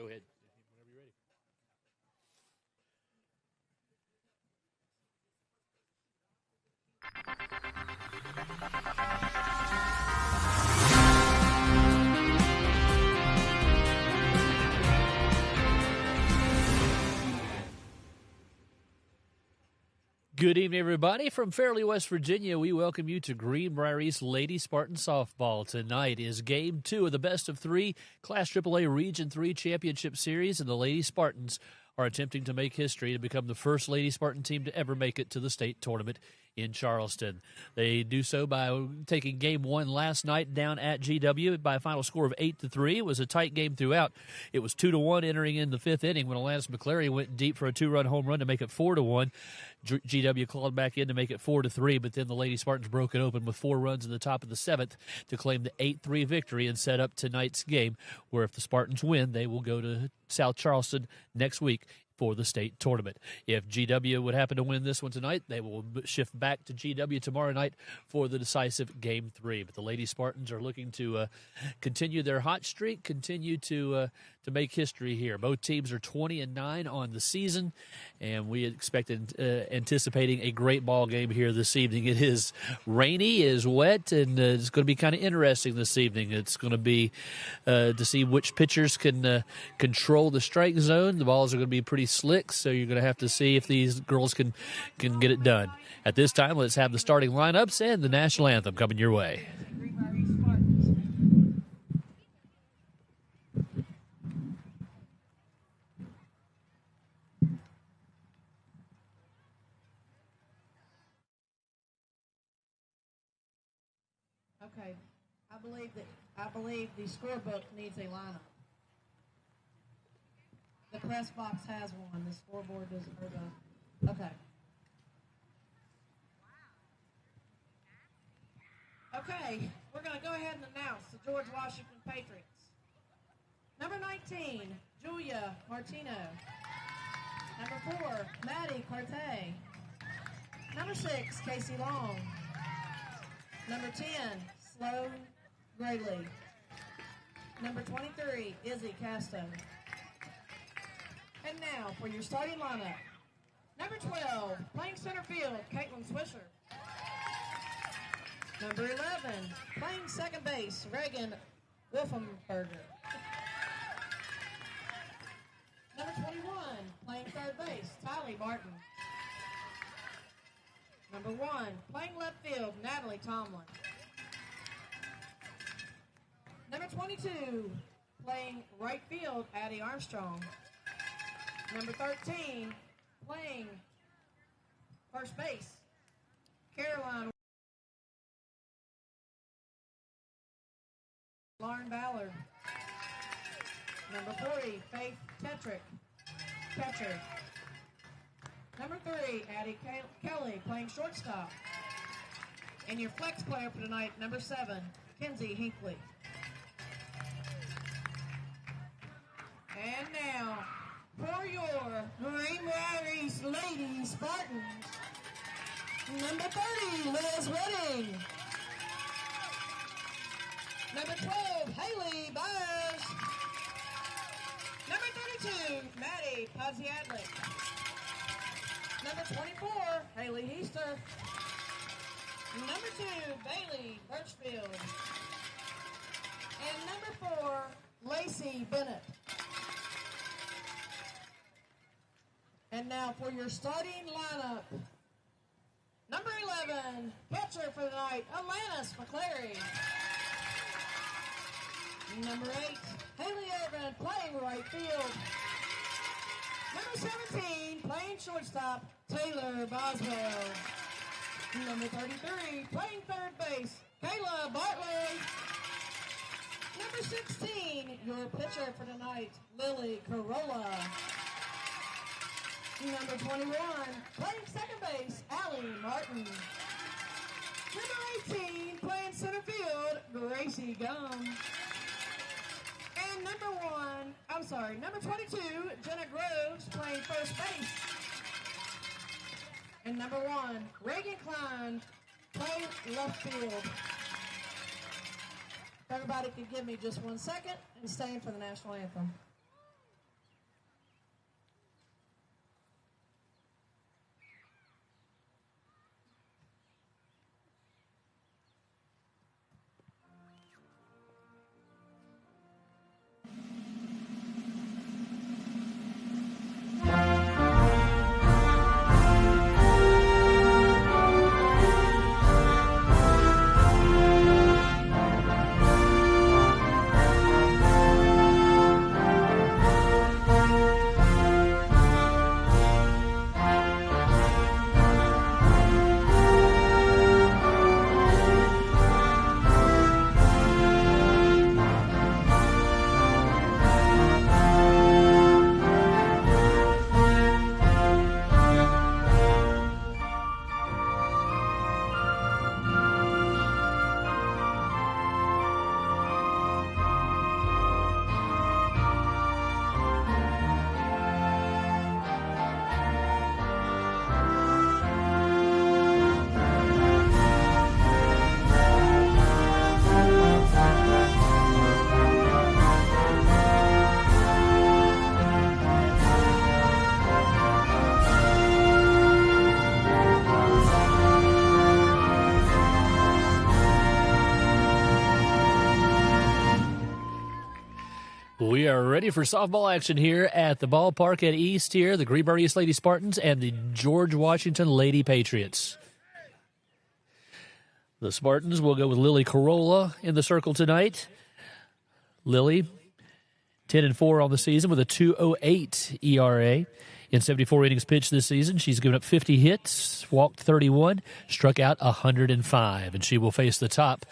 Go ahead. Whenever you're ready. Good evening, everybody. From Fairleigh, West Virginia, we welcome you to Greenbrier East Lady Spartan Softball. Tonight is Game 2 of the Best of 3 Class AAA Region 3 Championship Series, and the Lady Spartans are attempting to make history to become the first Lady Spartan team to ever make it to the state tournament in Charleston. They do so by taking Game 1 last night down at GW by a final score of 8-3. It was a tight game throughout. It was 2-1 entering in the fifth inning when Alanis McClary went deep for a 2-run home run to make it 4-1. GW clawed back in to make it 4-3, but then the Lady Spartans broke it open with 4 runs in the top of the 7th to claim the 8-3 victory and set up tonight's game, where if the Spartans win, they will go to South Charleston next week for the state tournament. If GW would happen to win this one tonight, they will shift back to GW tomorrow night for the decisive Game 3. But the Lady Spartans are looking to continue their hot streak, continue to make history here. Both teams are 20-9 on the season, and we anticipating a great ball game here this evening. It is rainy, it is wet, and it's going to be kind of interesting this evening. It's going to be to see which pitchers can control the strike zone. The balls are going to be pretty slick, so you're going to have to see if these girls can get it done. At this time, let's have the starting lineups and the national anthem coming your way. Okay, I believe the scorebook needs a lineup. The press box has one. The scoreboard doesn't. Okay. Okay, we're going to go ahead and announce the George Washington Patriots. Number 19, Julia Martino. Number 4, Maddie Carte. Number 6, Casey Long. Number 10, Sloan Grayley. Number 23, Izzy Casto. And now for your starting lineup. Number 12, playing center field, Caitlin Swisher. Number 11, playing second base, Reagan Wolfenberger. Number 21, playing third base, Tylee Martin. Number 1, playing left field, Natalie Tomlin. Number 22, playing right field, Addie Armstrong. Number 13, playing first base, Caroline Lauren Ballard. Number 40, Faith Tetrick, catcher. Number 3, Addie Kelly, playing shortstop. And your flex player for tonight, number 7, Kenzie Hinckley. And now, for your Greenbrier East Lady Spartans, number 30, Liz Redding. Number 12, Haley Byers. Number 32, Maddie Poziadlik. Number 24, Haley Heaster. Number 2, Bailey Birchfield. And number 4, Lacey Bennett. And now for your starting lineup. Number 11, catcher for the night, Alanis McClary. Number 8, Haley Irvin, playing right field. Number 17, playing shortstop, Taylor Boswell. Number 33, playing third base, Kayla Bartley. Number 16, your pitcher for tonight, Lily Corolla. Number 21, playing second base, Allie Martin. Number 18, playing center field, Gracie Gum. And number 22, Jenna Groves, playing first base. And number 1, Reagan Klein, playing left field. If everybody could give me just 1 second and stand for the national anthem. are ready for softball action here at the ballpark at East here. The Greenbrier East Lady Spartans and the George Washington Lady Patriots. The Spartans will go with Lily Corolla in the circle tonight. Lily, 10-4 on the season with a 2.08 ERA. In 74 innings pitched this season, she's given up 50 hits, walked 31, struck out 105. And she will face the top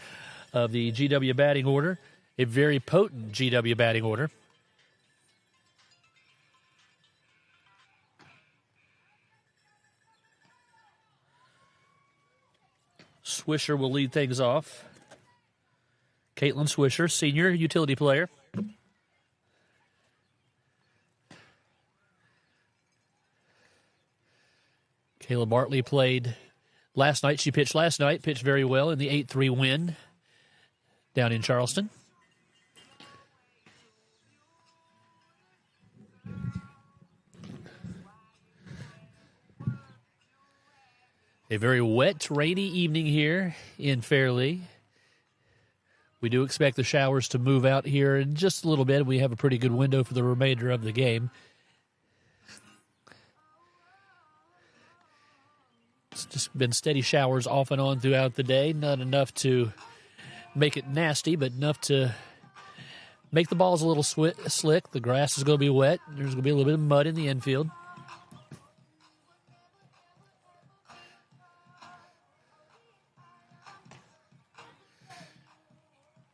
of the GW batting order, a very potent GW batting order. Swisher will lead things off. Caitlin Swisher, senior utility player. Kayla Bartley played last night. She pitched last night, pitched very well in the 8-3 win down in Charleston. A very wet, rainy evening here in Fairleigh. We do expect the showers to move out here in just a little bit. We have a pretty good window for the remainder of the game. It's just been steady showers off and on throughout the day. Not enough to make it nasty, but enough to make the balls a little slick. The grass is going to be wet. There's going to be a little bit of mud in the infield.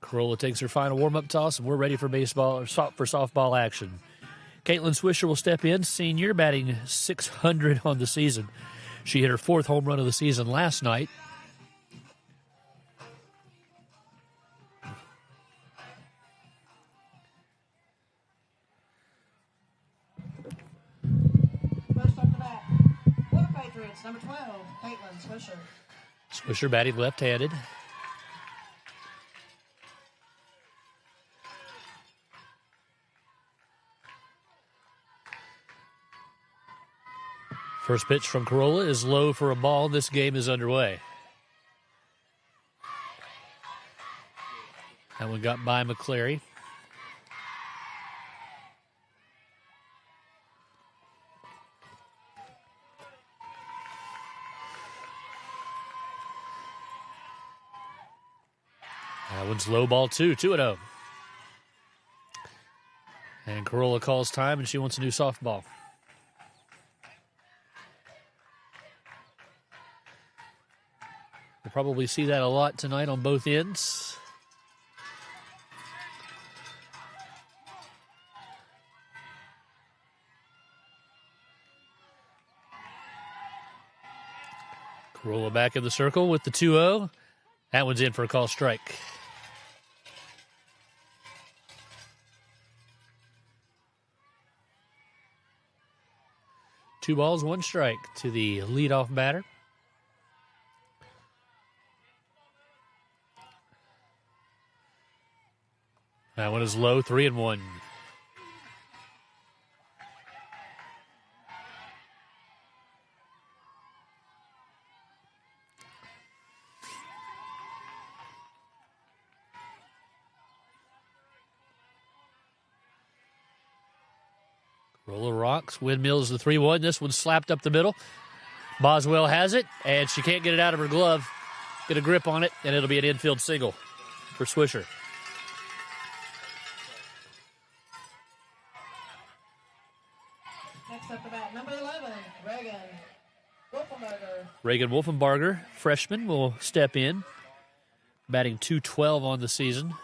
Corolla takes her final warm-up toss, and we're ready for baseball or for softball action. Caitlin Swisher will step in, senior, batting .600 on the season. She hit her 4th home run of the season last night. First up the bat, for the Patriots, number 12, Caitlin Swisher. Swisher batting left-handed. First pitch from Corolla is low for a ball. This game is underway. That one got by McCleary. That one's low ball too, 2-0. And Corolla calls time, and she wants a new softball. We'll probably see that a lot tonight on both ends. Corolla back in the circle with the 2-0. That one's in for a call strike. Two balls, one strike to the leadoff batter. That one is low, 3-1. Roller rocks, windmills the 3-1. This one's slapped up the middle. Boswell has it, and she can't get it out of her glove. Get a grip on it, and it'll be an infield single for Swisher. Next up the bat, number 11, Reagan Wolfenbarger. Reagan Wolfenbarger, freshman, will step in, batting .212 on the season.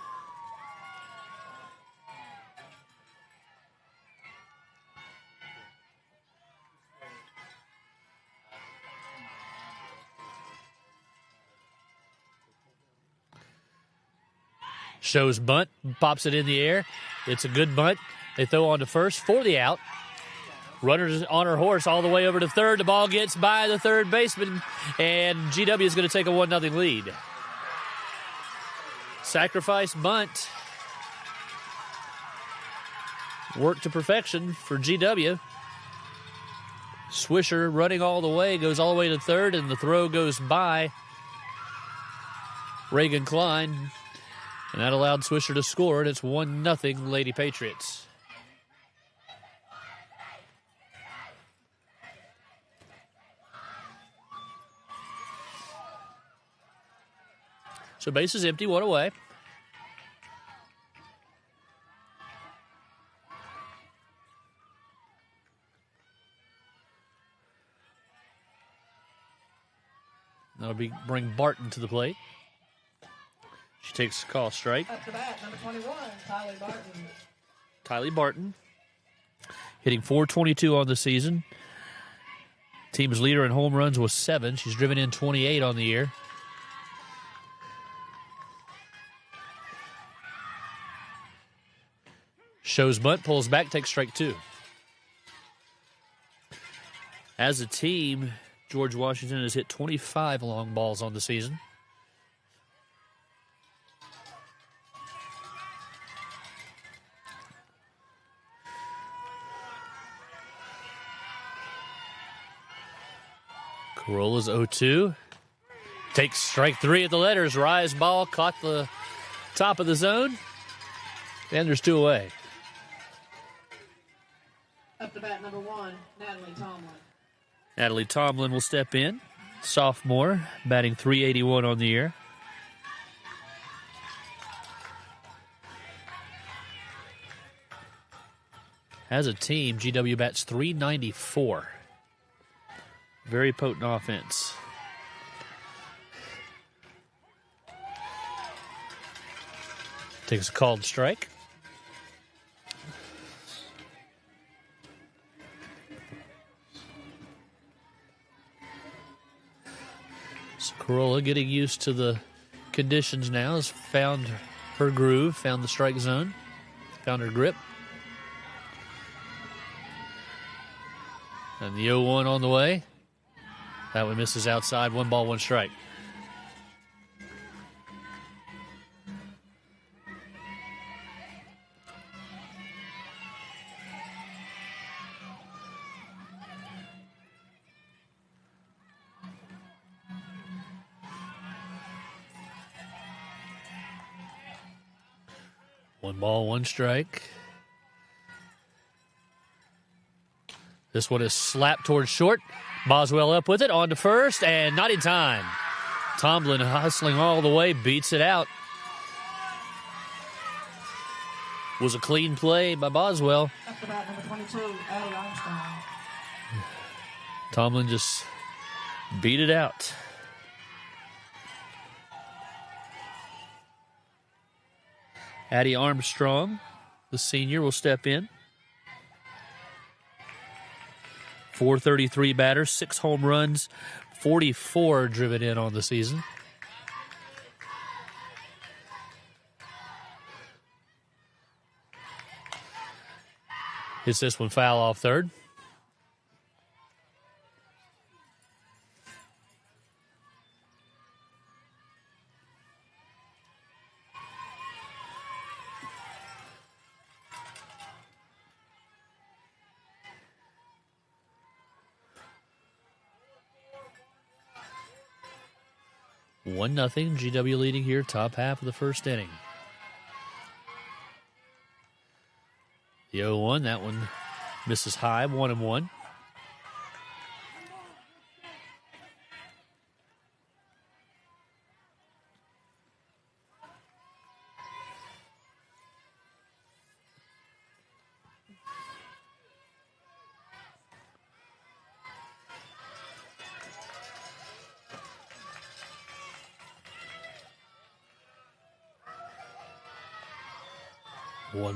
Shows bunt, pops it in the air. It's a good bunt. They throw on to first for the out. Runner's on her horse all the way over to third. The ball gets by the third baseman, and GW is going to take a 1-0 lead. Sacrifice bunt. Work to perfection for GW. Swisher running all the way, goes all the way to third, and the throw goes by Reagan Klein. And that allowed Swisher to score, and it's 1-0 Lady Patriots. So base is empty, one away. That'll bring Barton to the plate. She takes a call strike. Up to bat, number 21, Tylee Barton. Tylee Barton hitting .422 on the season. Team's leader in home runs was 7. She's driven in 28 on the year. Shows bunt, pulls back, takes strike 2. As a team, George Washington has hit 25 long balls on the season. Corola's 0-2. Takes strike 3 at the letters. Rise ball caught the top of the zone. And there's 2 away. Up to bat, number 1, Natalie Tomlin. Natalie Tomlin will step in. Sophomore, batting .381 on the year. As a team, GW bats .394. Very potent offense. Takes a called strike. So Corolla getting used to the conditions now, has found her groove, found the strike zone, found her grip. And the 0-1 on the way. That one misses outside. 1 ball, 1 strike. One ball, 1 strike. This one is slapped towards short. Boswell up with it, on to first, and not in time. Tomlin hustling all the way, beats it out. Was a clean play by Boswell. Up to bat, number 22, Addie Armstrong. Tomlin just beat it out. Addie Armstrong, the senior, will step in. .433 batter, 6 home runs, 44 driven in on the season. Hits this one foul off third. One nothing. GW leading here, top half of the first inning. The 0-1, that one misses high, 1-1.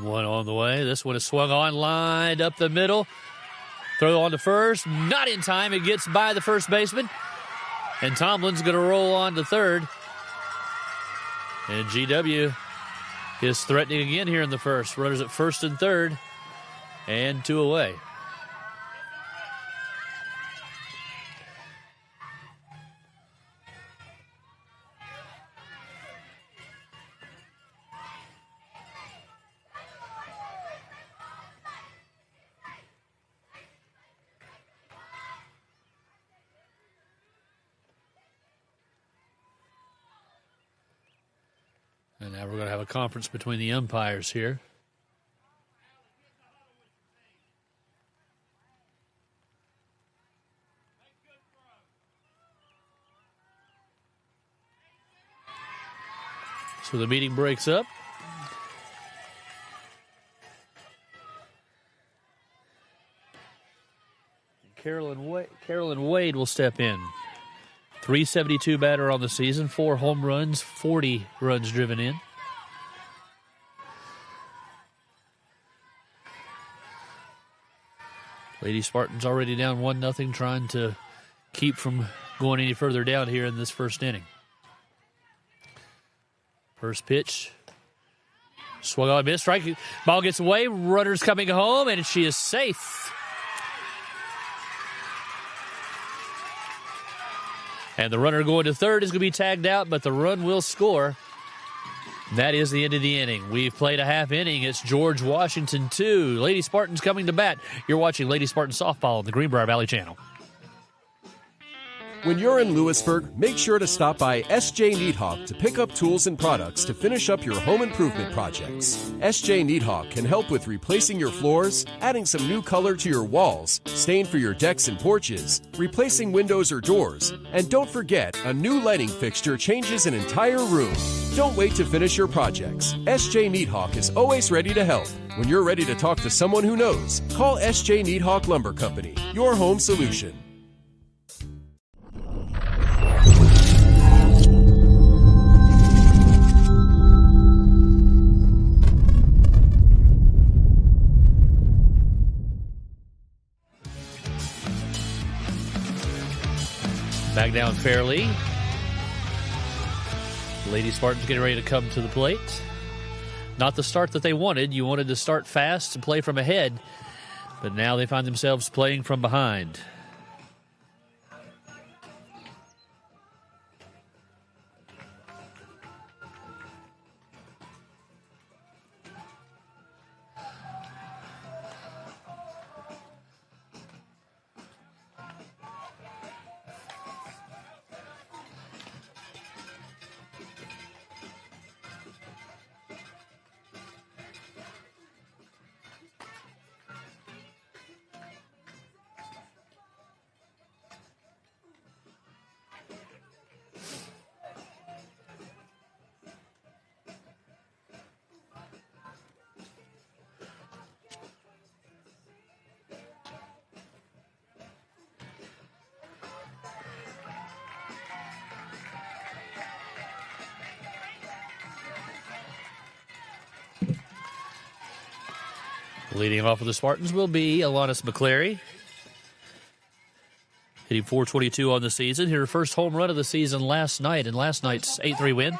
One on the way. This one is swung on, lined up the middle. Throw on to first. Not in time. It gets by the first baseman. And Tomlin's going to roll on to third. And GW is threatening again here in the first. Runners at first and third. And 2 away. And now we're going to have a conference between the umpires here. So the meeting breaks up. Carolyn Wade will step in. 372 batter on the season, 4 home runs, 40 runs driven in. Lady Spartans already down 1-0, trying to keep from going any further down here in this first inning. First pitch. Swung on, missed. Strike. Ball gets away. Runner's coming home, and she is safe. And the runner going to third is going to be tagged out, but the run will score. That is the end of the inning. We've played a half inning. It's George Washington 2. Lady Spartans coming to bat. You're watching Lady Spartan Softball on the Greenbrier Valley Channel. When you're in Lewisburg, make sure to stop by S.J. Needhawk to pick up tools and products to finish up your home improvement projects. S.J. Needhawk can help with replacing your floors, adding some new color to your walls, stain for your decks and porches, replacing windows or doors, and don't forget, a new lighting fixture changes an entire room. Don't wait to finish your projects. S.J. Needhawk is always ready to help. When you're ready to talk to someone who knows, call S.J. Needhawk Lumber Company, your home solution. Back down Fairleigh. Lady Spartans getting ready to come to the plate. Not the start that they wanted. You wanted to start fast and play from ahead, but now they find themselves playing from behind. Leading off with the Spartans will be Alanis McClary. Hitting .422 on the season. Hit her first home run of the season last night in last night's 8-3 win.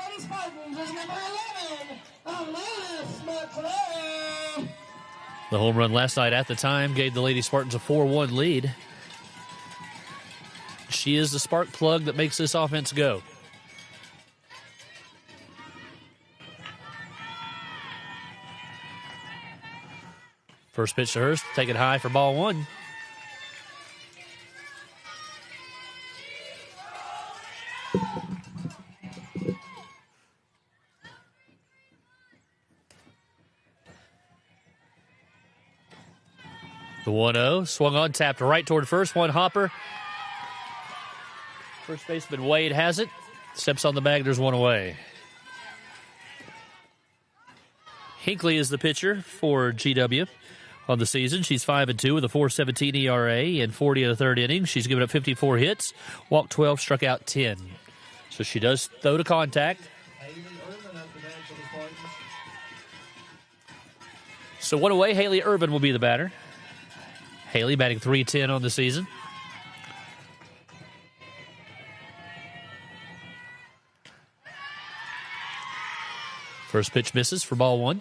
The home run last night at the time gave the Lady Spartans a 4-1 lead. She is the spark plug that makes this offense go. First pitch to Hurst, take it high for ball one. The 1-0, swung on, tapped right toward first, one hopper. First baseman Wade has it, steps on the bag, there's one away. Hinckley is the pitcher for GW. On the season, she's 5-2 with a 4.17 ERA and 40 in the third inning. She's given up 54 hits, walked 12, struck out 10. So she does throw to contact. So one away, Haley Urban will be the batter. Haley batting .310 on the season. First pitch misses for ball one.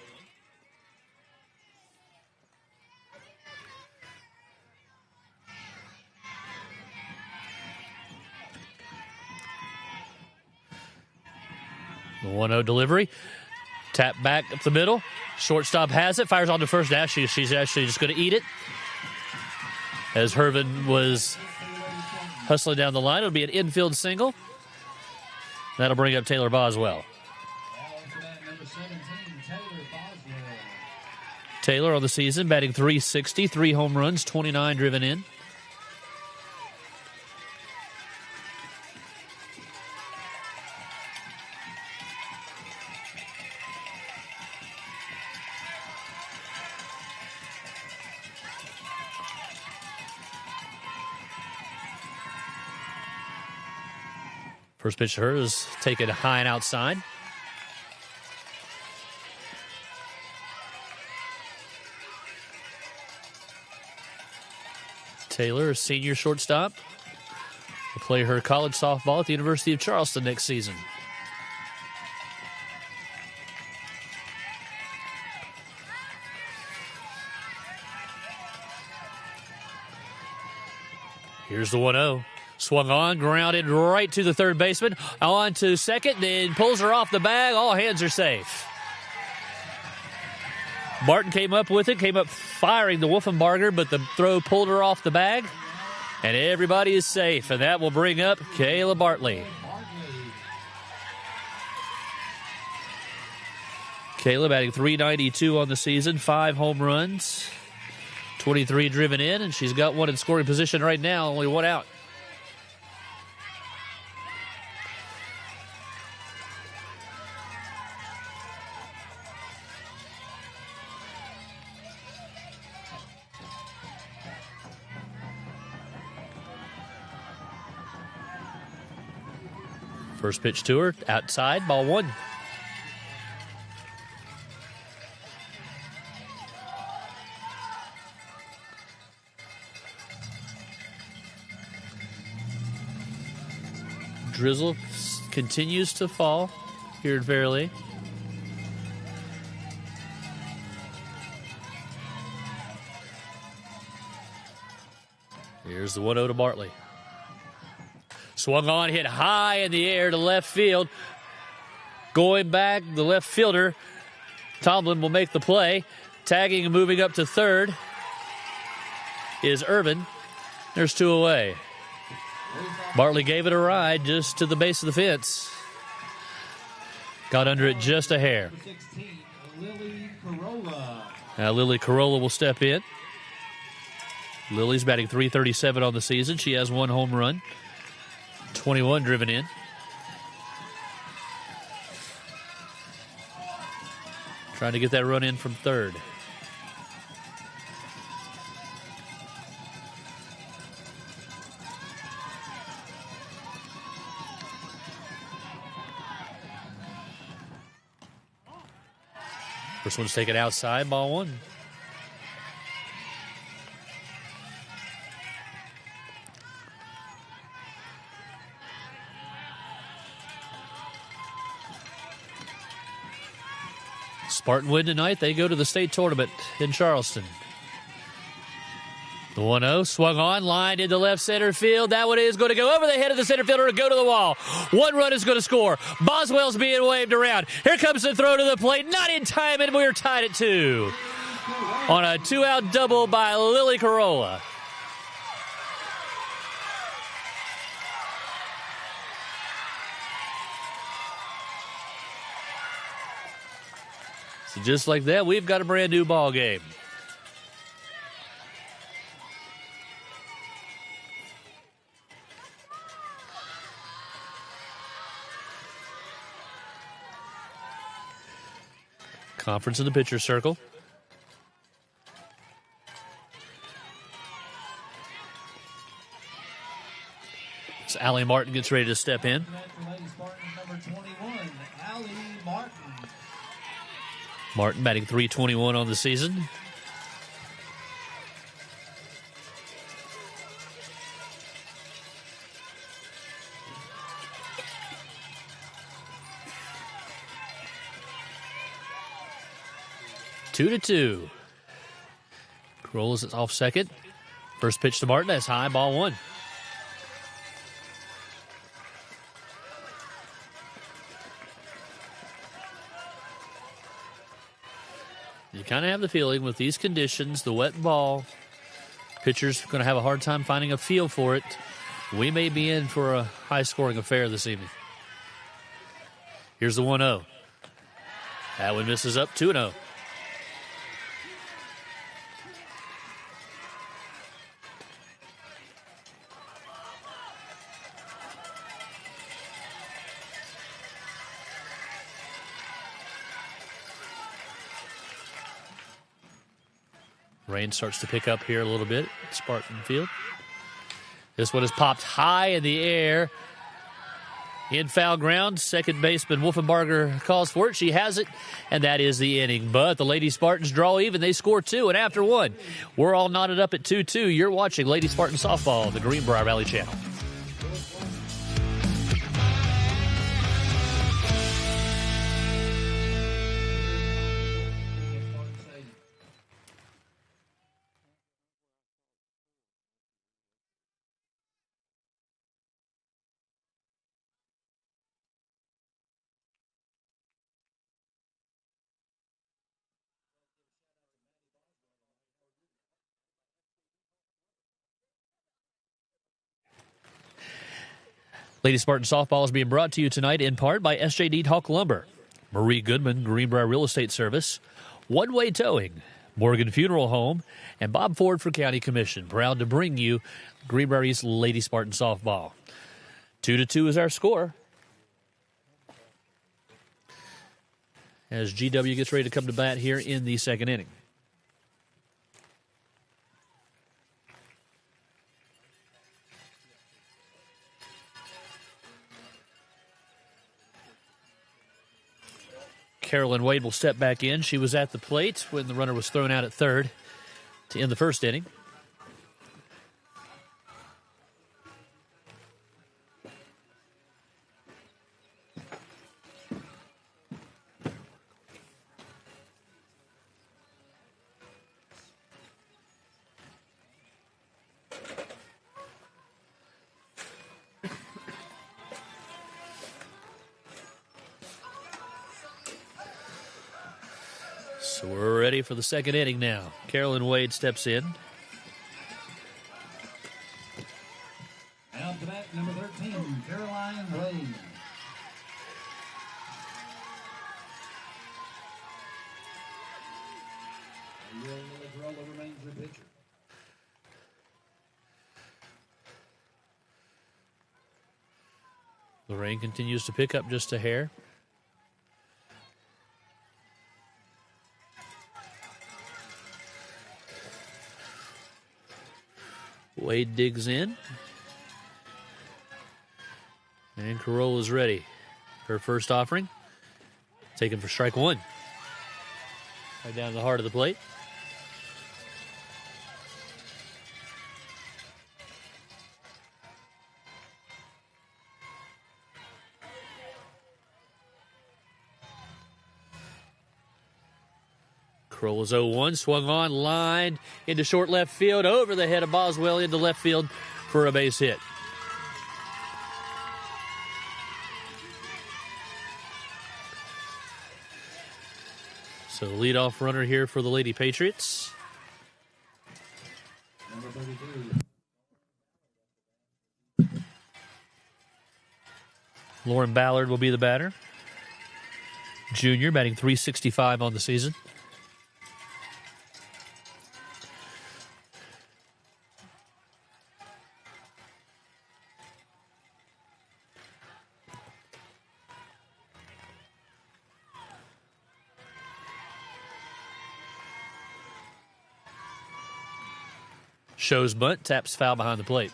The 1-0 delivery. Tap back up the middle. Shortstop has it. Fires on to first dash. She's actually just going to eat it. As Hervin was hustling down the line, it'll be an infield single. That'll bring up Taylor Boswell. Taylor on the season, batting .360, 3 home runs, 29 driven in. First pitch to her is taken high and outside. Taylor, a senior shortstop, will play her college softball at the University of Charleston next season. Here's the 1-0. Swung on, grounded right to the third baseman. On to second, then pulls her off the bag. All hands are safe. Martin came up with it, came up firing the Wolfenbarger, but the throw pulled her off the bag. And everybody is safe, and that will bring up Kayla Bartley. Kayla batting .392 on the season, 5 home runs, 23 driven in, and she's got one in scoring position right now, only one out. First pitch to her, outside, ball 1. Drizzle continues to fall here at Fairleigh. Here's the 1-0 to Bartley. Swung on, hit high in the air to left field. Going back, the left fielder, Tomlin, will make the play. Tagging and moving up to third is Irvin. There's 2 away. Bartley gave it a ride just to the base of the fence. Got under it just a hair. Now Lily Carolla will step in. Lily's batting .337 on the season. She has 1 home run. 21 driven in. Trying to get that run in from third. First one's taken outside, ball 1. Spartan win tonight. They go to the state tournament in Charleston. The 1-0 swung on, lined into left center field. That one is going to go over the head of the center fielder and go to the wall. 1 run is going to score. Boswell's being waved around. Here comes the throw to the plate. Not in time, and we're tied at 2. On a 2-out double by Lily Carolla. So just like that, we've got a brand new ball game. Conference in the pitcher circle. So Allie Martin gets ready to step in. Number 21, Allie Martin. Martin batting .321 on the season. Two to 2. Carolla's off second. First pitch to Martin. That's high, ball 1. You kind of have the feeling with these conditions, the wet ball, pitcher's going to have a hard time finding a feel for it. We may be in for a high-scoring affair this evening. Here's the 1-0. That one misses up, 2-0. Rain starts to pick up here a little bit at Spartan Field. This one is popped high in the air. In foul ground, second baseman Wolfenbarger calls for it. She has it, and that is the inning. But the Lady Spartans draw even. They score 2, and after 1, we're all knotted up at 2-2. You're watching Lady Spartan Softball, the Greenbrier Valley Channel. Lady Spartan Softball is being brought to you tonight in part by S.J. Needhawk Lumber, Marie Goodman, Greenbrier Real Estate Service, One Way Towing, Morgan Funeral Home, and Bob Ford for County Commission. Proud to bring you Greenbrier's Lady Spartan Softball. 2-2 is our score. As GW gets ready to come to bat here in the second inning. Carolyn Wade will step back in. She was at the plate when the runner was thrown out at third to end the first inning. So we're ready for the second inning now. Carolyn Wade steps in. Out to bat, number 13, Caroline Wade. Roller remains the pitcher. The rain continues to pick up just a hair. Wade digs in. And Carola's ready. Her first offering. Taken for strike 1. Right down the heart of the plate. Carola's 0-1, swung on, lined into short left field, over the head of Boswell into left field for a base hit. So leadoff runner here for the Lady Patriots. Number 32. Lauren Ballard will be the batter. Junior, batting .365 on the season. Shows bunt, taps foul behind the plate.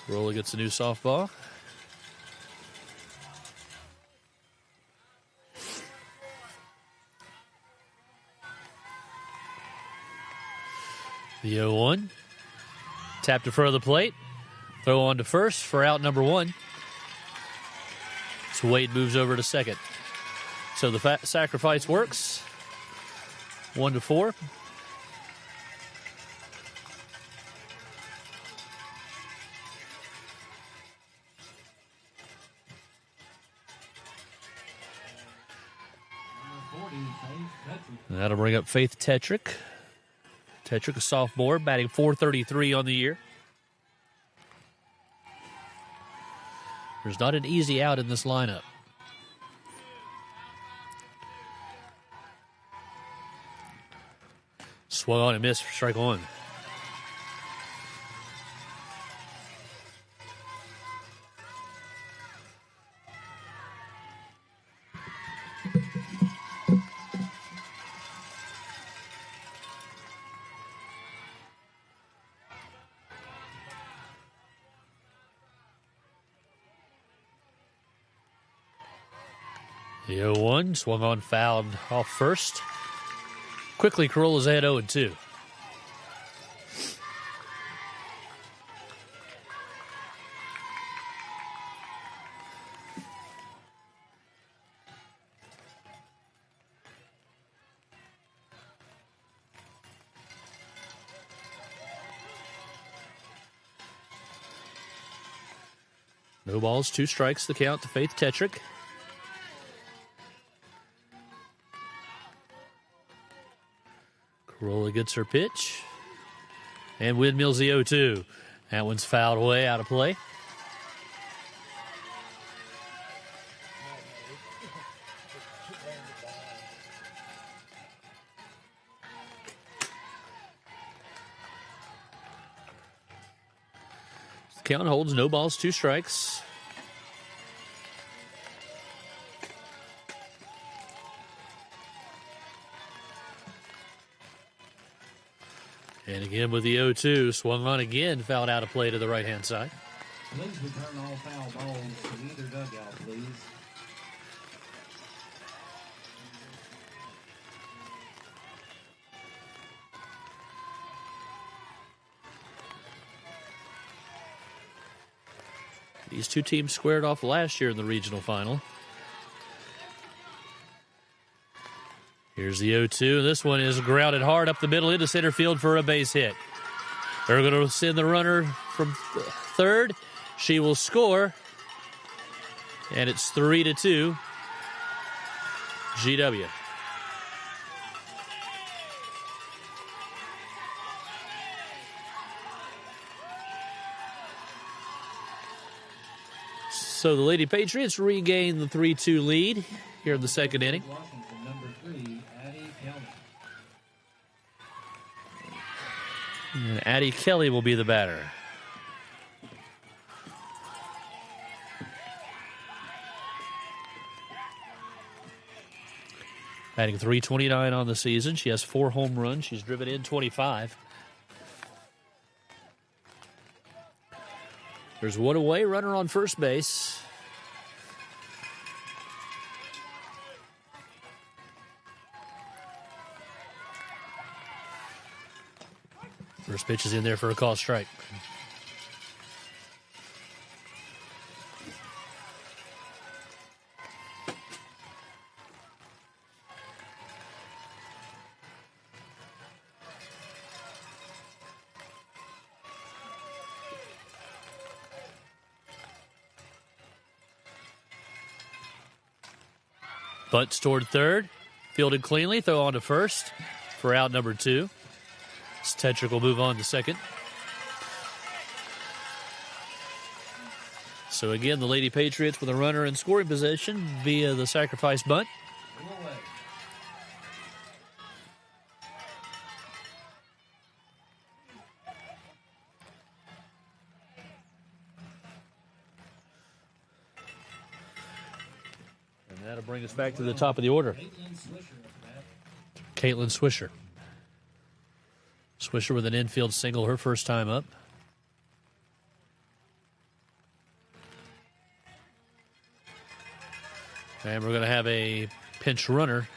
Carolla gets a new softball. The 0-1. Tapped in front of the plate. Throw on to first for out number 1. So Wade moves over to second. So the sacrifice works. 1-4. That'll bring up Faith Tetrick. Tetrick, a sophomore, batting .433 on the year. There's not an easy out in this lineup. Swung on and missed for strike 1. The 0-1 swung on, fouled off first. Quickly, Corola's ahead 0-2. No balls, 2 strikes, the count to Faith Tetrick. Corolla gets her pitch. And windmills the 0-2. That one's fouled away, out of play. Count holds, no balls, 2 strikes. And again with the 0-2, swung on again, fouled out of play to the right-hand side. Please return all foul balls to either dugout, please. These 2 teams squared off last year in the regional final. Here's the 0-2. This one is grounded hard up the middle into center field for a base hit. They're going to send the runner from third. She will score. And it's 3-2. GW. So the Lady Patriots regain the 3-2 lead here in the second inning. Washington, number 3, Addie Kelly. And Addie Kelly will be the batter. Batting .329 on the season. She has 4 home runs. She's driven in 25. There's one away, runner on first base. First pitch is in there for a call strike. Bunts toward third. Fielded cleanly. Throw on to first for out number 2. Tetrick will move on to second. So again, the Lady Patriots with a runner in scoring position via the sacrifice bunt. And that'll bring us back to the top of the order. Caitlin Swisher. Swisher with an infield single her first time up. And we're going to have a pinch runner.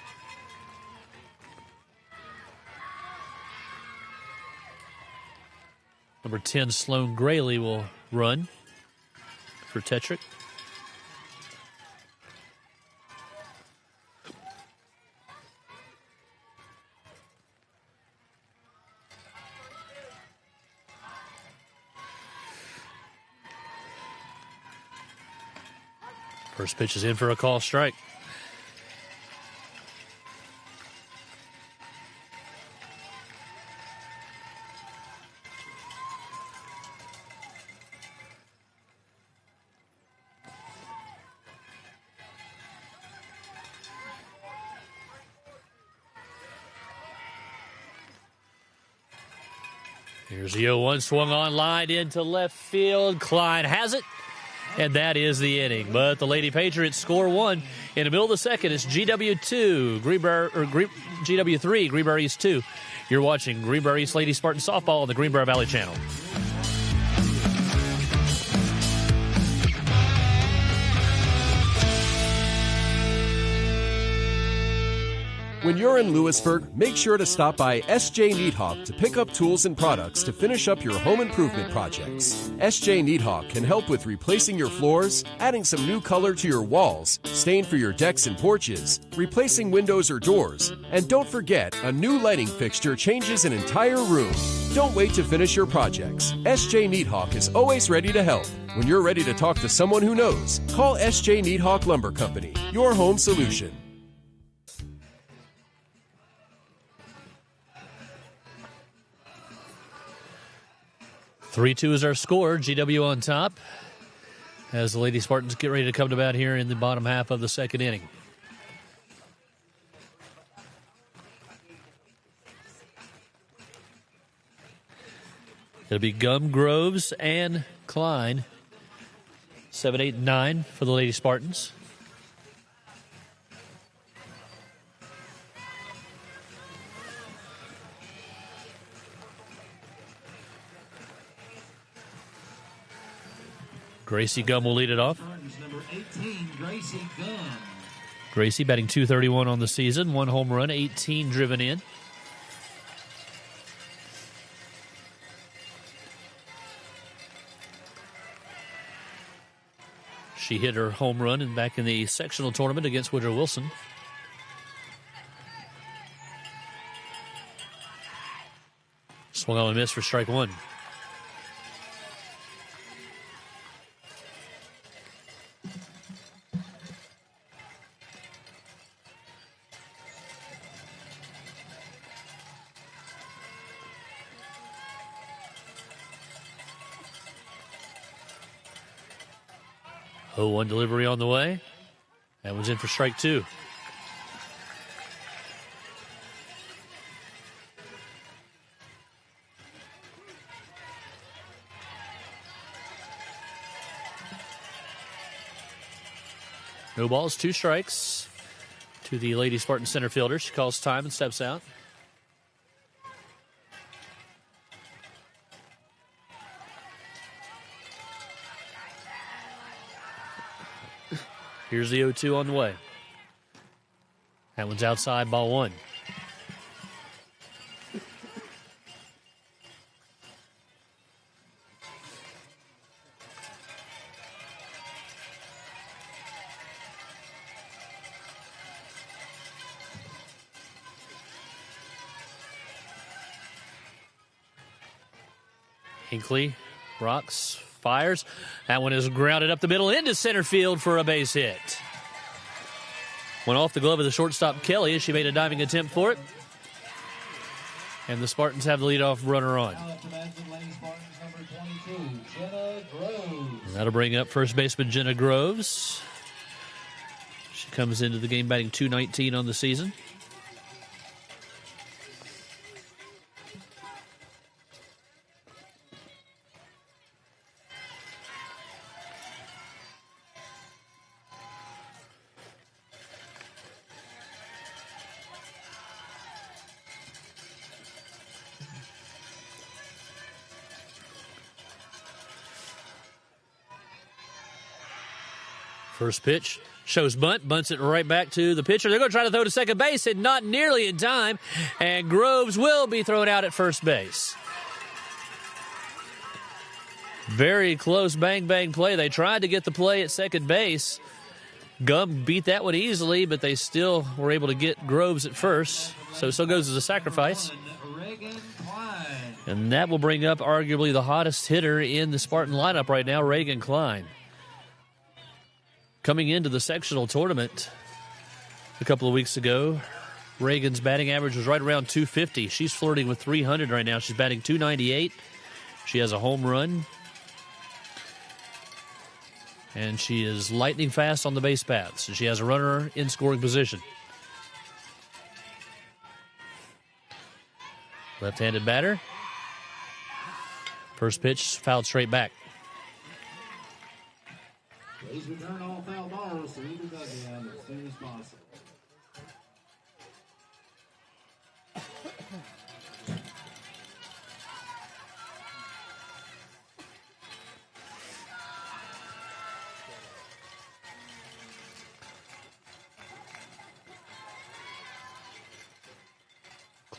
Number 10, Sloan Grayley will run for Tetrick. First pitch is in for a call strike. Here's the 0-1, swung on, lined into left field. Klein has it. And that is the inning. But the Lady Patriots score 1. In the middle of the second, it's GW2, GW3, Greenbrier East 2. You're watching Greenbrier East Lady Spartan Softball on the Greenbrier Valley Channel. When you're in Lewisburg, make sure to stop by SJ Needhawk to pick up tools and products to finish up your home improvement projects. SJ Needhawk can help with replacing your floors, adding some new color to your walls, stain for your decks and porches, replacing windows or doors, and don't forget, a new lighting fixture changes an entire room. Don't wait to finish your projects. SJ Needhawk is always ready to help. When you're ready to talk to someone who knows, call SJ Needhawk Lumber Company, your home solution. 3-2 is our score. GW on top as the Lady Spartans get ready to come to bat here in the bottom half of the second inning. It'll be Gum, Groves, and Klein. 7, 8, 9 for the Lady Spartans. Gracie Gum will lead it off. Number 18, Gracie Gum. Gracie batting .231 on the season. 1 home run, 18 driven in. She hit her home run and back in the sectional tournament against Woodrow Wilson. Swung on and missed for strike one. One delivery on the way. That was in for strike two. No balls, 2 strikes to the Lady Spartan center fielder. She calls time and steps out. Here's the 0-2 on the way. That one's outside, ball one. Hinckley rocks, fires. That one is grounded up the middle into center field for a base hit. Went off the glove of the shortstop Kelly as she made a diving attempt for it. And the Spartans have the leadoff runner on. That'll bring up first baseman Jenna Groves. She comes into the game batting .219 on the season. First pitch shows bunt, bunts it right back to the pitcher. They're going to try to throw to second base, and not nearly in time. And Groves will be thrown out at first base. Very close bang-bang play. They tried to get the play at second base. Gum beat that one easily, but they still were able to get Groves at first. So goes as a sacrifice. And that will bring up arguably the hottest hitter in the Spartan lineup right now, Reagan Klein. Coming into the sectional tournament a couple of weeks ago, Reagan's batting average was right around .250. She's flirting with .300 right now. She's batting .298. She has a home run. And she is lightning fast on the base paths. And she has a runner in scoring position. Left-handed batter. First pitch fouled straight back. Please return all foul balls to either dugout as soon as possible.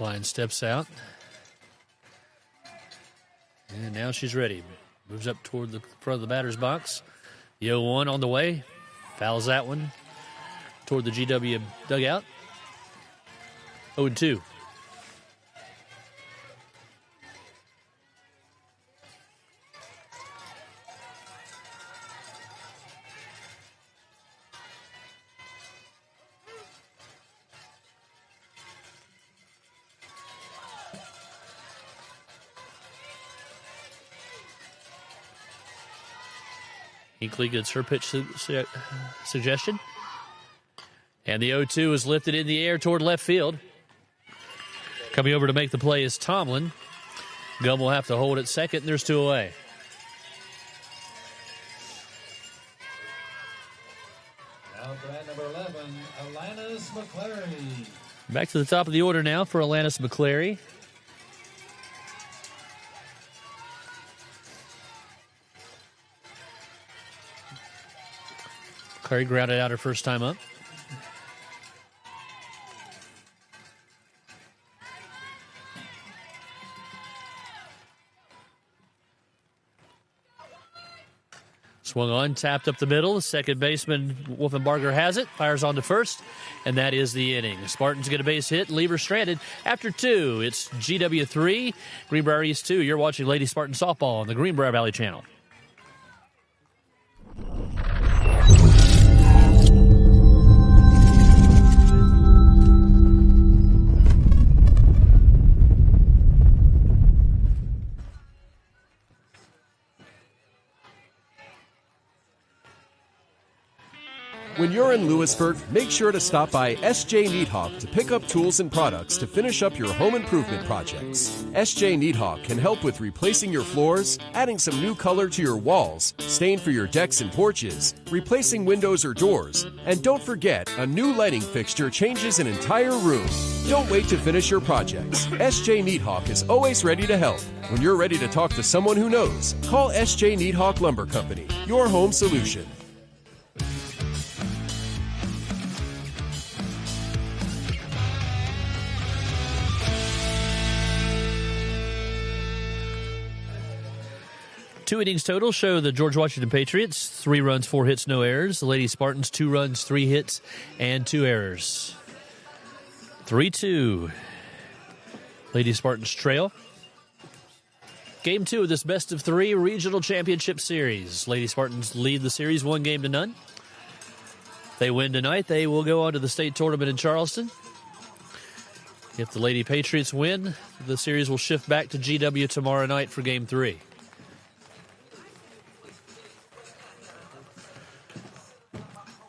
Klein steps out. And now she's ready. Moves up toward the front of the batter's box. The 0-1 on the way. Fouls that one toward the GW dugout. 0-2. Hinkley gets her pitch suggestion. And the 0-2 is lifted in the air toward left field. Coming over to make the play is Tomlin. Gum will have to hold at second, and there's 2 away. Now for at number 11, Alanis McClary. Back to the top of the order now for Alanis McClary. McClary grounded out her first time up. Swung on, tapped up the middle. The second baseman, Wolfenbarger, has it. Fires on to first, and that is the inning. Spartans get a base hit, leave her stranded. After 2, it's GW 3, Greenbrier East 2. You're watching Lady Spartan Softball on the Greenbrier Valley Channel. When you're in Lewisburg, make sure to stop by S.J. Needhawk to pick up tools and products to finish up your home improvement projects. S.J. Needhawk can help with replacing your floors, adding some new color to your walls, stain for your decks and porches, replacing windows or doors, and don't forget, a new lighting fixture changes an entire room. Don't wait to finish your projects. S.J. Needhawk is always ready to help. When you're ready to talk to someone who knows, call S.J. Needhawk Lumber Company, your home solution. Two innings total show the George Washington Patriots 3 runs, 4 hits, no errors. The Lady Spartans 2 runs, 3 hits, and 2 errors. 3-2. Lady Spartans trail. Game 2 of this best of 3 regional championship series. Lady Spartans lead the series 1-0. If they win tonight, they will go on to the state tournament in Charleston. If the Lady Patriots win, the series will shift back to GW tomorrow night for Game 3.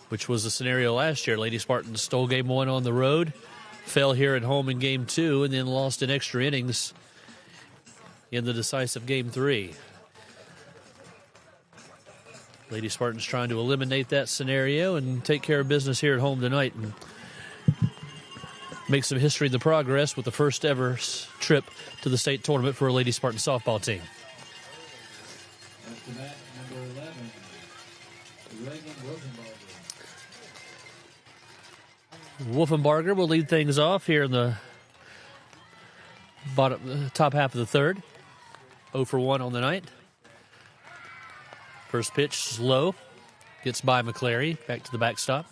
Which was the scenario last year. Lady Spartans stole Game 1 on the road, fell here at home in Game 2, and then lost in extra innings in the decisive Game 3. Lady Spartans trying to eliminate that scenario and take care of business here at home tonight and make some history in the progress with the first ever trip to the state tournament for a Lady Spartan softball team. After that, number 11, Reagan Rosenberg. Wolfenbarger will lead things off here in the top half of the third. 0 for 1 on the night. First pitch is low. Gets by McClary. Back to the backstop.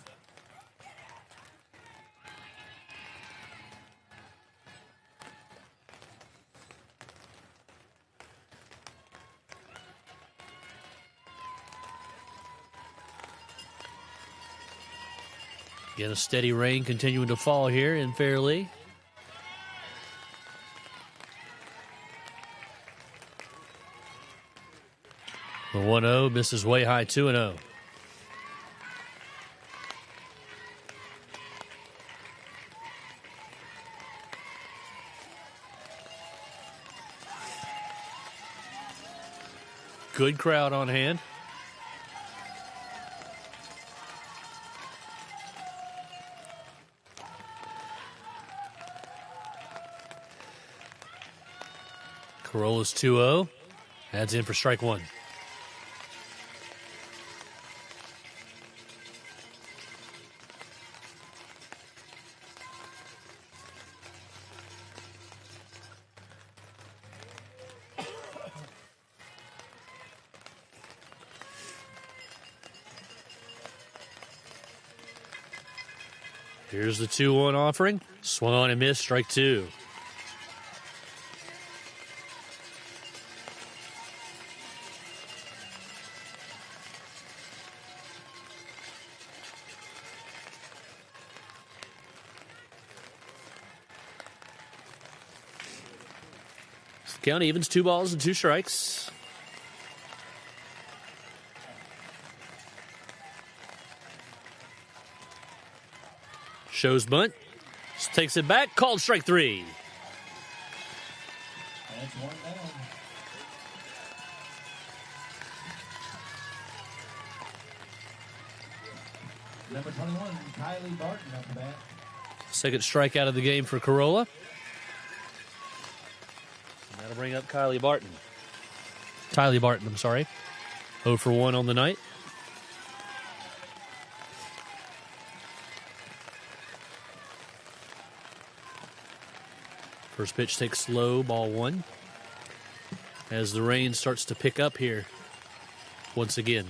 Again, a steady rain continuing to fall here in Fairleigh. The 1-0 misses way high, 2-0. Good crowd on hand. Corolla's 2-0. Adds in for strike 1. Here's the 2-1 offering. Swung on and missed, strike two. Count evens, 2 balls and 2 strikes. Shows bunt. Takes it back. Called strike 3. That's one down. Number 21, Kylie Barton up the bat. Second strikeout of the game for Corolla. And that'll bring up Tylee Barton, I'm sorry. 0 for 1 on the night. First pitch takes low, ball 1. As the rain starts to pick up here once again.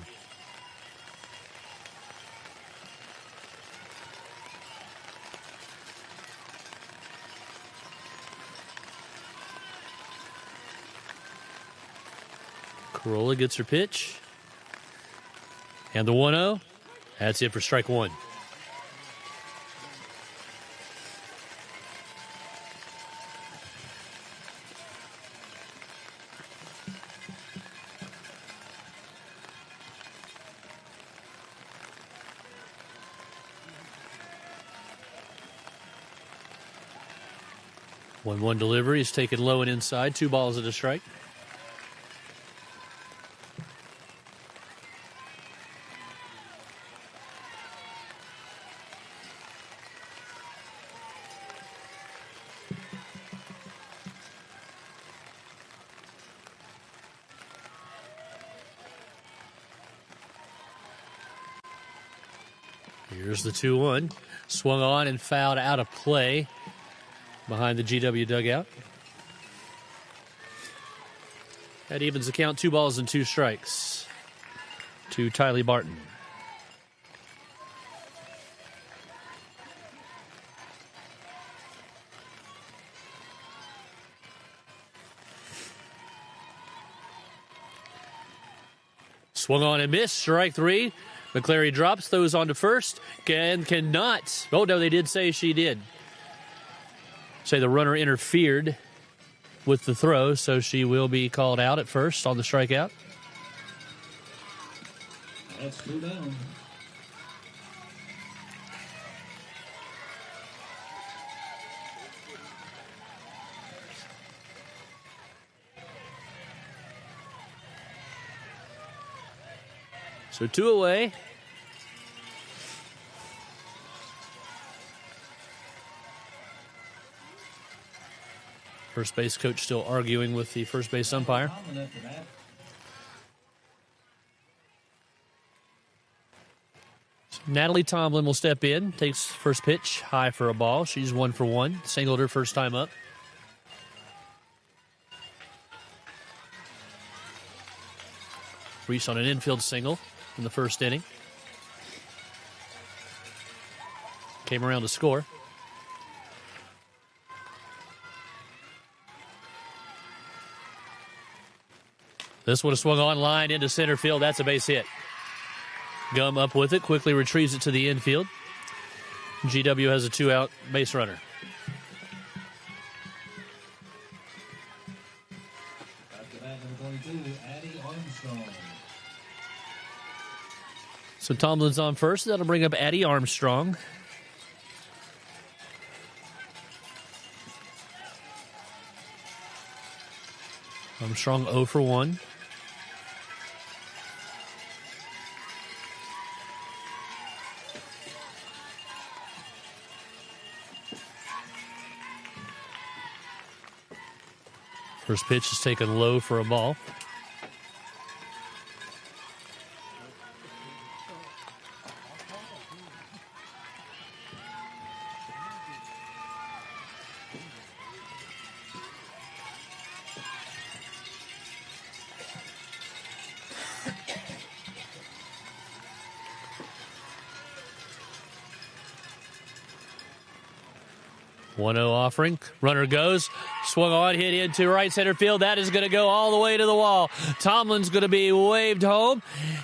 Corolla gets her pitch. And the 1-0. That's it for strike 1. One delivery is taken low and inside. 2 balls and a strike. Here's the 2-1. Swung on and fouled out of play behind the GW dugout. That evens the count. 2 balls and 2 strikes to Tylee Barton. Swung on and missed. Strike 3. McClary drops, throws on to first, and cannot. Oh, no, they did say she did. Say the runner interfered with the throw, so she will be called out at first on the strikeout. That's 2 down. So 2 away. First base coach still arguing with the first base umpire. Natalie Tomlin will step in, takes first pitch, high for a ball. She's 1 for 1, singled her first time up. Reached on an infield single in the first inning. Came around to score. This one is swung on line into center field. That's a base hit. Gum up with it, quickly retrieves it to the infield. GW has a 2-out base runner. After that, number 22, Addie Armstrong. So Tomlin's on first. That'll bring up Addie Armstrong. Armstrong 0 for 1. First pitch is taken low for a ball. 1-0 offering. Runner goes. Swung on, hit into right center field. That is going to go all the way to the wall. Tomlin's going to be waved home.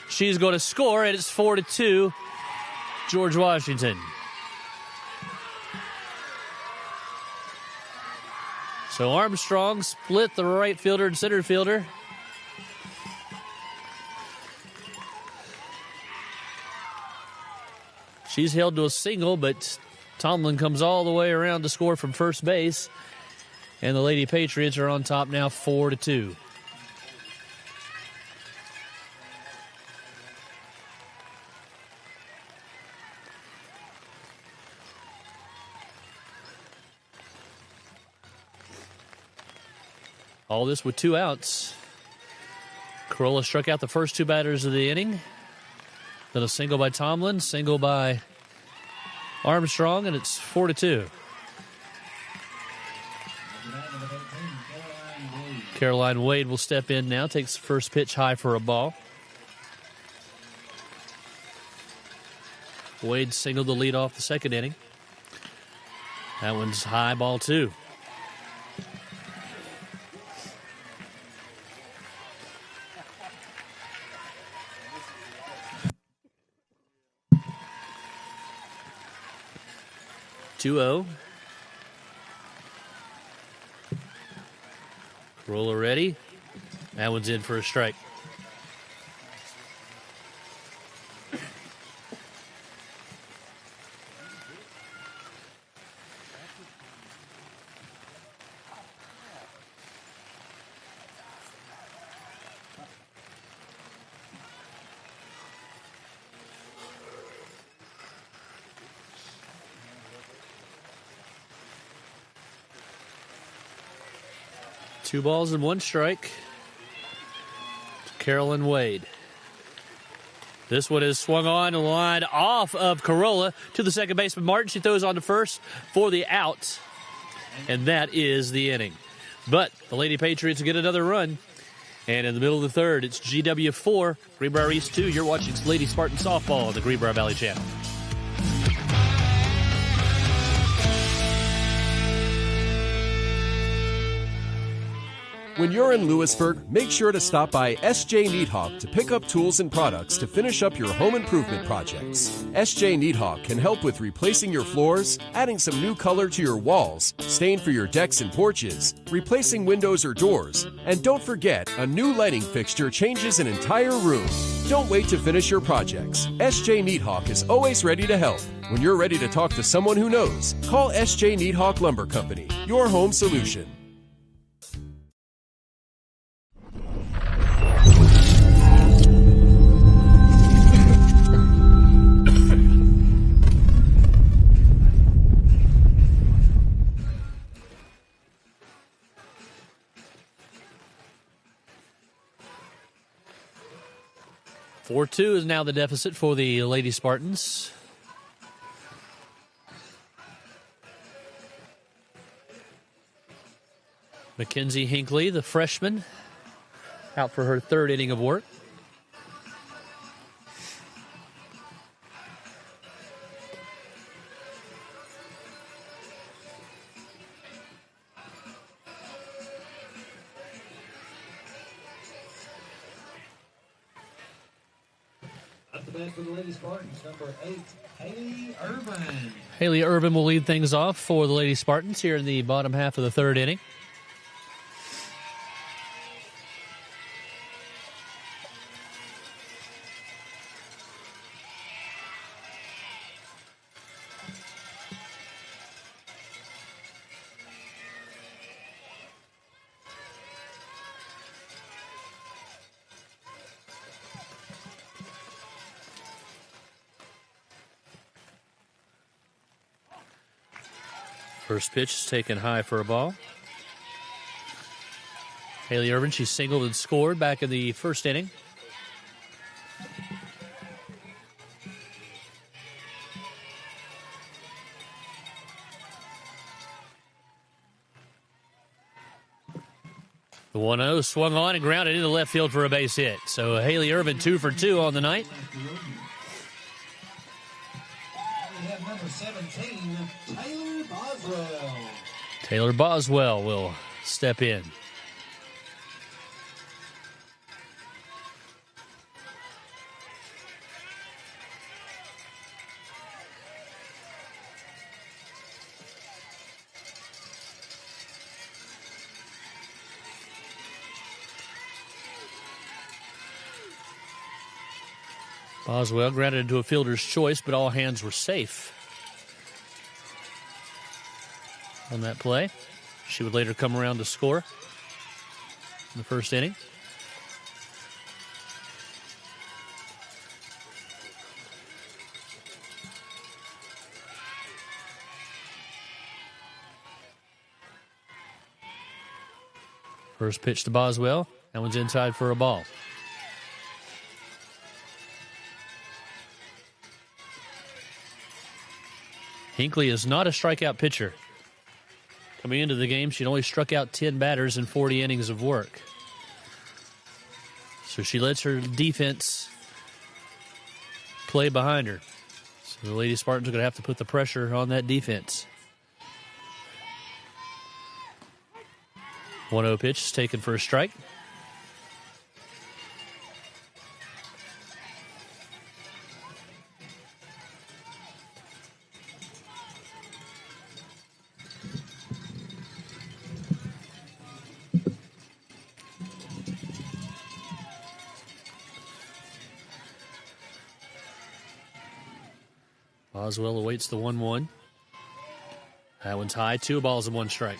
She's going to score, and it's 4-2, George Washington. So Armstrong split the right fielder and center fielder. She's held to a single, but Tomlin comes all the way around to score from first base. And the Lady Patriots are on top now, 4-2. All this with 2 outs. Corolla struck out the first 2 batters of the inning. Then a single by Tomlin, single by Armstrong, and it's 4-2. Caroline Wade will step in now, takes the first pitch high for a ball. Wade singled the lead off the second inning. That one's high, ball 2. Roller ready. That one's in for a strike. Two balls and 1 strike to Carolyn Wade. This one is swung on and lined off of Corolla to the second baseman Martin. She throws on to first for the out, and that is the inning. But the Lady Patriots get another run, and in the middle of the third, it's GW 4, Greenbrier East 2. You're watching Lady Spartan Softball on the Greenbrier Valley Channel. When you're in Lewisburg, make sure to stop by S.J. Needhawk to pick up tools and products to finish up your home improvement projects. S.J. Needhawk can help with replacing your floors, adding some new color to your walls, stain for your decks and porches, replacing windows or doors, and don't forget, a new lighting fixture changes an entire room. Don't wait to finish your projects. S.J. Needhawk is always ready to help. When you're ready to talk to someone who knows, call S.J. Needhawk Lumber Company, your home solution. Four-2 is now the deficit for the Lady Spartans. Mackenzie Hinckley, the freshman, out for her 3rd inning of work. For the Lady Spartans, number 8, Haley Irvin. Haley Irvin will lead things off for the Lady Spartans here in the bottom half of the 3rd inning. First pitch is taken high for a ball. Haley Irvin, she singled and scored back in the 1st inning. The 1-0 swung on and grounded into left field for a base hit. So Haley Irvin 2 for 2 on the night. We have number Number 17, Taylor Boswell. Taylor Boswell will step in. Boswell grounded into a fielder's choice, but all hands were safe on that play. She would later come around to score in the first inning. First pitch to Boswell. That one's inside for a ball. Hinckley is not a strikeout pitcher. Coming into the game, she'd only struck out 10 batters in 40 innings of work. So she lets her defense play behind her. So the Lady Spartans are going to have to put the pressure on that defense. 1-0 pitch is taken for a strike. Boswell awaits the 1-1. That one's high. 2 balls and 1 strike.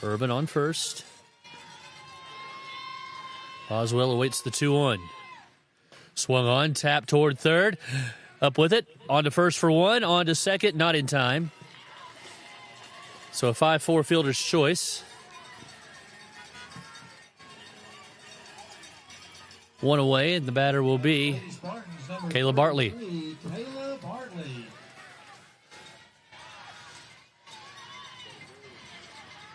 Urban on first. Boswell awaits the 2-1. Swung on, tap toward third. Up with it. On to first for 1. On to second. Not in time. So a 5-4 fielder's choice. 1 away, and the batter will be Kayla Bartley. Kayla Bartley.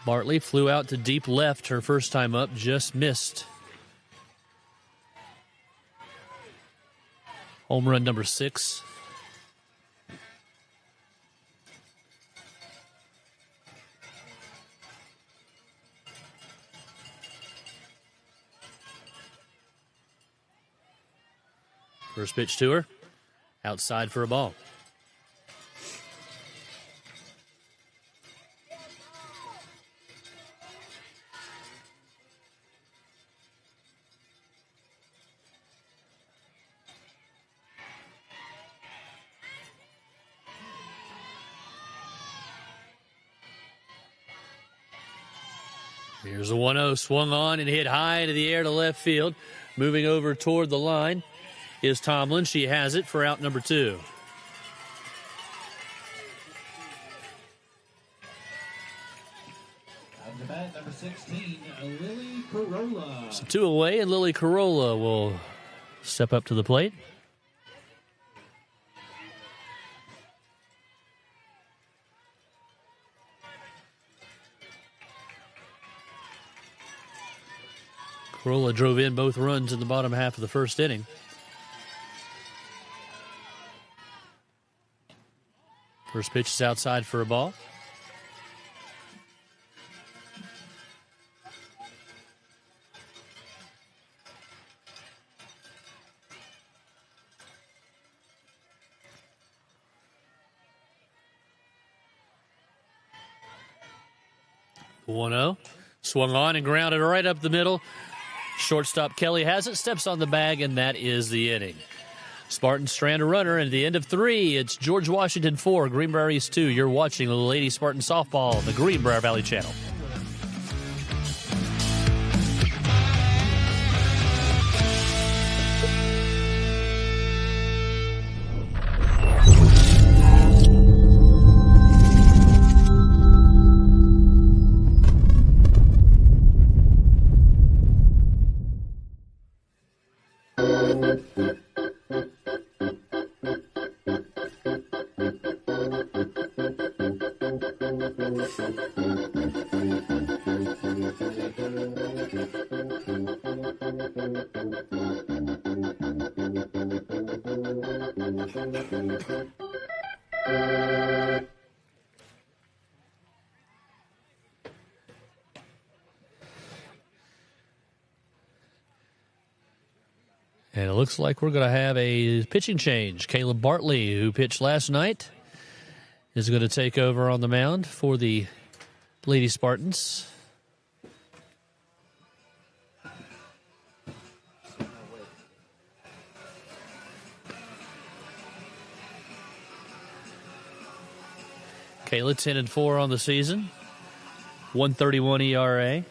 Bartley flew out to deep left her first time up, just missed. Home run number 6. First pitch to her. Outside for a ball. Here's a 1-0, swung on and hit high into the air to left field. Moving over toward the line is Tomlin. She has it for out number 2. Out the bat, number 16, Lily Corolla. So 2 away, and Lily Corolla will step up to the plate. Corolla drove in both runs in the bottom half of the first inning. First pitch is outside for a ball. The 1-0. Swung on and grounded right up the middle. Shortstop Kelly has it, steps on the bag, and that is the inning. Spartans strand a runner, and at the end of 3, it's George Washington 4, Green Prairies 2. You're watching the Lady Spartan Softball on the Greenbrier Valley Channel. And it looks like we're going to have a pitching change. Caleb Bartley, who pitched last night, is going to take over on the mound for the Lady Spartans. Kayla 10-4 on the season, 1.31 ERA.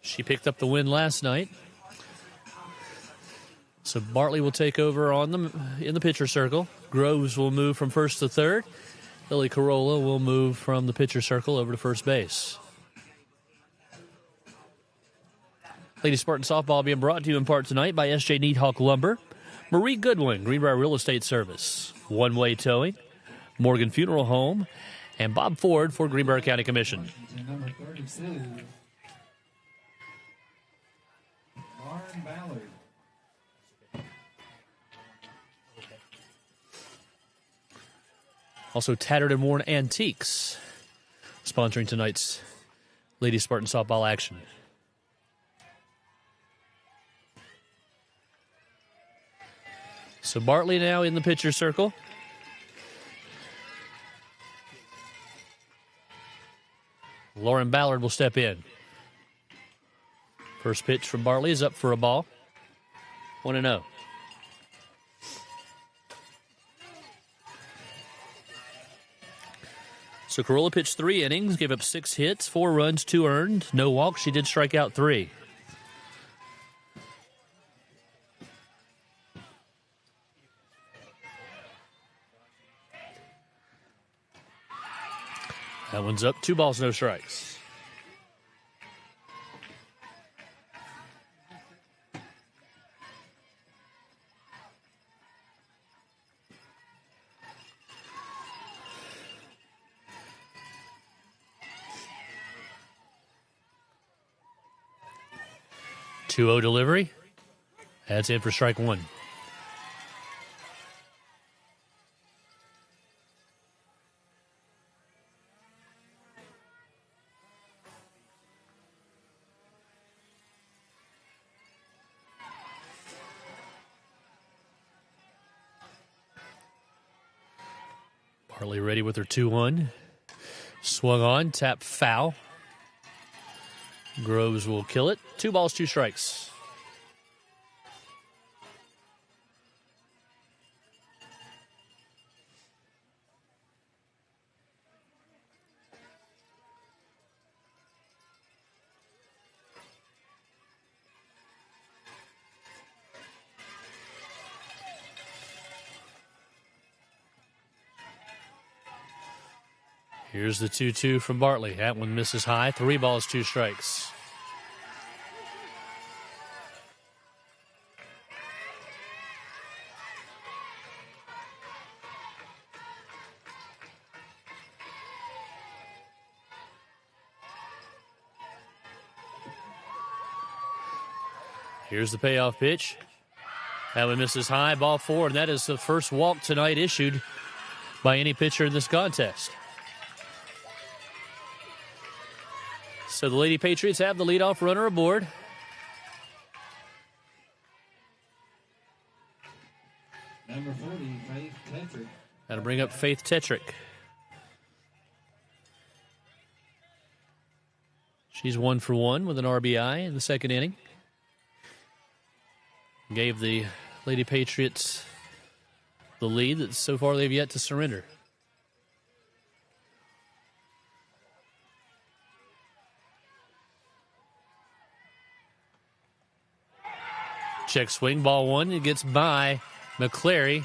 She picked up the win last night. So Bartley will take over in the pitcher circle. Groves will move from first to third. Lily Carolla will move from the pitcher circle over to first base. Lady Spartan softball being brought to you in part tonight by S.J. Needhawk Lumber, Marie Goodwin, Greenbrier Real Estate Service, One Way Towing, Morgan Funeral Home, and Bob Ford for Greenbrier County Commission. Number 32, Lauren Ballard. Also, Tattered and Worn Antiques, sponsoring tonight's Lady Spartan softball action. So Bartley now in the pitcher circle. Lauren Ballard will step in. First pitch from Bartley is up for a ball. 1-0. So Carolla pitched 3 innings, gave up 6 hits, 4 runs, 2 earned, no walks. She did strike out 3. That one's up, 2 balls, no strikes. Two-0 delivery. That's in for strike 1. Bartley ready with her 2-1. Swung on, tap foul. Groves will kill it. 2 balls, 2 strikes. Here's the 2-2 from Bartley. That one misses high. 3 balls, 2 strikes. Here's the payoff pitch. That one misses high. Ball 4, and that is the first walk tonight issued by any pitcher in this contest. So the Lady Patriots have the leadoff runner aboard. Number 40, Faith Tetrick. That'll bring up Faith Tetrick. She's 1 for 1 with an RBI in the second inning. Gave the Lady Patriots the lead that so far they've yet to surrender. Check swing, ball 1. It gets by McClary,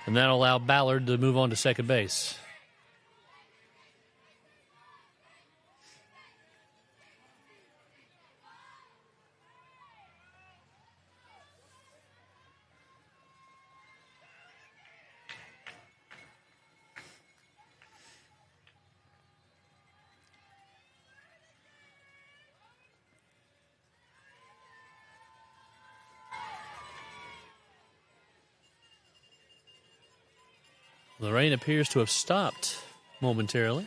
and that'll allow Ballard to move on to second base. The rain appears to have stopped momentarily.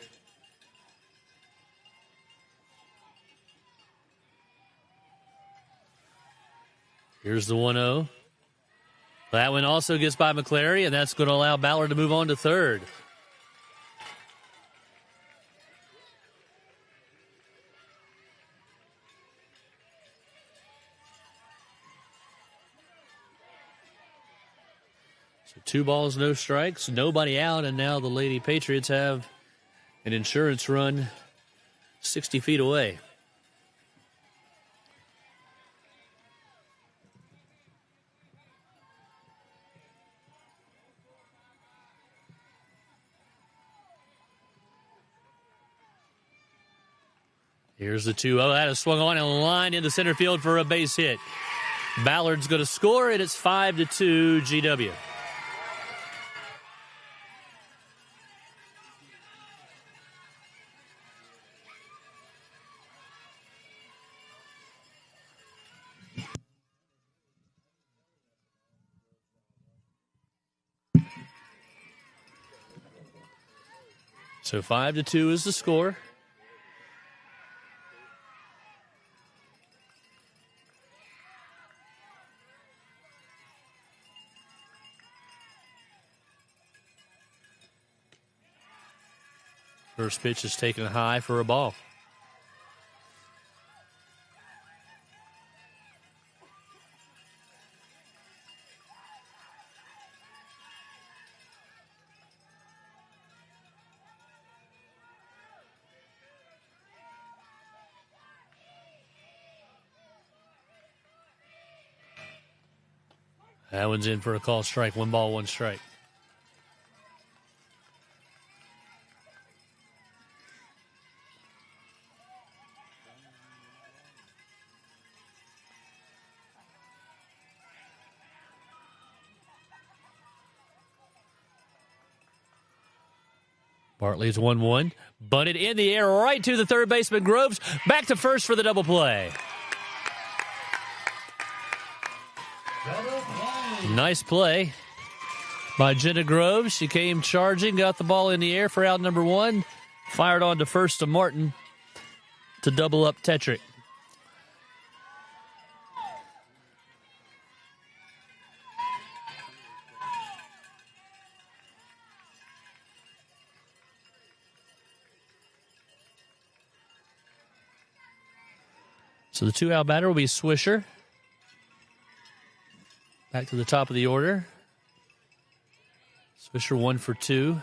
Here's the 1-0. That one also gets by McClary, and that's going to allow Ballard to move on to third. So 2 balls, no strikes, nobody out, and now the Lady Patriots have an insurance run 60 feet away. Here's the 2-0. That is swung on and lined into center field for a base hit. Ballard's going to score, and it's 5-2 GW. So 5-2 is the score. First pitch is taken high for a ball. That one's in for a call strike. 1 ball, 1 strike. Bartley's 1-1. Bunted in the air right to the third baseman, Groves. Back to first for the double play. Nice play by Jenna Groves. She came charging, got the ball in the air for out number 1. Fired on to first to Martin to double up Tetrick. So the 2-out batter will be Swisher. Back to the top of the order. Swisher 1 for 2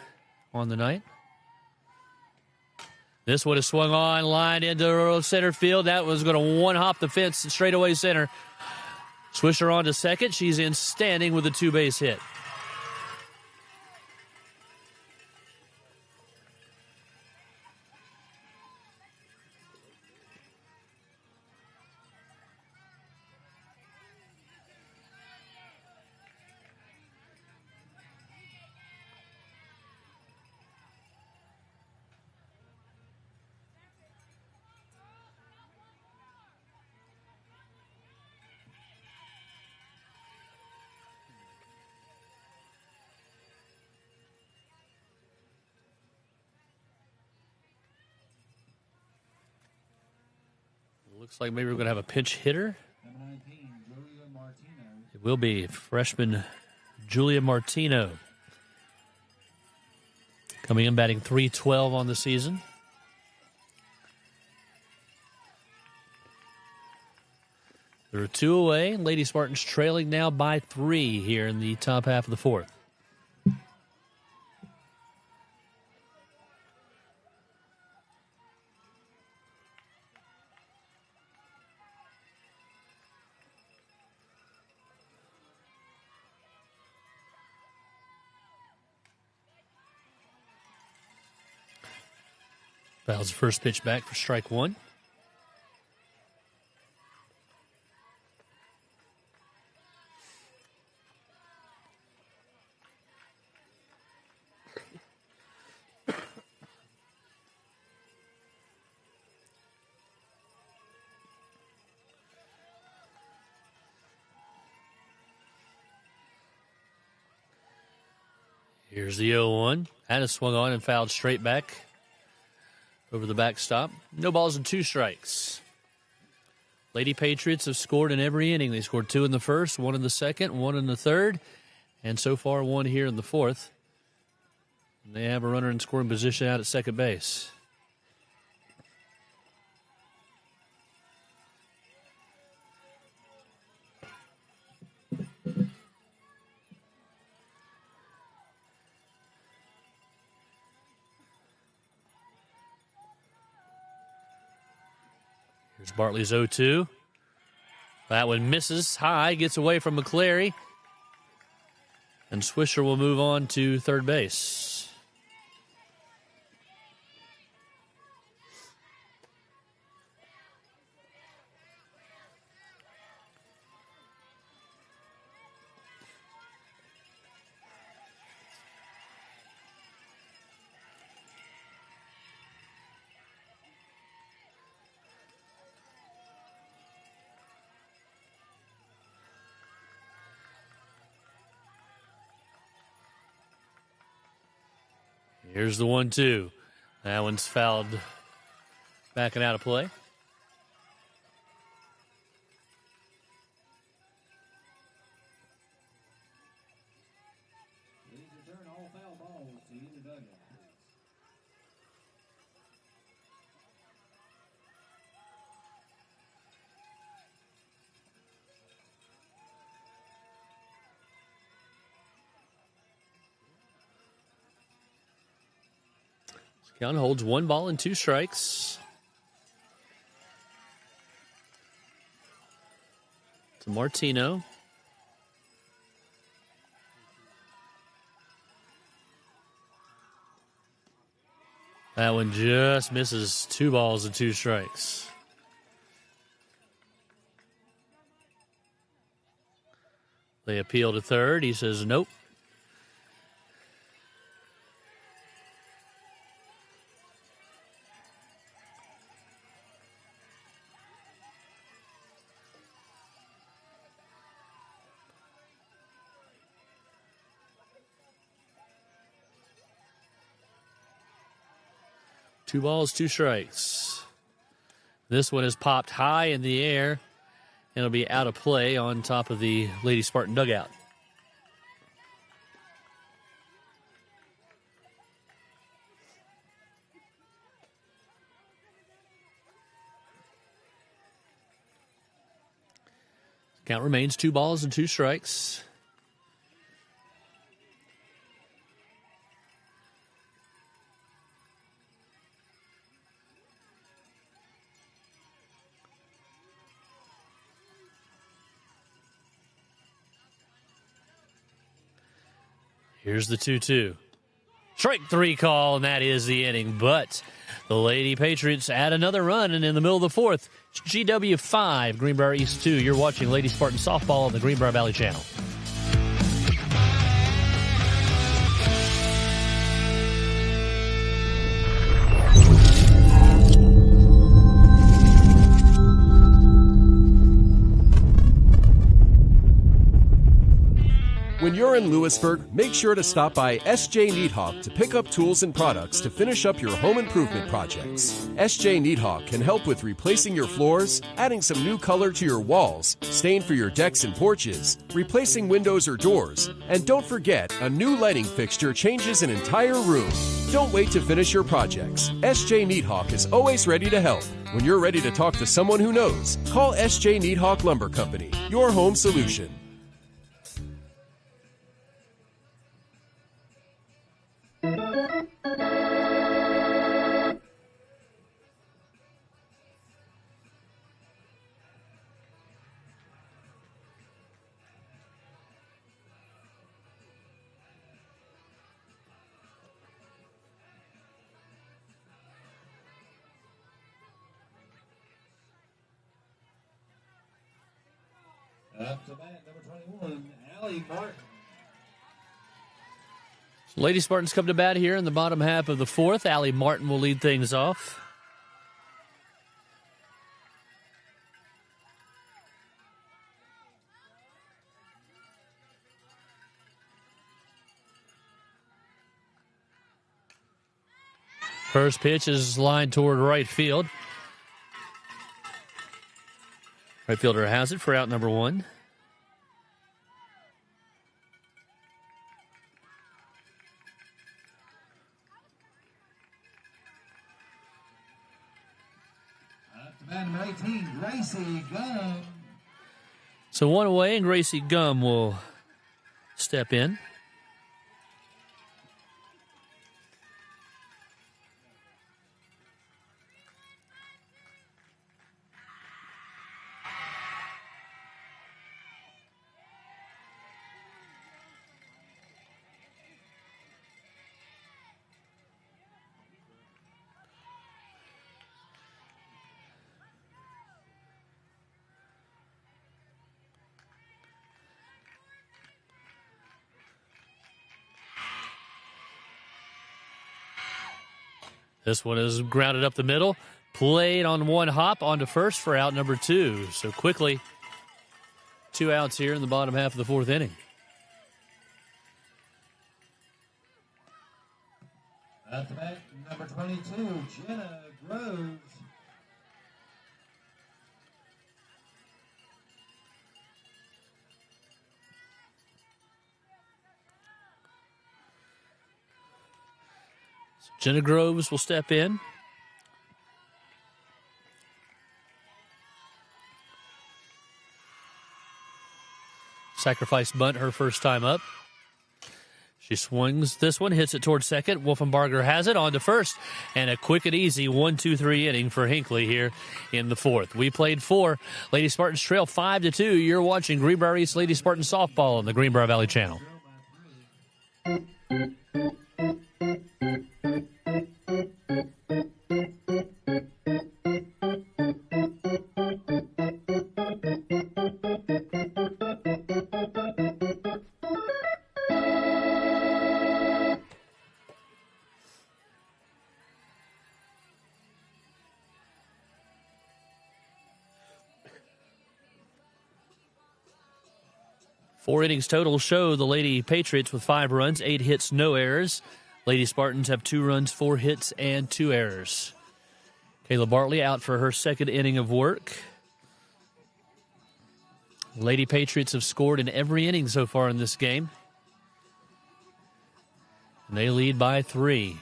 on the night. This one is swung on, lined into center field. That was going to one-hop the fence straight away center. Swisher on to second. She's in standing with a 2-base hit. Looks like maybe we're going to have a pinch hitter. It will be freshman Julia Martino. Coming in batting .312 on the season. There are 2 away. Lady Spartans trailing now by 3 here in the top half of the 4th. Fouls the first pitch back for strike 1. Here's the 0-1. Had it swung on and fouled straight back over the backstop. No balls and 2 strikes. Lady Patriots have scored in every inning. They scored 2 in the first, 1 in the second, 1 in the third, and so far 1 here in the fourth. And they have a runner in scoring position out at second base. Here's Bartley's 0-2. That one misses high, gets away from McClary. And Swisher will move on to third base. Here's the 1-2. That one's fouled, backing out of play. Please return all foul balls to either dugout. Count holds 1 ball and 2 strikes. To Martino. That one just misses. 2 balls and 2 strikes. They appeal to third. He says nope. Two balls, 2 strikes. This one is popped high in the air. And it'll be out of play on top of the Lady Spartan dugout. Count remains 2 balls and 2 strikes. Here's the 2-2. Strike 3 call, and that is the inning. But the Lady Patriots add another run, and in the middle of the fourth, it's GW 5, Greenbrier East 2. You're watching Lady Spartan Softball on the Greenbrier Valley Channel. When you're in Lewisburg, make sure to stop by S.J. Needhawk to pick up tools and products to finish up your home improvement projects. S.J. Needhawk can help with replacing your floors, adding some new color to your walls, stain for your decks and porches, replacing windows or doors, and don't forget, a new lighting fixture changes an entire room. Don't wait to finish your projects. S.J. Needhawk is always ready to help. When you're ready to talk to someone who knows, call S.J. Needhawk Lumber Company, your home solution. Up to bat, number 21, Allie Martin. Lady Spartans come to bat here in the bottom half of the fourth. Allie Martin will lead things off. First pitch is lined toward right field. Right fielder has it for out number 1. Number 18, Gracie Gum. So 1 away, and Gracie Gum will step in. This one is grounded up the middle. Played on 1 hop onto first for out number 2. So quickly, 2 outs here in the bottom half of the 4th inning. At the bat, number 22, Jenna Groves. Jenna Groves will step in. Sacrifice bunt her first time up. She swings this one, hits it towards second. Wolfenbarger has it on to first. And a quick and easy 1-2-3 inning for Hinckley here in the 4th. We played 4. Lady Spartans trail 5-2. You're watching Greenbrier East Lady Spartan softball on the Greenbrier Valley Channel. Four innings total show the Lady Patriots with 5 runs, 8 hits, no errors. Lady Spartans have 2 runs, 4 hits, and 2 errors. Kayla Bartley out for her 2nd inning of work. Lady Patriots have scored in every inning so far in this game. And they lead by 3.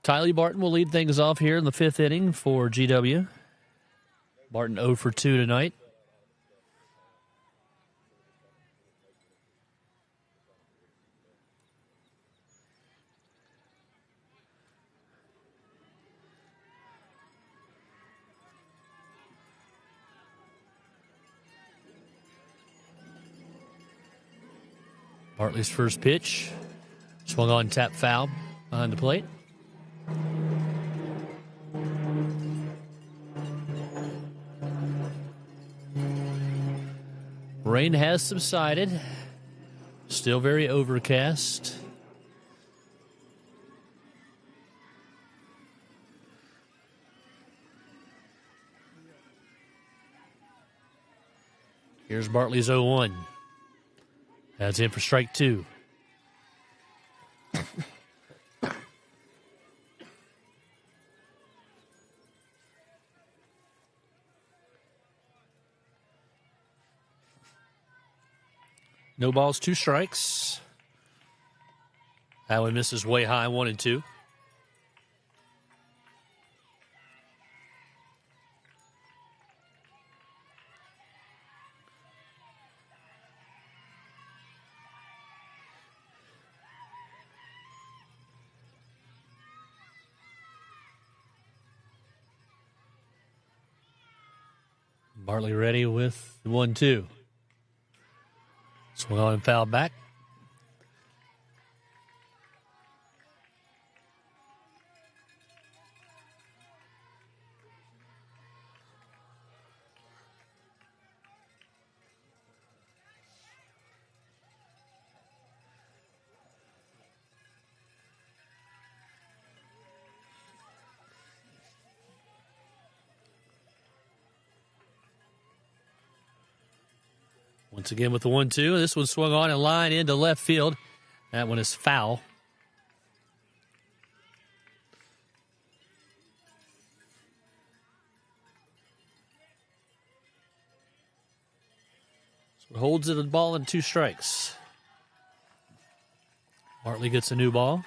Tylee Barton will lead things off here in the 5th inning for GW. Barton 0 for 2 tonight. Bartley's first pitch. Swung on, tap foul behind the plate. Rain has subsided. Still very overcast. Here's Bartley's 0-1. That's in for strike 2. No balls, 2 strikes. That one misses way high, 1-2. Bartley ready with the 1-2. Swung on and foul back. Once again with the 1-2. This one swung on and line into left field. That one is foul. So it holds it, the ball, in 2 strikes. Hartley gets a new ball.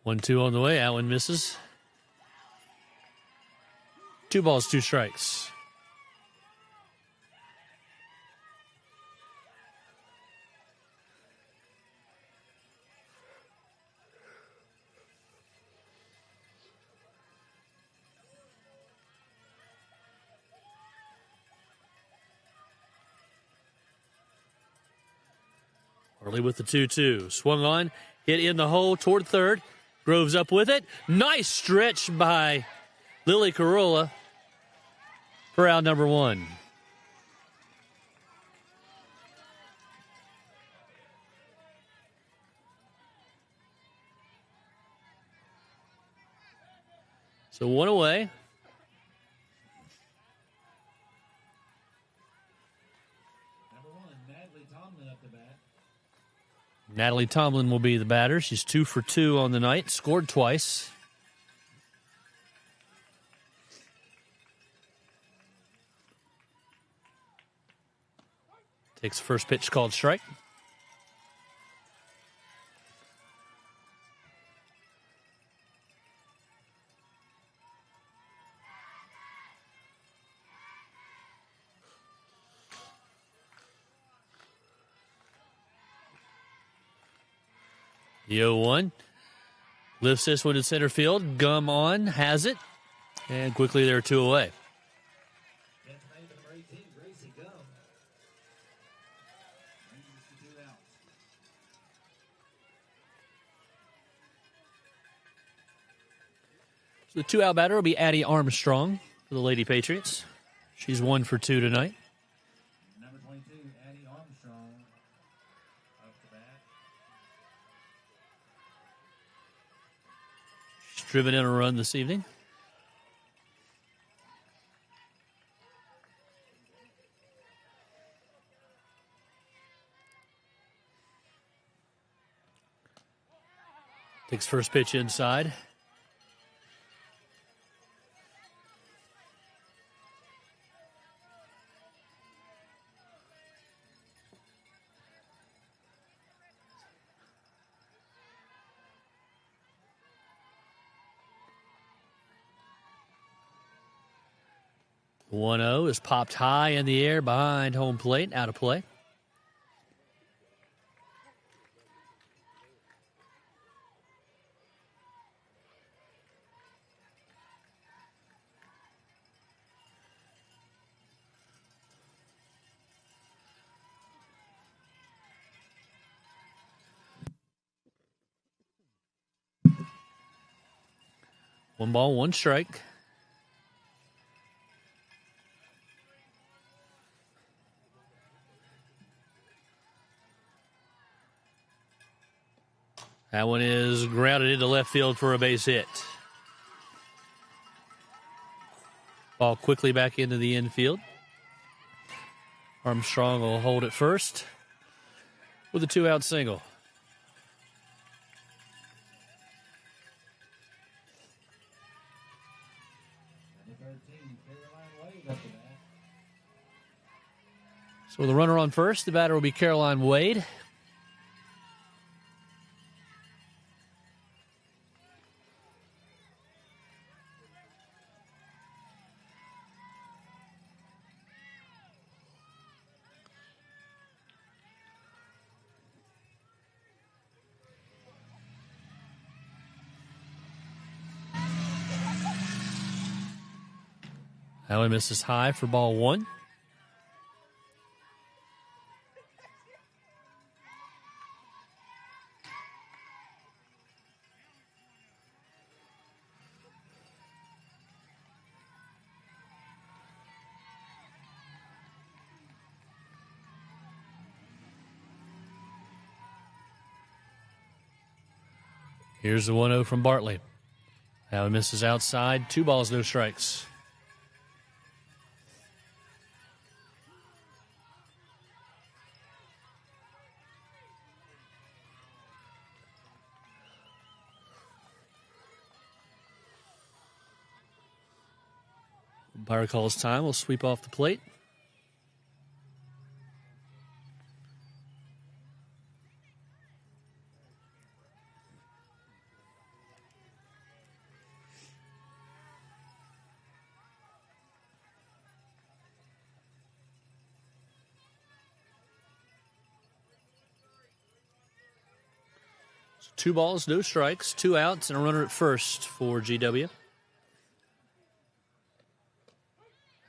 One, 2 on the way. That one misses. 2 balls, 2 strikes. Early with the 2-2. Swung on, hit in the hole toward third. Groves up with it. Nice stretch by Lily Carolla for out number 1. So 1 away. Natalie Tomlin will be the batter. She's 2 for 2 on the night. Scored twice. Takes the first pitch, called strike. The 0-1. Lifts this one to center field. Gum on, has it. And quickly they're 2 away. So the 2-out batter will be Addie Armstrong for the Lady Patriots. She's 1 for 2 tonight. Number 22, Addie Armstrong, up the bat. She's driven in a run this evening. Takes first pitch inside. The 1-0 is popped high in the air behind home plate, out of play. One ball, 1 strike. That one is grounded into left field for a base hit. Ball quickly back into the infield. Armstrong will hold it first with a 2-out single. So with the runner on first, the batter will be Caroline Wade. That one misses high for ball 1. Here's the 1-0 from Bartley. Now he misses outside. 2 balls, no strikes. Umpire calls time. We'll sweep off the plate. So 2 balls, no strikes, 2 outs, and a runner at first for GW.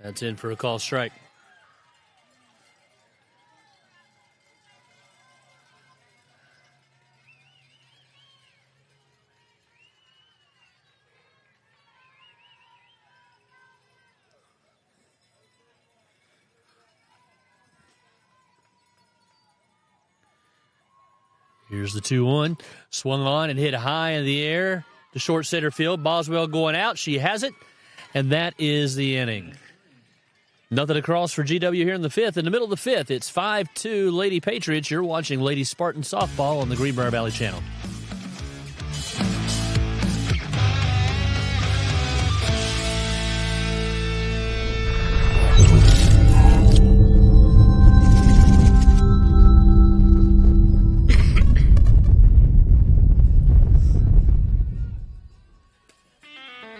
That's in for a call strike. Here's the 2-1. Swung on and hit high in the air to short center field. Boswell going out. She has it. And that is the inning. Nothing across for GW here in the 5th. In the middle of the 5th, it's 5-2 Lady Patriots. You're watching Lady Spartan Softball on the Greenbrier Valley Channel.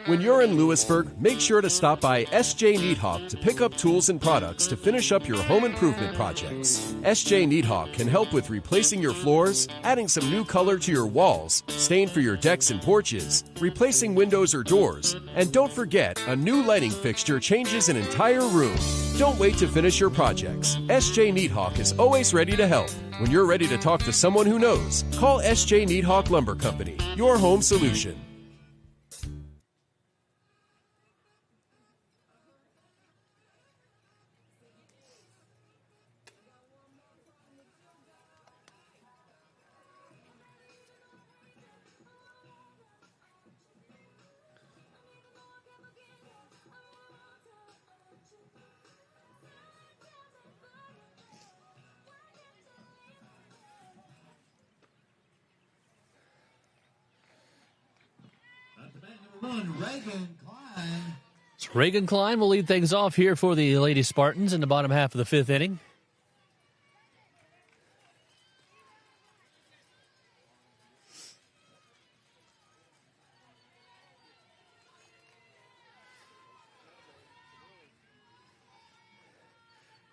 When you're in Lewisburg, make sure to stop by S.J. Needhawk to pick up tools and products to finish up your home improvement projects. S.J. Needhawk can help with replacing your floors, adding some new color to your walls, stain for your decks and porches, replacing windows or doors, and don't forget, a new lighting fixture changes an entire room. Don't wait to finish your projects. S.J. Needhawk is always ready to help. When you're ready to talk to someone who knows, call S.J. Needhawk Lumber Company, your home solution. So Reagan Klein will lead things off here for the Lady Spartans in the bottom half of the 5th inning.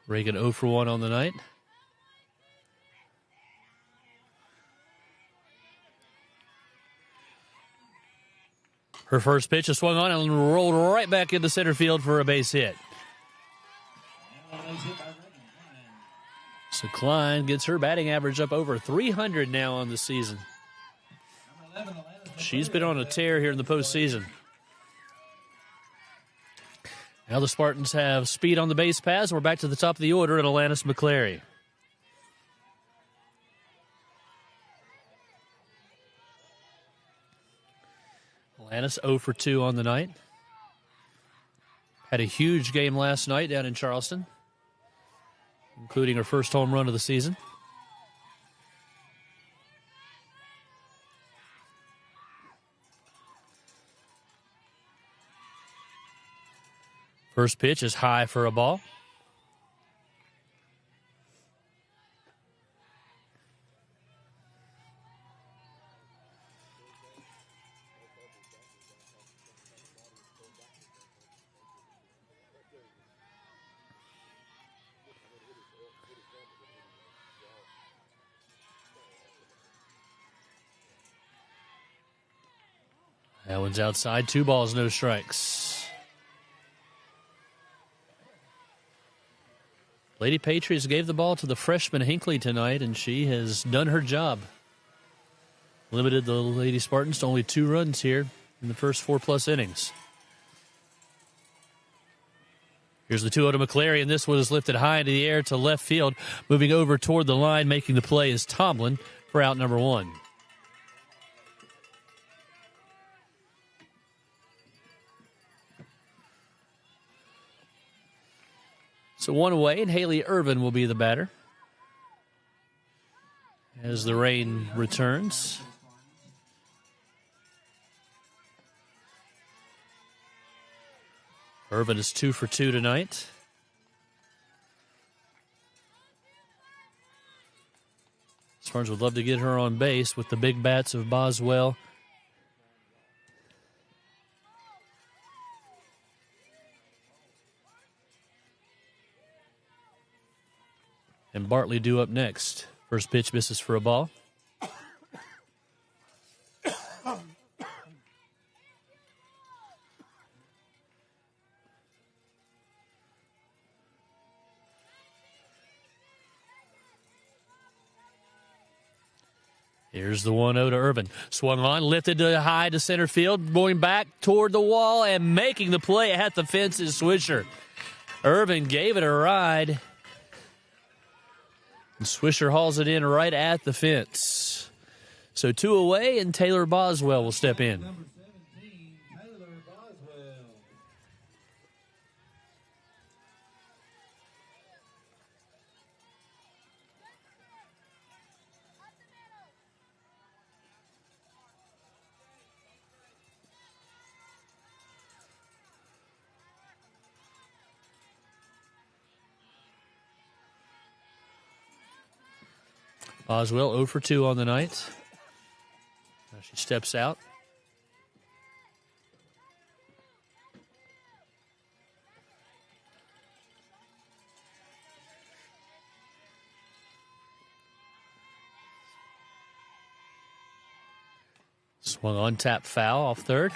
Reagan 0 for 1 on the night. Her first pitch is swung on and rolled right back into center field for a base hit. So Klein gets her batting average up over 300 now on the season. She's been on a tear here in the postseason. Now the Spartans have speed on the base paths. We're back to the top of the order at Alanis McClary. Alanis 0 for 2 on the night. Had a huge game last night down in Charleston, including her first home run of the season. First pitch is high for a ball. That one's outside. 2 balls, no strikes. Lady Patriots gave the ball to the freshman Hinckley tonight, and she has done her job. Limited the Lady Spartans to only 2 runs here in the first 4+ innings. Here's the 2-0 to McClary, and this one is lifted high into the air to left field. Moving over toward the line, making the play is Tomlin for out number 1. So one away, and Haley Irvin will be the batter as the rain returns. Irvin is 2 for 2 tonight. Spartans would love to get her on base with the big bats of Boswell and Bartley due up next. First pitch misses for a ball. Here's the 1-0 to Irvin. Swung on, lifted high to center field, going back toward the wall and making the play at the fence is Swisher. Irvin gave it a ride. And Swisher hauls it in right at the fence. So 2 away, and Taylor Boswell will step in. Number 17, Taylor Boswell. Boswell 0 for 2 on the night. Now she steps out. Swung on, tap foul off third.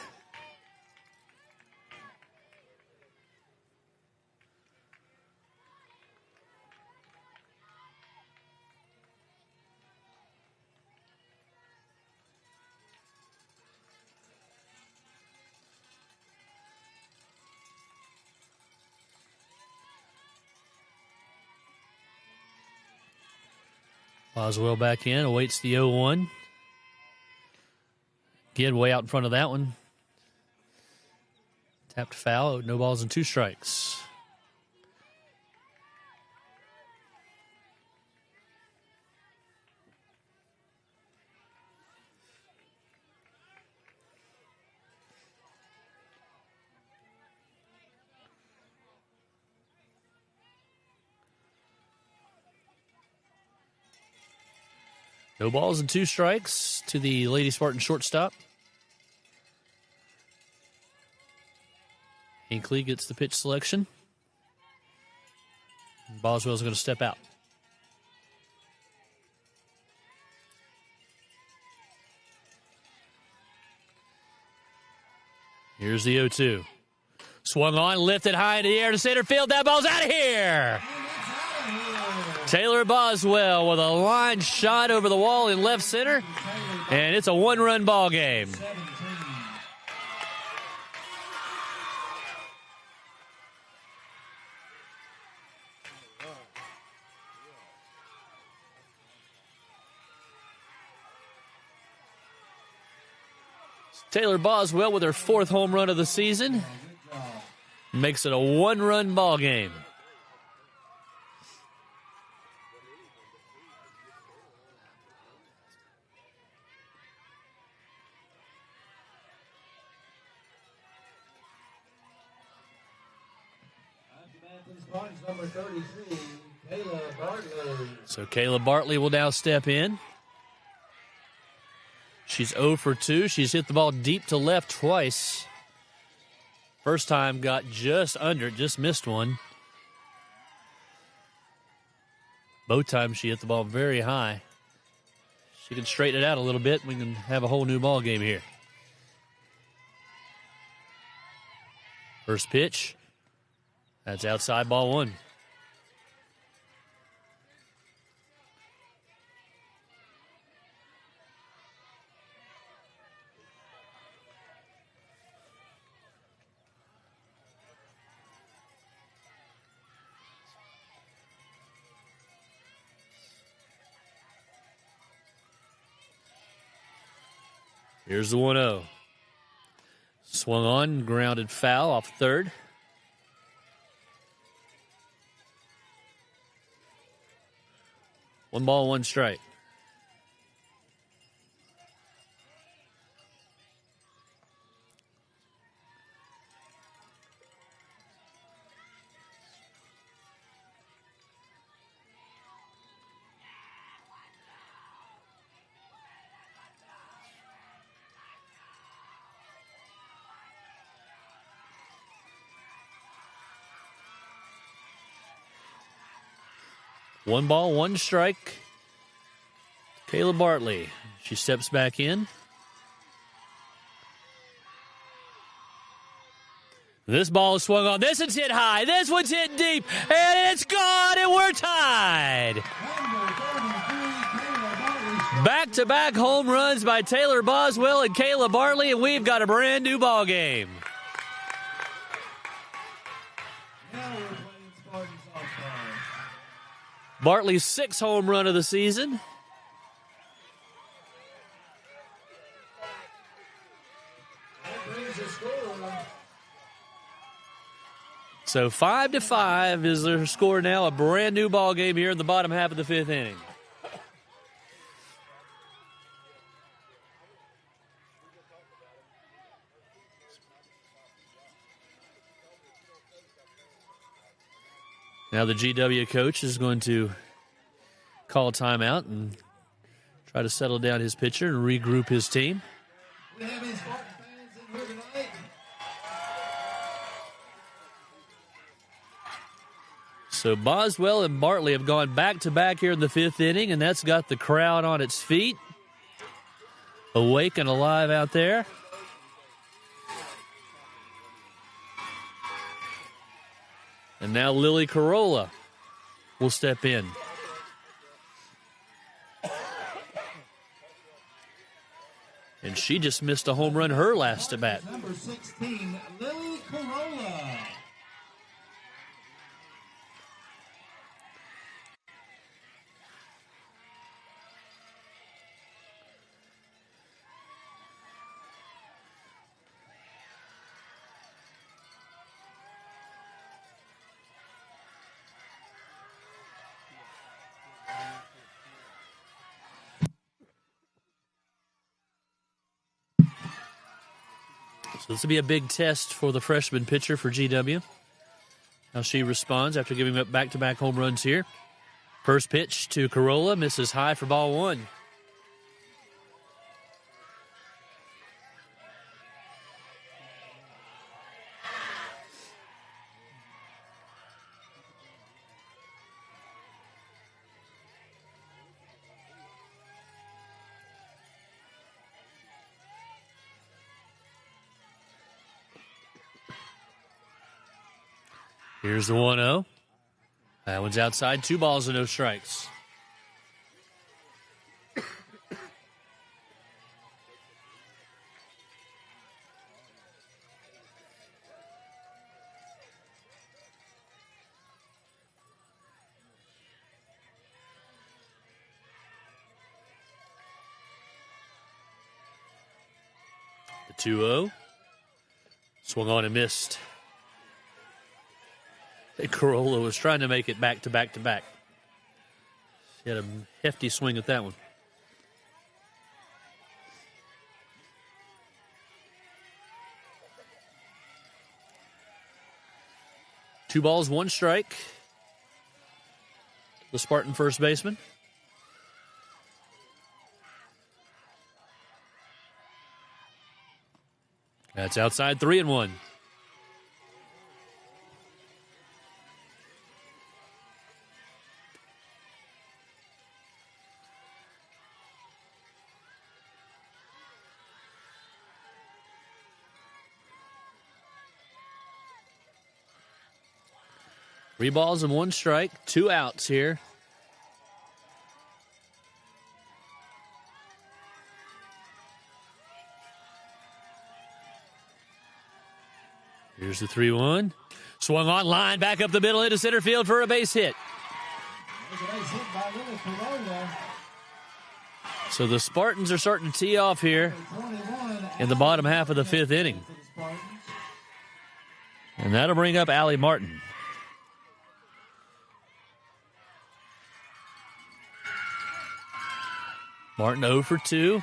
Boswell back in, awaits the 0-1. Again, way out in front of that one. Tapped foul, no balls and 2 strikes. No balls and 2 strikes to the Lady Spartan shortstop. Hinkley gets the pitch selection. Boswell's going to step out. Here's the 0-2. Swung on, lifted high in the air to center field. That ball's out of here. Taylor Boswell with a line shot over the wall in left center, and it's a 1-run ball game. Taylor Boswell with her 4th home run of the season makes it a 1-run ball game. Number 33, Kayla Bartley. So Kayla Bartley will now step in. She's 0 for 2. She's hit the ball deep to left twice. First time got just under it, just missed one. Both times she hit the ball very high. She can straighten it out a little bit. We can have a whole new ball game here. First pitch. That's outside, ball 1. Here's the 1-0. Swung on, grounded foul off third. 1 ball, 1 strike. One ball, 1 strike. Kayla Bartley. She steps back in. This ball is swung on. This one's hit high. This one's hit deep. And it's gone, and we're tied. Back-to-back home runs by Taylor Boswell and Kayla Bartley, and we've got a brand new ball game. Bartley's 6th home run of the season. So 5-5 is their score now. A brand new ball game here in the bottom half of the 5th inning. Now the GW coach is going to call a timeout and try to settle down his pitcher and regroup his team. We have his Spartan fans in here tonight. So Boswell and Bartley have gone back-to-back here in the 5th inning, and that's got the crowd on its feet. Awake and alive out there. And now Lily Corolla will step in. And she just missed a home run her last at bat. Number 16, Lily Corolla. So this will be a big test for the freshman pitcher for GW. How she responds after giving up back-to-back home runs here. First pitch to Corolla, misses high for ball 1. Here's the 1-0. That one's outside. 2 balls and no strikes. The 2-0. Swung on and missed. Corolla was trying to make it back to back to back. She had a hefty swing at that one. Two balls, 1 strike. The Spartan first baseman. That's outside, 3-1. Three balls and 1 strike, 2 outs here. Here's the 3-1. Swung on line, back up the middle into center field for a base hit. There's a base hit by Lily Corolla. So the Spartans are starting to tee off here in the bottom half of the 5th inning. And that'll bring up Allie Martin. Martin 0 for 2.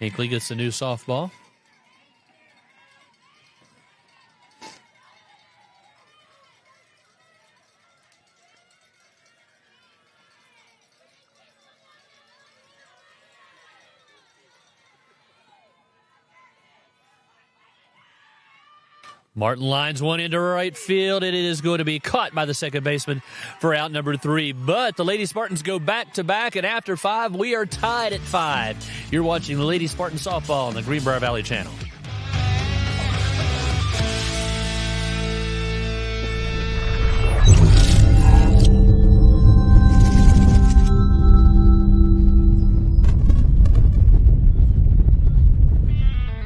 Hinkley gets the new softball. Martin lines one into right field, and it is going to be caught by the second baseman for out number 3. But the Lady Spartans go back-to-back, and after 5, we are tied at 5. You're watching the Lady Spartan Softball on the Greenbrier Valley Channel.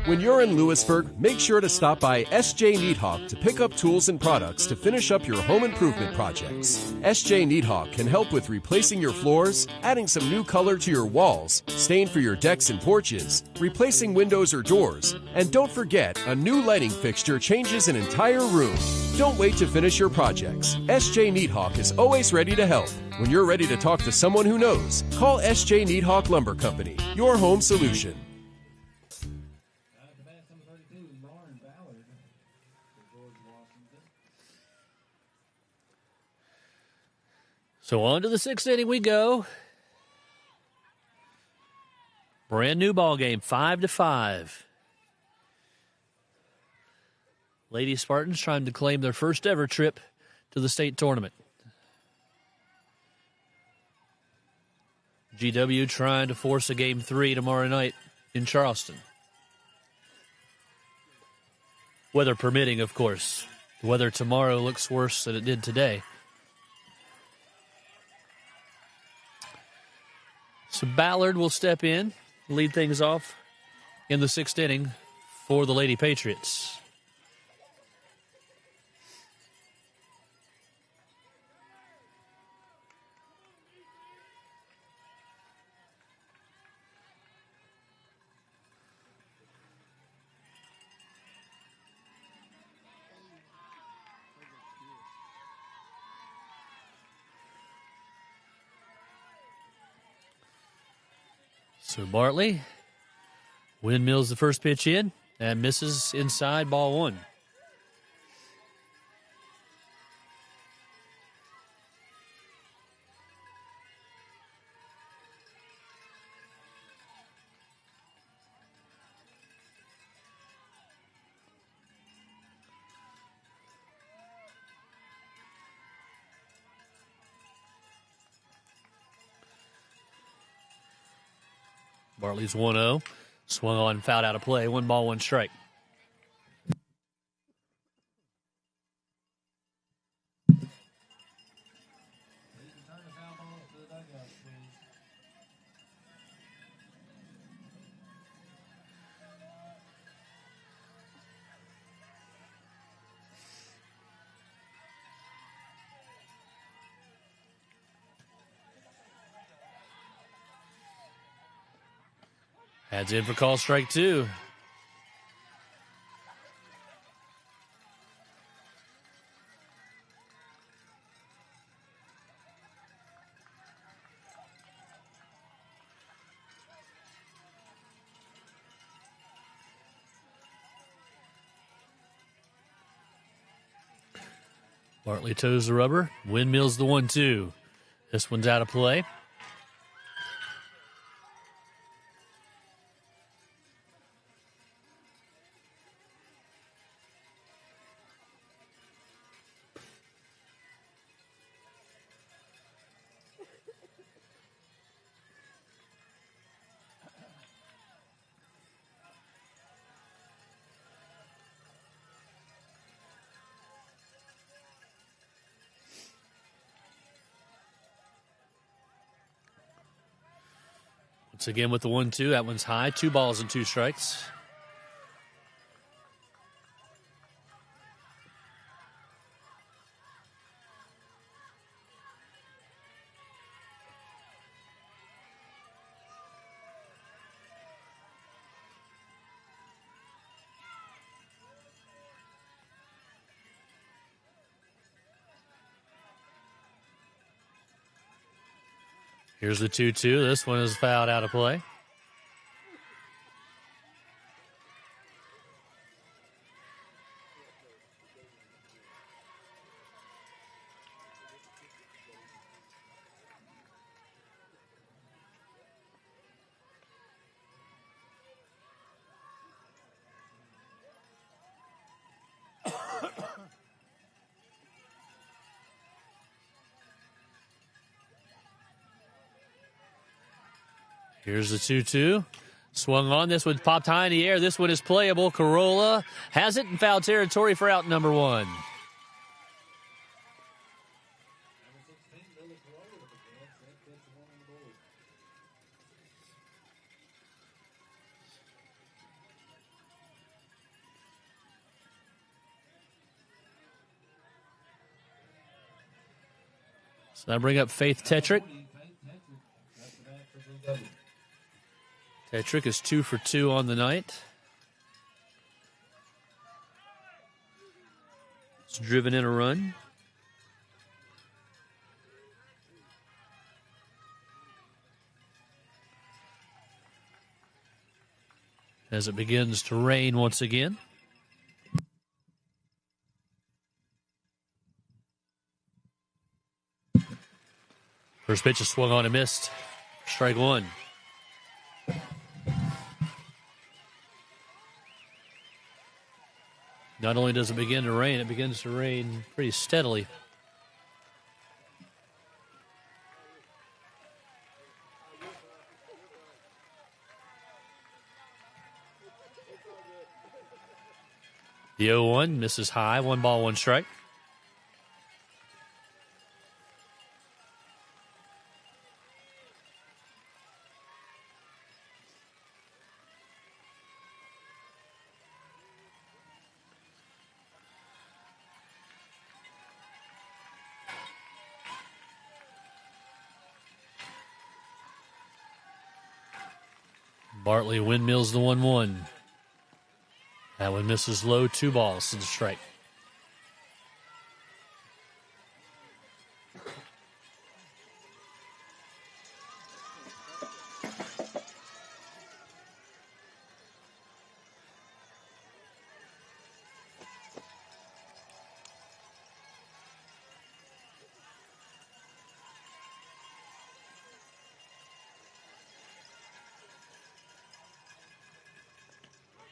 When you're in Lewisburg, make sure to stop by S.J. Needhawk to pick up tools and products to finish up your home improvement projects. S.J. Needhawk can help with replacing your floors, adding some new color to your walls, stain for your decks and porches, replacing windows or doors, and don't forget, a new lighting fixture changes an entire room. Don't wait to finish your projects. S.J. Needhawk is always ready to help. When you're ready to talk to someone who knows, call S.J. Needhawk Lumber Company, your home solution. So on to the 6th inning we go. Brand new ball game, 5-5. Lady Spartans trying to claim their first ever trip to the state tournament. GW trying to force a game 3 tomorrow night in Charleston. Weather permitting, of course. The weather tomorrow looks worse than it did today. So Ballard will step in, lead things off in the 6th inning for the Lady Patriots. So Bartley windmills the first pitch in and misses inside, ball 1. Bartley's 1-0. Swung on, fouled out of play. 1 ball, 1 strike. Adds in for call strike 2. Bartley toes the rubber, windmills the 1-2. This one's out of play. Once again with the 1-2. That one's high. 2 balls and 2 strikes. Here's the 2-2. This one is fouled out of play. Here's the 2-2. Swung on. This one popped high in the air. This one is playable. Corolla has it in foul territory for out number one. So I bring up Faith Tetrick. Tetrick is 2 for 2 on the night. It's driven in a run. As it begins to rain once again. First pitch is swung on and missed. Strike one. Not only does it begin to rain, it begins to rain pretty steadily. The 0-1 misses high. 1 ball, 1 strike. Bartley windmills the 1-1. That one misses low. 2 balls to the strike.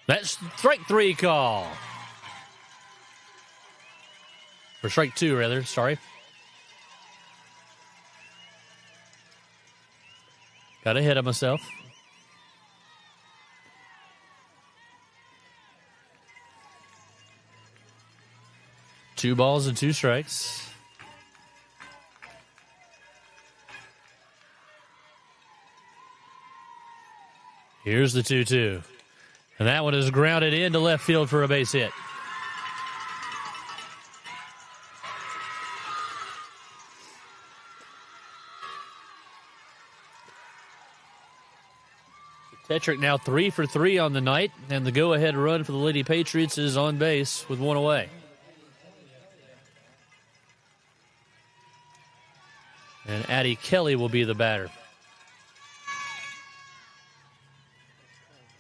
That's strike 3 call. Or strike 2, rather. Sorry. Got ahead of myself. Two balls and 2 strikes. Here's the 2-2. And that one is grounded into left field for a base hit. Tetrick now 3 for 3 on the night, and the go-ahead run for the Lady Patriots is on base with 1 away. And Addie Kelly will be the batter.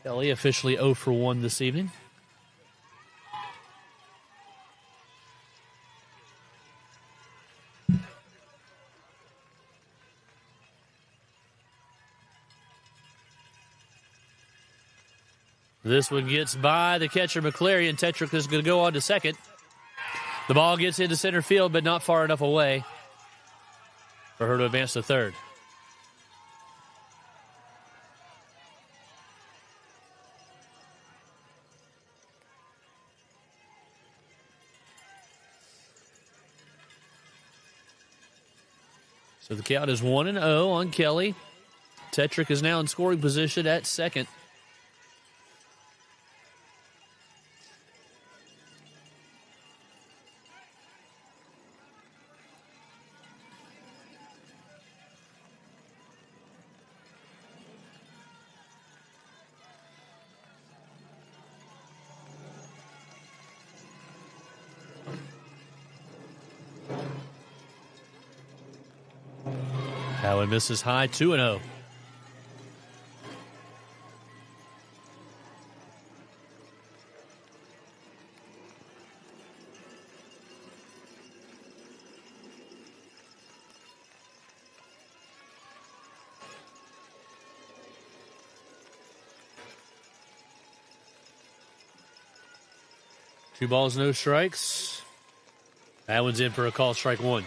Kelly officially 0 for 1 this evening. This one gets by the catcher, McClary, and Tetrick is going to go on to second. The ball gets into center field, but not far enough away for her to advance to third. So the count is 1-0 on Kelly. Tetrick is now in scoring position at second. That one misses high, 2-0. Two balls, no strikes. That one's in for a call, strike one.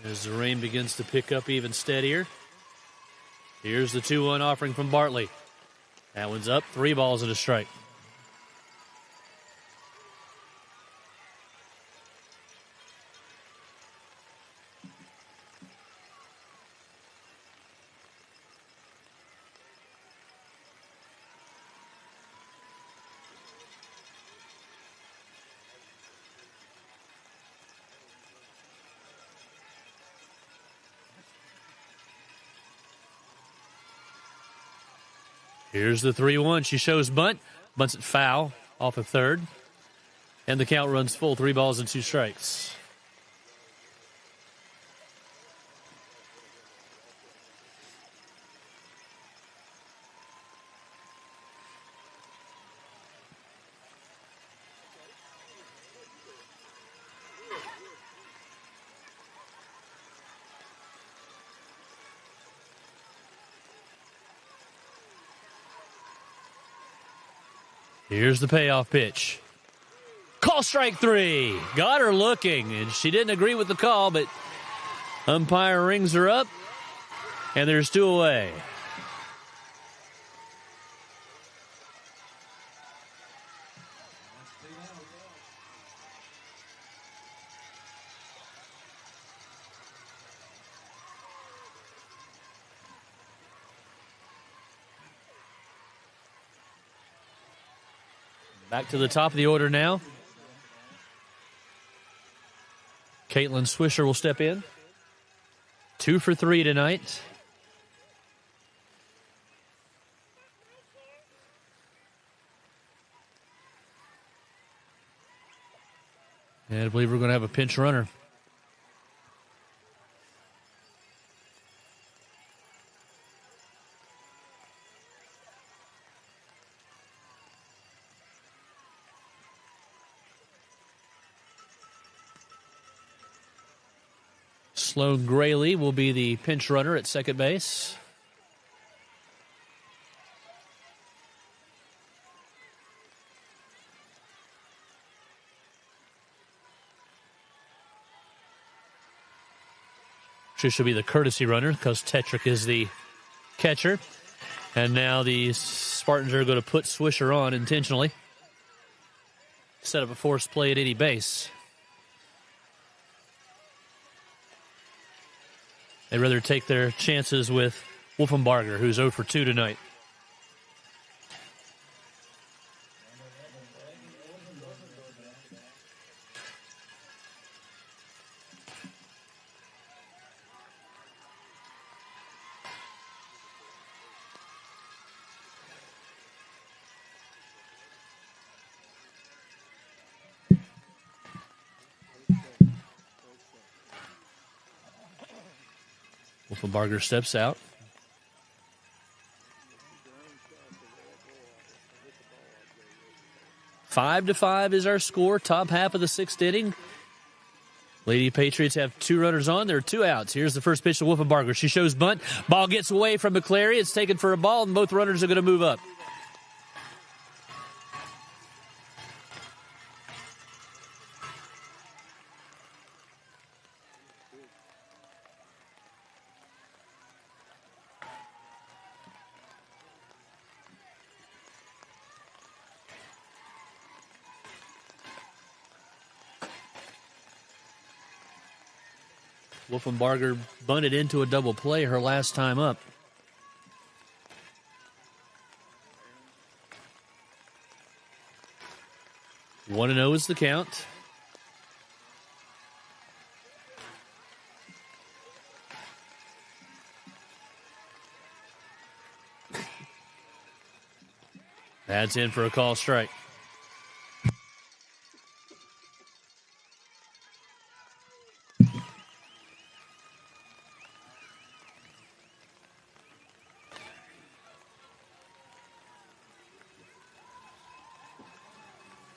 As the rain begins to pick up even steadier. Here's the 2-1 offering from Bartley. That one's up, 3 balls and a strike. Here's the 3-1. She shows bunt. Bunts it foul off of third. And the count runs full. 3 balls and 2 strikes. Here's the payoff pitch. Call strike 3. Got her looking, and she didn't agree with the call, but umpire rings her up, and there's 2 away. Back to the top of the order now. Caitlin Swisher will step in. 2 for 3 tonight. And I believe we're going to have a pinch runner. Sloan Grayley will be the pinch runner at second base. Trish will be the courtesy runner because Tetrick is the catcher. And now the Spartans are going to put Swisher on intentionally. Set up a forced play at any base. They'd rather take their chances with Wolfenbarger, who's 0 for 2 tonight. Wolfenbarger steps out. 5-5 is our score. Top half of the 6th inning. Lady Patriots have 2 runners on. There are 2 outs. Here's the first pitch to Wolfenbarger. She shows bunt. Ball gets away from McClary. It's taken for a ball, and both runners are going to move up. Wolfenbarger bunted into a double play her last time up. One 1-0 is the count. That's in for a call strike.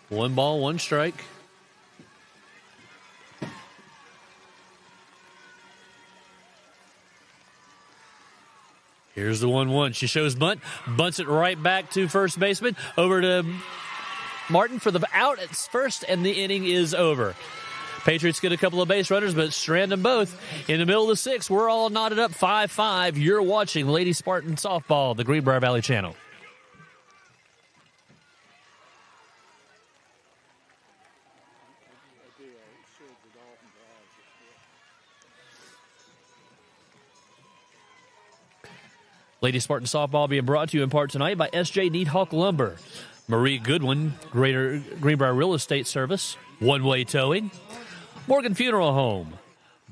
One ball, one strike. Here's the 1-1. She shows bunt. Bunts it right back to first baseman. Over to Martin for the out at first, and the inning is over. Patriots get a couple of base runners, but strand them both. In the middle of the sixth, we're all knotted up 5-5. You're watching Lady Spartan Softball, the Greenbrier Valley Channel. Lady Spartan Softball being brought to you in part tonight by S.J. Needhawk Lumber, Marie Goodwin, Greater Greenbrier Real Estate Service, One Way Towing, Morgan Funeral Home,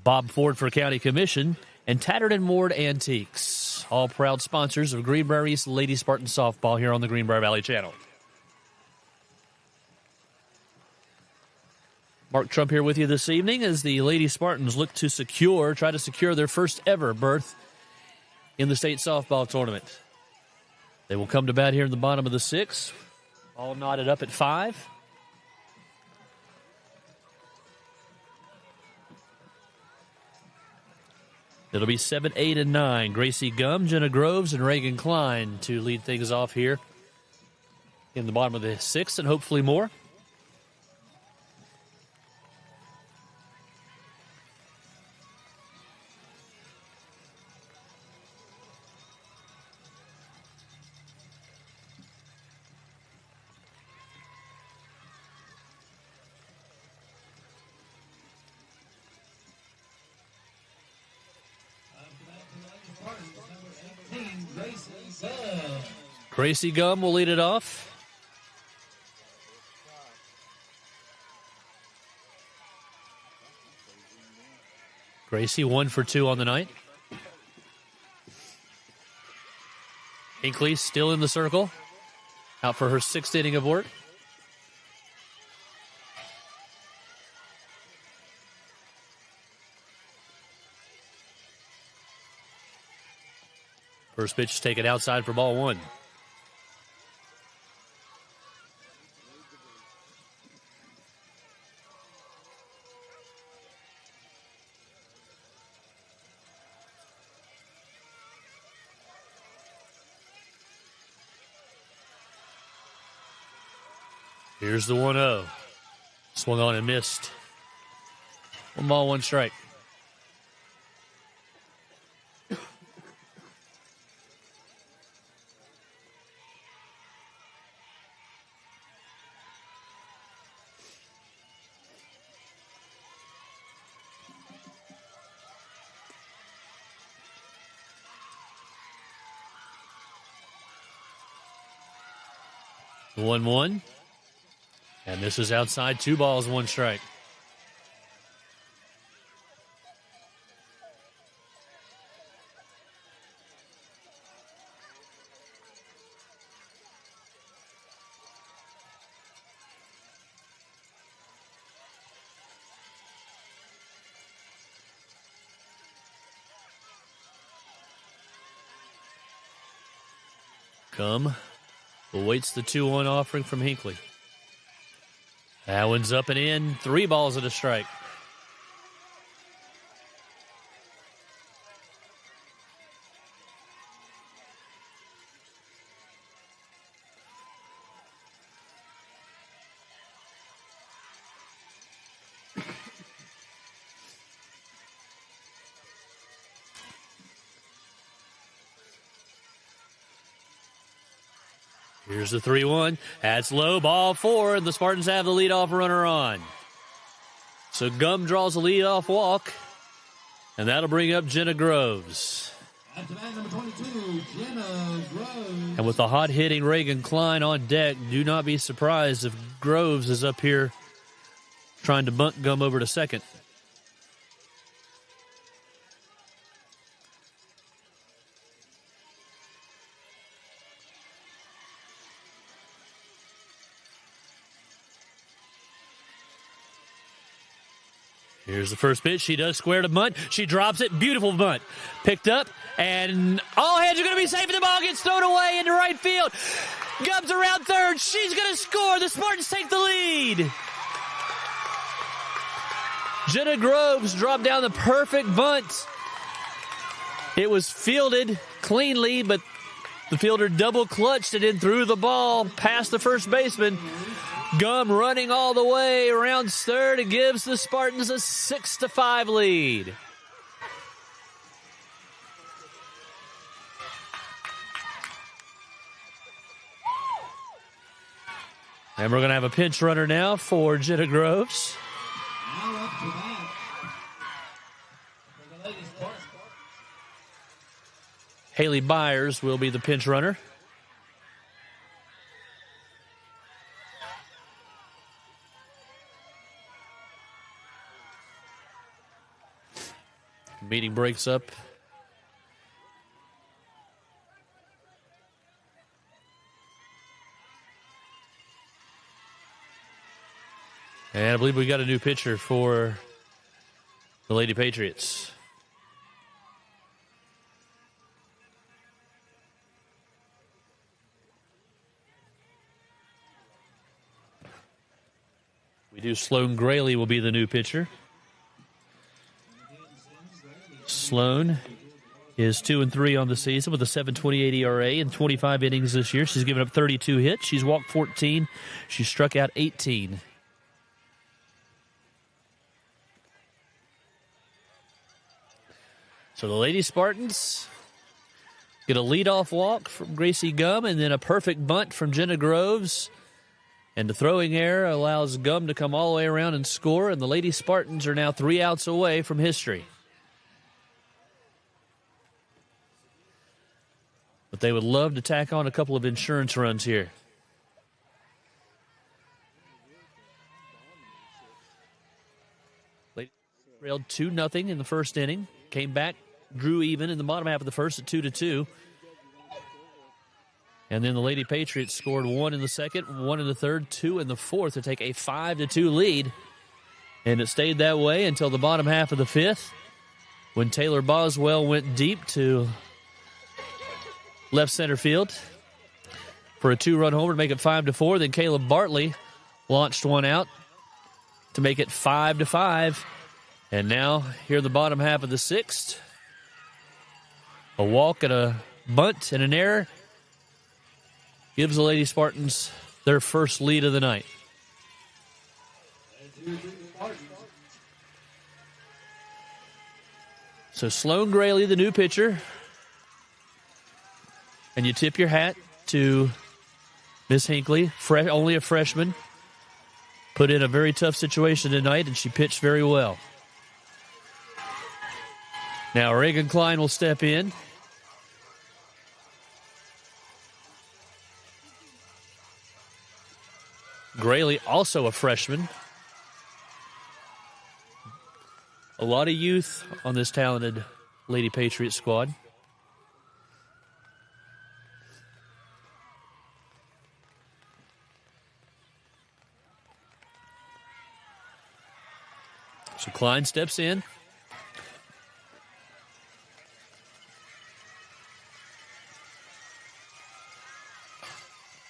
Bob Ford for County Commission, and Tattered and Ward Antiques. All proud sponsors of Greenbrier East Lady Spartan Softball here on the Greenbrier Valley Channel. Mark Trump here with you this evening as the Lady Spartans look to try to secure their first ever berth in the state softball tournament. They will come to bat here in the bottom of the sixth, all knotted up at 5. It'll be 7, 8, and 9. Gracie Gum, Jenna Groves, and Reagan Klein to lead things off here in the bottom of the sixth, and hopefully more. Gracie Gum will lead it off. Gracie 1 for 2 on the night. Hinkley still in the circle, out for her 6th inning of work. First pitch is taken outside for ball 1. Here's the 1-0. Swung on and missed. 1 ball, 1 strike. The 1-1. And this is outside. 2 balls, 1 strike. Come. Awaits the 2-1 offering from Hinkley. That one's up and in. 3 balls and a strike. Here's the 3-1. That's low, ball 4, and the Spartans have the leadoff runner on. So Gum draws a leadoff walk, and that'll bring up Jenna Groves. At the man, number 22, Jenna Groves. And with the hot-hitting Reagan Klein on deck, do not be surprised if Groves is up here trying to bunt Gum over to second. Here's the first pitch. She does square to bunt. She drops it. Beautiful bunt. Picked up, and all hands are going to be safe, and the ball gets thrown away into right field. Gubbs around third. She's going to score. The Spartans take the lead. Jenna Groves dropped down the perfect bunt. It was fielded cleanly, but the fielder double clutched it and threw the ball past the first baseman. Gum running all the way around third and gives the Spartans a 6-5 lead. And we're going to have a pinch runner now for Jenna Groves. Now up to bat. For the ladies' Spartans. Haley Byers will be the pinch runner. Meeting breaks up. And I believe we got a new pitcher for the Lady Patriots. We do. Sloan Grayley will be the new pitcher. Sloan is 2-3 on the season with a 7.28 ERA in 25 innings this year. She's given up 32 hits. She's walked 14. She's struck out 18. So the Lady Spartans get a leadoff walk from Gracie Gum and then a perfect bunt from Jenna Groves. And the throwing error allows Gum to come all the way around and score. And the Lady Spartans are now 3 outs away from history. But they would love to tack on a couple of insurance runs here. Lady trailed 2-0 in the first inning. Came back, drew even in the bottom half of the first at 2-2. And then the Lady Patriots scored 1 in the second, 1 in the third, 2 in the fourth to take a 5-2 lead. And it stayed that way until the bottom half of the fifth when Taylor Boswell went deep to left center field for a 2-run homer to make it 5-4. Then Caleb Bartley launched one out to make it 5-5. And now here in the bottom half of the sixth, a walk and a bunt and an error gives the Lady Spartans their first lead of the night. So Sloan Grayley, the new pitcher. And you tip your hat to Miss Hinckley, only a freshman. Put in a very tough situation tonight, and she pitched very well. Now Reagan Klein will step in. Grayley, also a freshman. A lot of youth on this talented Lady Patriot squad. So Klein steps in.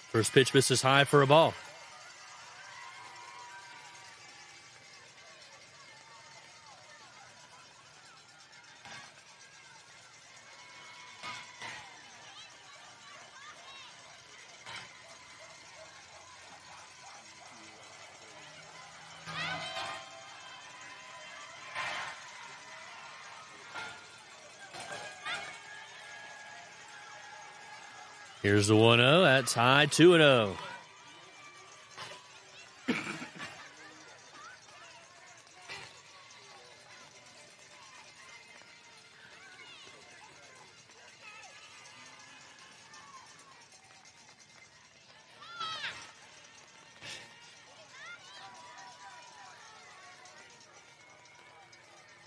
First pitch misses high for a ball. Here's the 1-0. That's high, 2-0.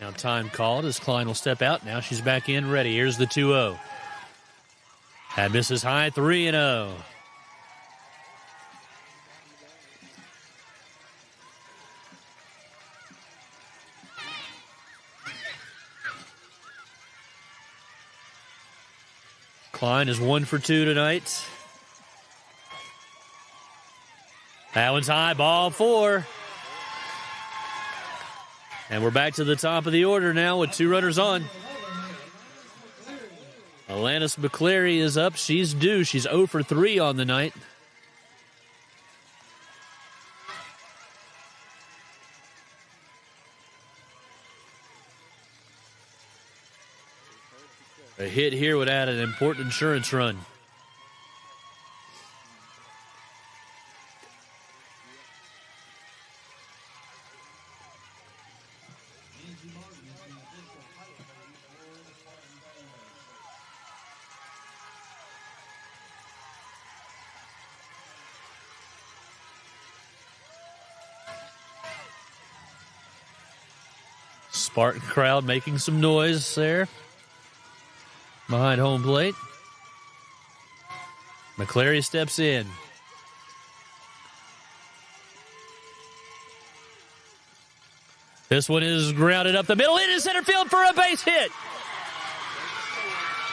Now time called as Klein will step out. Now she's back in ready. Here's the 2-0. That misses high, 3-0. Klein is 1 for 2 tonight. That one's high, ball 4. And we're back to the top of the order now with 2 runners on. Alanis McCleary is up. She's due. She's 0 for 3 on the night. A hit here would add an important insurance run. Spartan crowd making some noise there behind home plate. McCleary steps in. This one is grounded up the middle into center field for a base hit.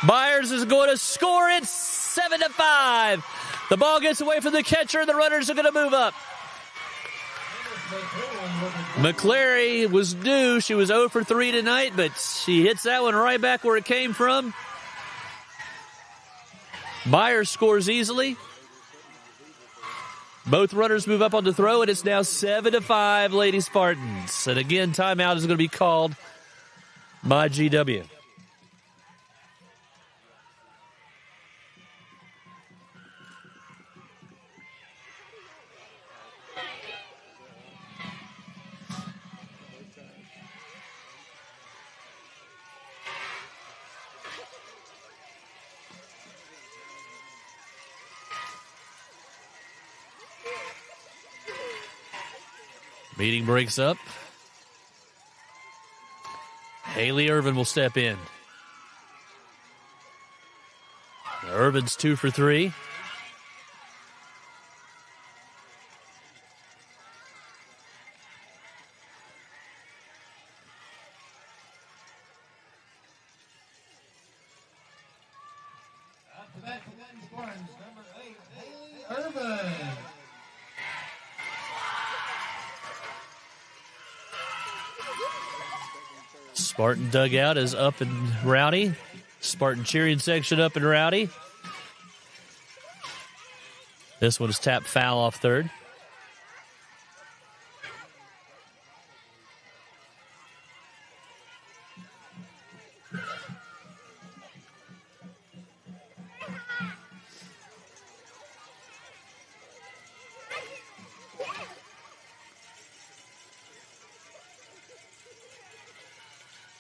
Byers is going to score it 7-5. The ball gets away from the catcher. The runners are going to move up. McCleary was due. She was 0 for 3 tonight, but she hits that one right back where it came from. Byers scores easily. Both runners move up on the throw, and it's now 7-5 Lady Spartans. And again, timeout is going to be called by GW. Meeting breaks up. Haley Irvin will step in. Irvin's 2 for 3. Spartan dugout is up and rowdy. Spartan cheering section up and rowdy. This one is tapped foul off third.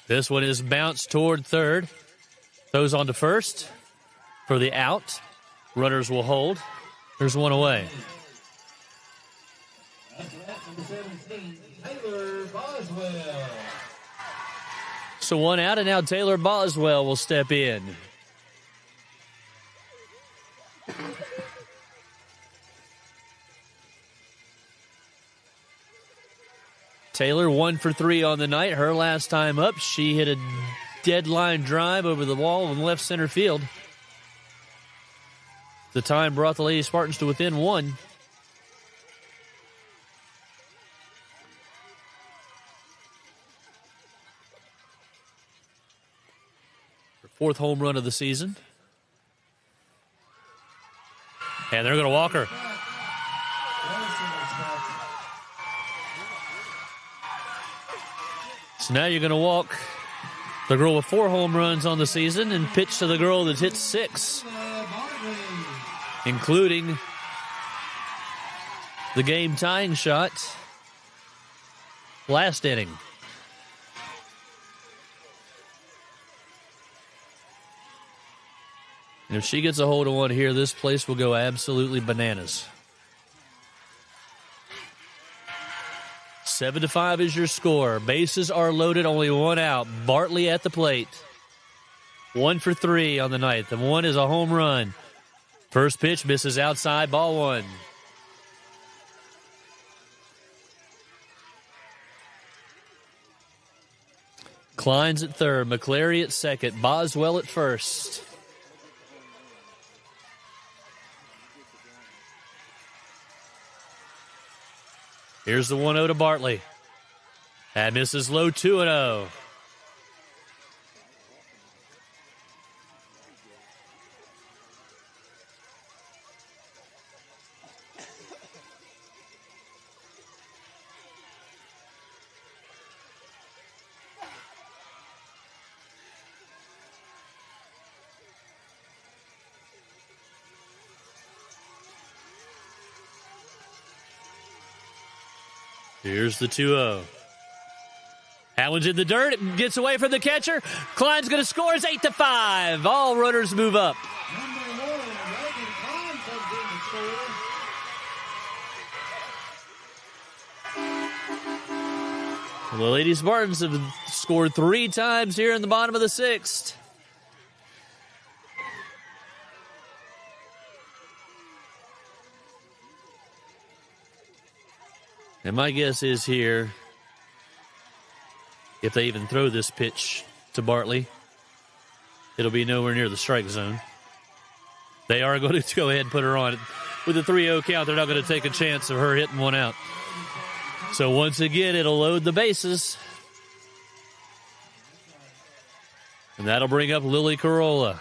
This one is bounced toward third. Throws on to first for the out. Runners will hold. There's one away. Number 17, Taylor Boswell. So one out, and now Taylor Boswell will step in. Taylor 1 for 3 on the night. Her last time up, she hit a deadline drive over the wall in left center field. The time brought the Lady Spartans to within 1. Her 4th home run of the season. And they're going to walk her. So now you're going to walk the girl with 4 home runs on the season and pitch to the girl that's hit 6, including the game-tying shot last inning. And if she gets a hold of one here, this place will go absolutely bananas. 7-5 is your score. Bases are loaded, only 1 out. Bartley at the plate. 1 for 3 on the night. The 1 is a home run. First pitch misses outside, ball 1. Klein's at third. McCleary at second. Boswell at first. Here's the 1-0 to Bartley. That misses low, 2-0. Here's the 2-0. That one's in the dirt. It gets away from the catcher. Klein's going to score. It's 8-5. All runners move up. Number 1, Reagan Klein comes in to score. The Lady Spartans have scored 3 times here in the bottom of the 6th. And my guess is here, if they even throw this pitch to Bartley, it'll be nowhere near the strike zone. They are going to go ahead and put her on. With a 3-0 count, they're not going to take a chance of her hitting one out. So once again, it'll load the bases. And that'll bring up Lily Corolla.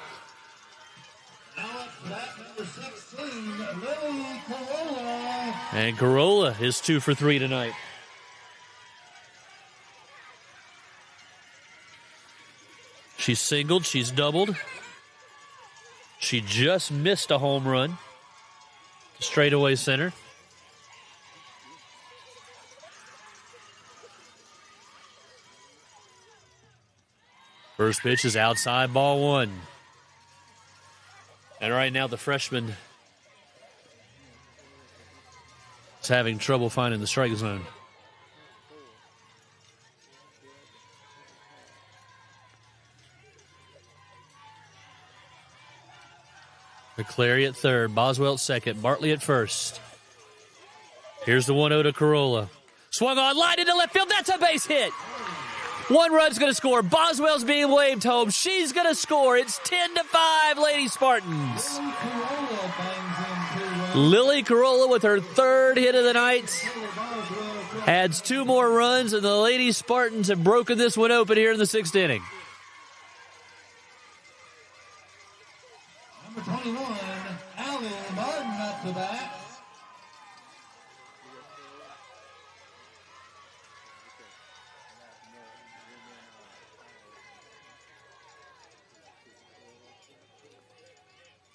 Now up to bat, number 16, Lily Corolla. And Corolla is 2 for 3 tonight. She's singled, she's doubled. She just missed a home run. Straightaway center. First pitch is outside, ball 1. And right now the freshman is having trouble finding the strike zone. McClary at third, Boswell at second, Bartley at first. Here's the 1-0 to Corolla. Swung on, line into left field. That's a base hit. 1 run's going to score. Boswell's being waved home. She's going to score. It's 10-5, Lady Spartans. Lily Corolla with her 3rd hit of the night adds 2 more runs, and the Lady Spartans have broken this one open here in the 6th inning. Number 21, Allie Martin at the bat.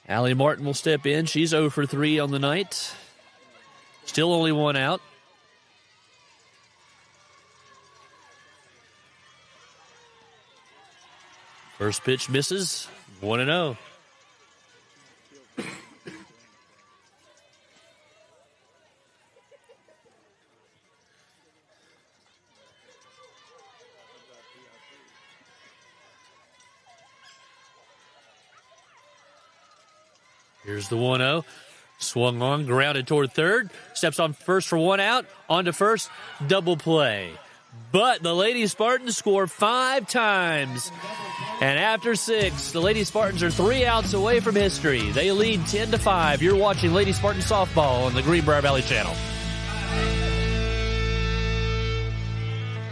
Allie Martin will step in. She's 0 for 3 on the night. Still only 1 out. First pitch misses. 1-0. Here's the 1-0. Swung on, grounded toward third. Steps on first for 1 out. On to first, double play. But the Lady Spartans score 5 times. And after 6, the Lady Spartans are 3 outs away from history. They lead 10-5. You're watching Lady Spartan Softball on the Greenbrier Valley Channel.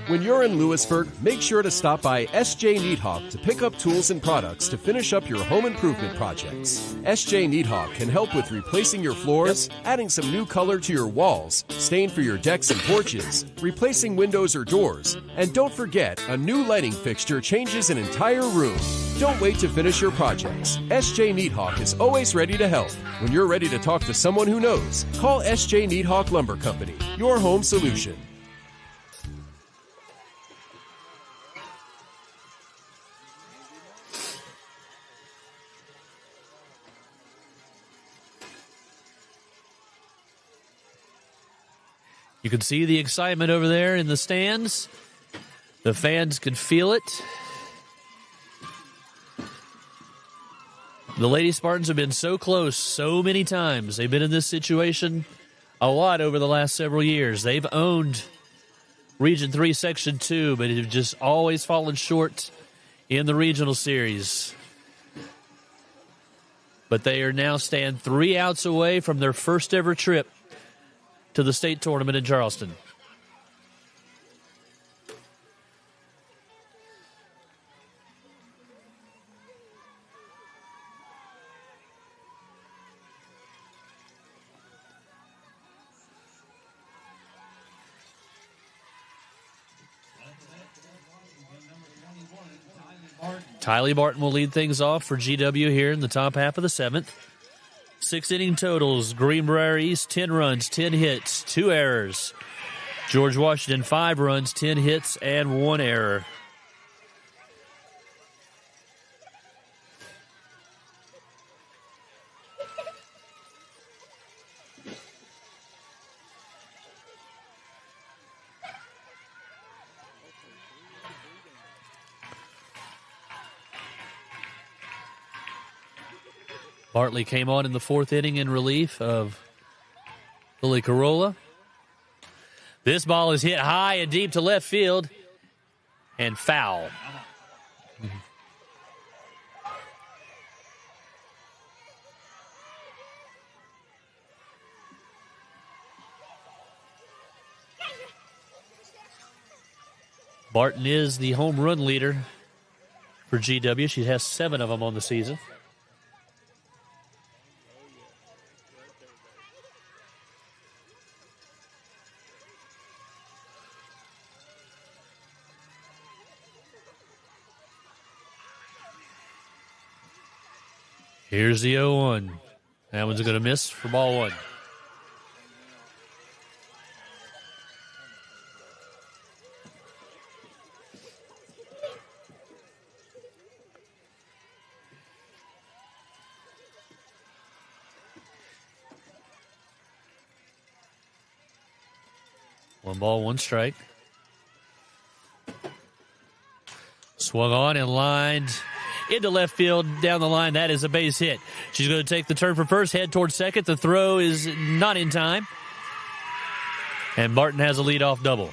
When you're in Lewisburg, make sure to stop by S.J. Needhawk to pick up tools and products to finish up your home improvement projects. S.J. Needhawk can help with replacing your floors, adding some new color to your walls, stain for your decks and porches, replacing windows or doors, and don't forget, a new lighting fixture changes an entire room. Don't wait to finish your projects. S.J. Needhawk is always ready to help. When you're ready to talk to someone who knows, call S.J. Needhawk Lumber Company, your home solution. You can see the excitement over there in the stands. The fans can feel it. The Lady Spartans have been so close so many times. They've been in this situation a lot over the last several years. They've owned Region 3, Section 2, but have just always fallen short in the regional series. But they are now stand 3 outs away from their first ever trip to the state tournament in Charleston. Tylee Barton will lead things off for GW here in the top half of the 7th. 6 inning totals. Greenbrier East, 10 runs, 10 hits, 2 errors. George Washington, 5 runs, 10 hits, and 1 error. Bartley came on in the 4th inning in relief of Lily Carolla. This ball is hit high and deep to left field and foul. Barton is the home run leader for GW. She has 7 of them on the season. Here's the 0-1. That one's going to miss for ball 1. One ball, one strike. Swung on and lined into left field down the line. That is a base hit. She's going to take the turn for first, head towards second. The throw is not in time. And Barton has a leadoff double.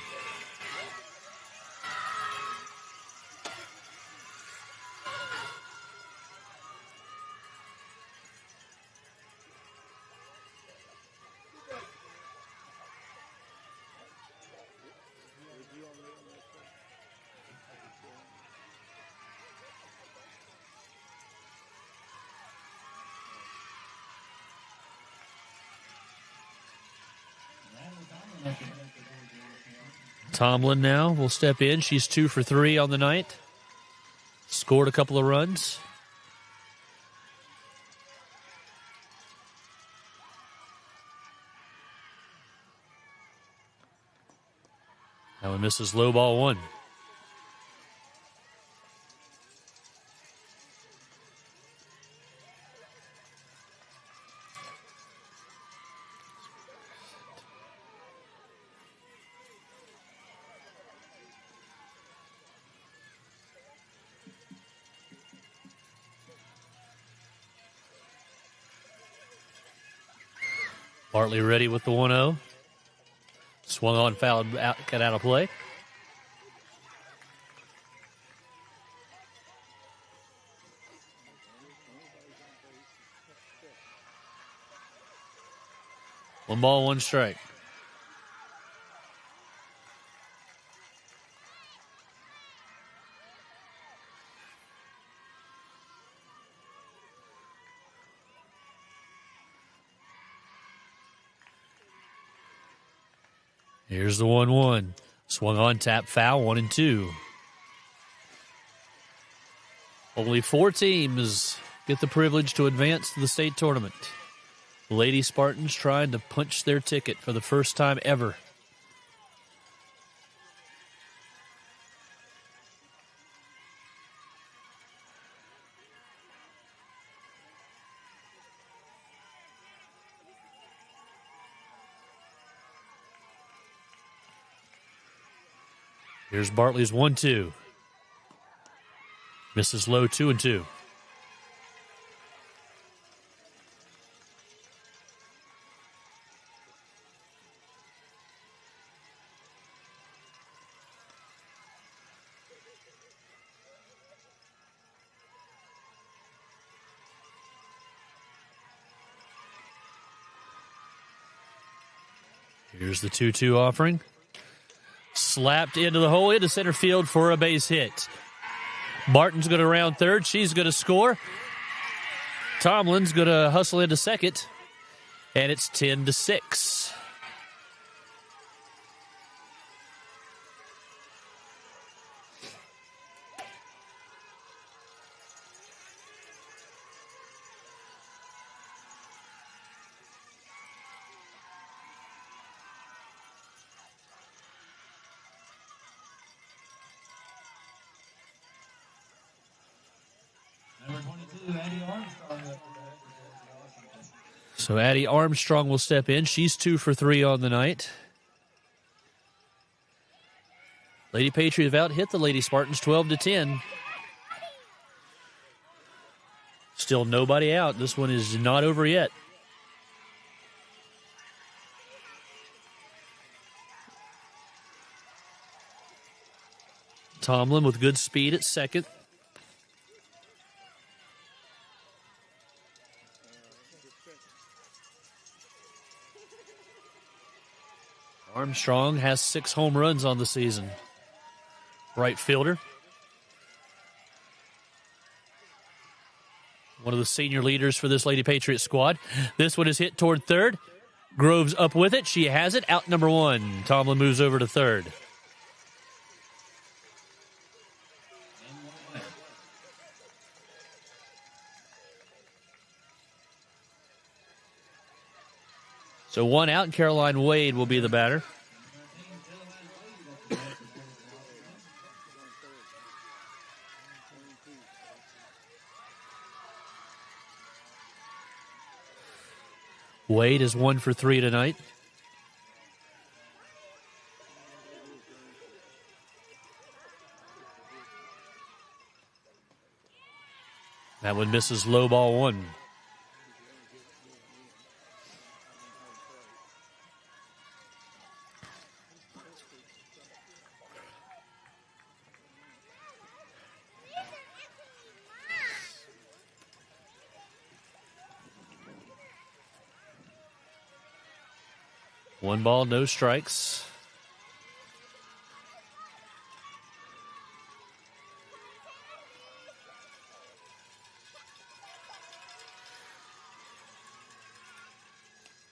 Tomlin now will step in. She's 2 for 3 on the night. Scored a couple of runs. That one misses low ball 1. Bartley ready with the 1-0. Swung on, fouled, out, got out of play. One ball, one strike. Here's the 1-1. Swung on, tap, foul, 1-2. Only 4 teams get the privilege to advance to the state tournament. Lady Spartans trying to punch their ticket for the first time ever. Here's Bartley's 1-2. Misses low, 2-2. Here's the 2-2 offering. Slapped into the hole, into center field for a base hit. Barton's going to round third. She's going to score. Tomlin's going to hustle into second. And it's 10-6. So Addie Armstrong will step in. She's 2 for 3 on the night. Lady Patriots have out-hit the Lady Spartans 12-10. Still nobody out. This one is not over yet. Tomlin with good speed at second. Armstrong has 6 home runs on the season. Right fielder. One of the senior leaders for this Lady Patriots squad. This one is hit toward third. Groves up with it. She has it. Out number 1. Tomlin moves over to third. So 1 out, and Caroline Wade will be the batter. Wade is 1 for 3 tonight. That one misses low ball 1. One ball, no strikes.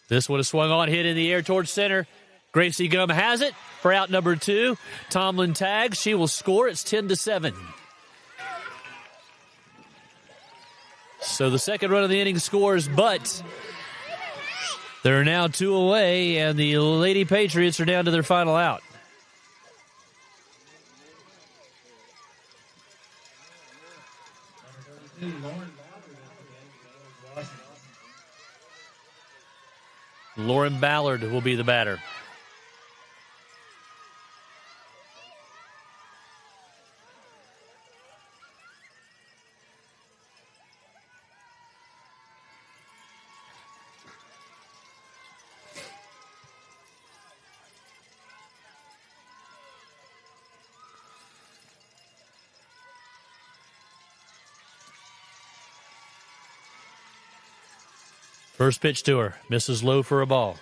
This one is swung on, hit in the air towards center. Gracie Gum has it for out number 2. Tomlin tags. She will score. It's 10-7. So the second run of the inning scores, but they're now 2 away, and the Lady Patriots are down to their final out. Lauren Ballard will be the batter. First pitch to her. Misses low for a ball.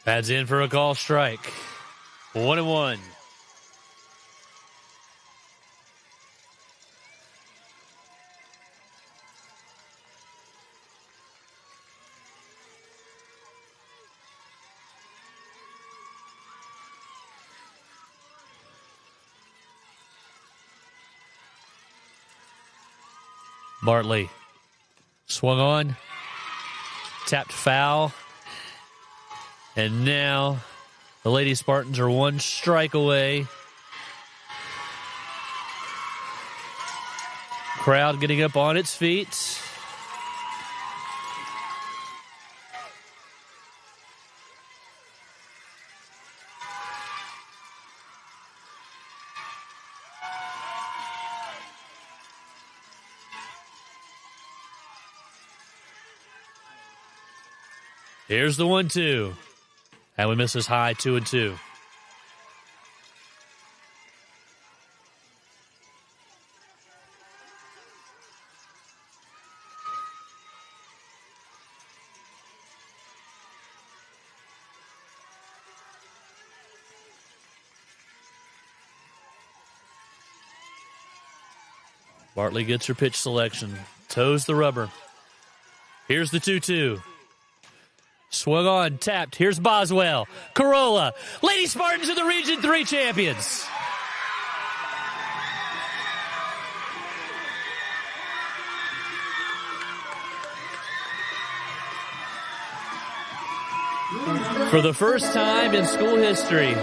Pads in for a call strike. 1-1. Bartley swung on, tapped foul, and now the Lady Spartans are 1 strike away. Crowd getting up on its feet. Here's the 1-2. That one misses high, 2-2. Bartley gets her pitch selection. Toes the rubber. Here's the 2-2. Swung on, tapped. Here's Boswell. Corolla. Lady Spartans are the Region 3 champions. For the first time in school history,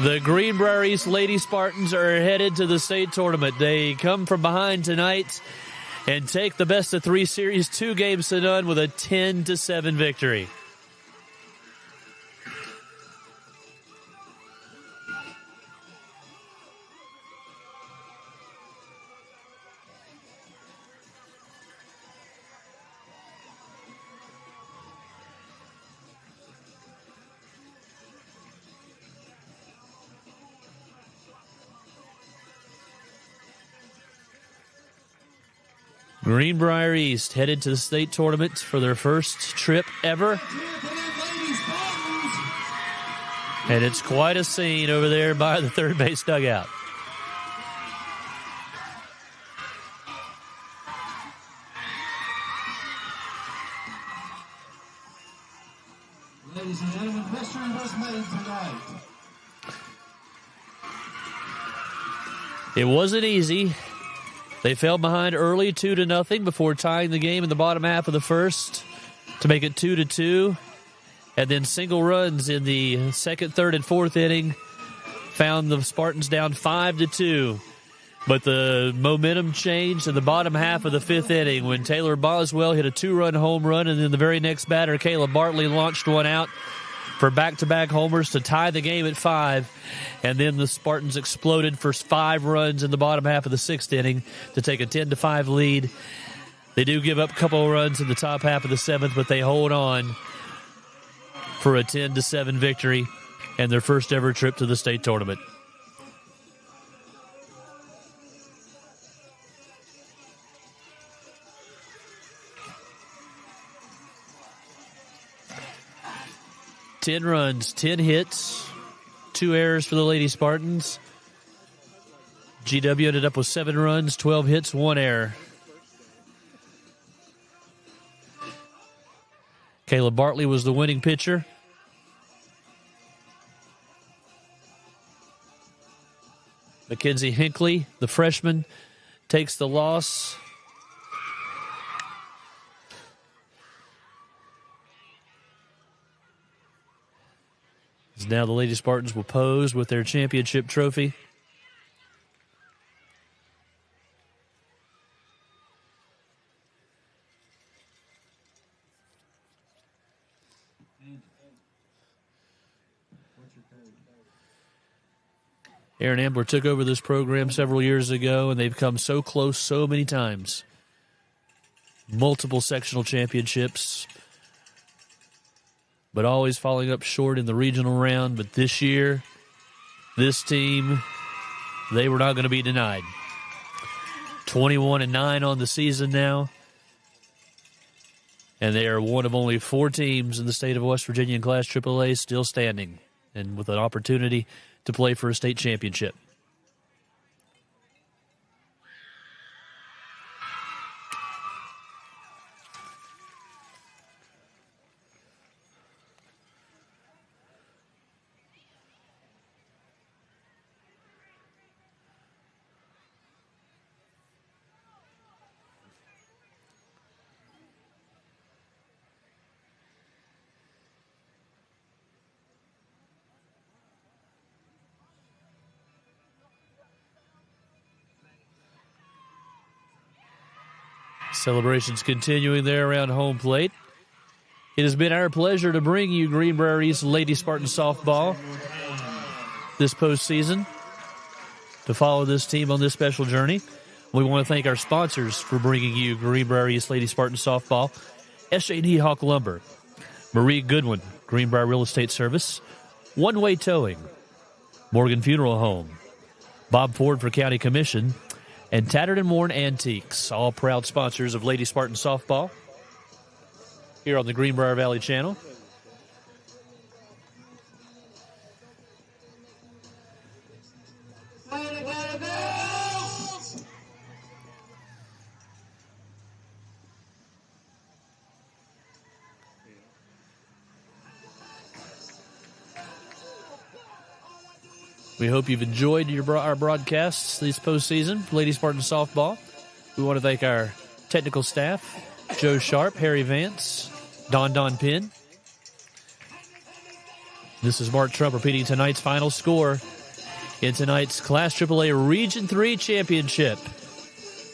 the Green Prairies Lady Spartans are headed to the state tournament. They come from behind tonight and take the best of 3 series, 2 games to none with a 10-7 victory. Greenbrier East headed to the state tournament for their first trip ever. And it's quite a scene over there by the third base dugout. Ladies and gentlemen, history was made tonight. It wasn't easy. They fell behind early 2-0 before tying the game in the bottom half of the first to make it 2-2. And then single runs in the second, third, and fourth inning found the Spartans down 5-2. But the momentum changed in the bottom half of the fifth inning when Taylor Boswell hit a 2-run home run, and then the very next batter, Caleb Bartley, launched one out for back-to-back homers to tie the game at 5. And then the Spartans exploded for 5 runs in the bottom half of the sixth inning to take a 10-5 lead. They do give up a couple of runs in the top half of the seventh, but they hold on for a 10-7 victory and their first ever trip to the state tournament. Ten runs, 10 hits, 2 errors for the Lady Spartans. GW ended up with 7 runs, 12 hits, 1 error. Caleb Bartley was the winning pitcher. Mackenzie Hinckley, the freshman, takes the loss. Now the Lady Spartans will pose with their championship trophy. Aaron Ambler took over this program several years ago, and they've come so close so many times. Multiple sectional championships, but always falling up short in the regional round. But this year, this team, they were not going to be denied. 21-9 on the season now. And they are one of only 4 teams in the state of West Virginia in Class AAA still standing and with an opportunity to play for a state championship. Celebrations continuing there around home plate. It has been our pleasure to bring you Green Prairie's Lady Spartan softball this postseason. To follow this team on this special journey, we want to thank our sponsors for bringing you Green Prairie's Lady Spartan softball: S.J. Needhawk Lumber, Marie Goodwin, Greenbrier Real Estate Service, One Way Towing, Morgan Funeral Home, Bob Ford for County Commission, and Tattered and Worn Antiques, all proud sponsors of Lady Spartan softball here on the Greenbrier Valley Channel. We hope you've enjoyed our broadcasts this postseason for Lady Spartan softball. We want to thank our technical staff, Joe Sharp, Harry Vance, Don Penn. This is Mark Trump repeating tonight's final score in tonight's Class AAA Region 3 Championship.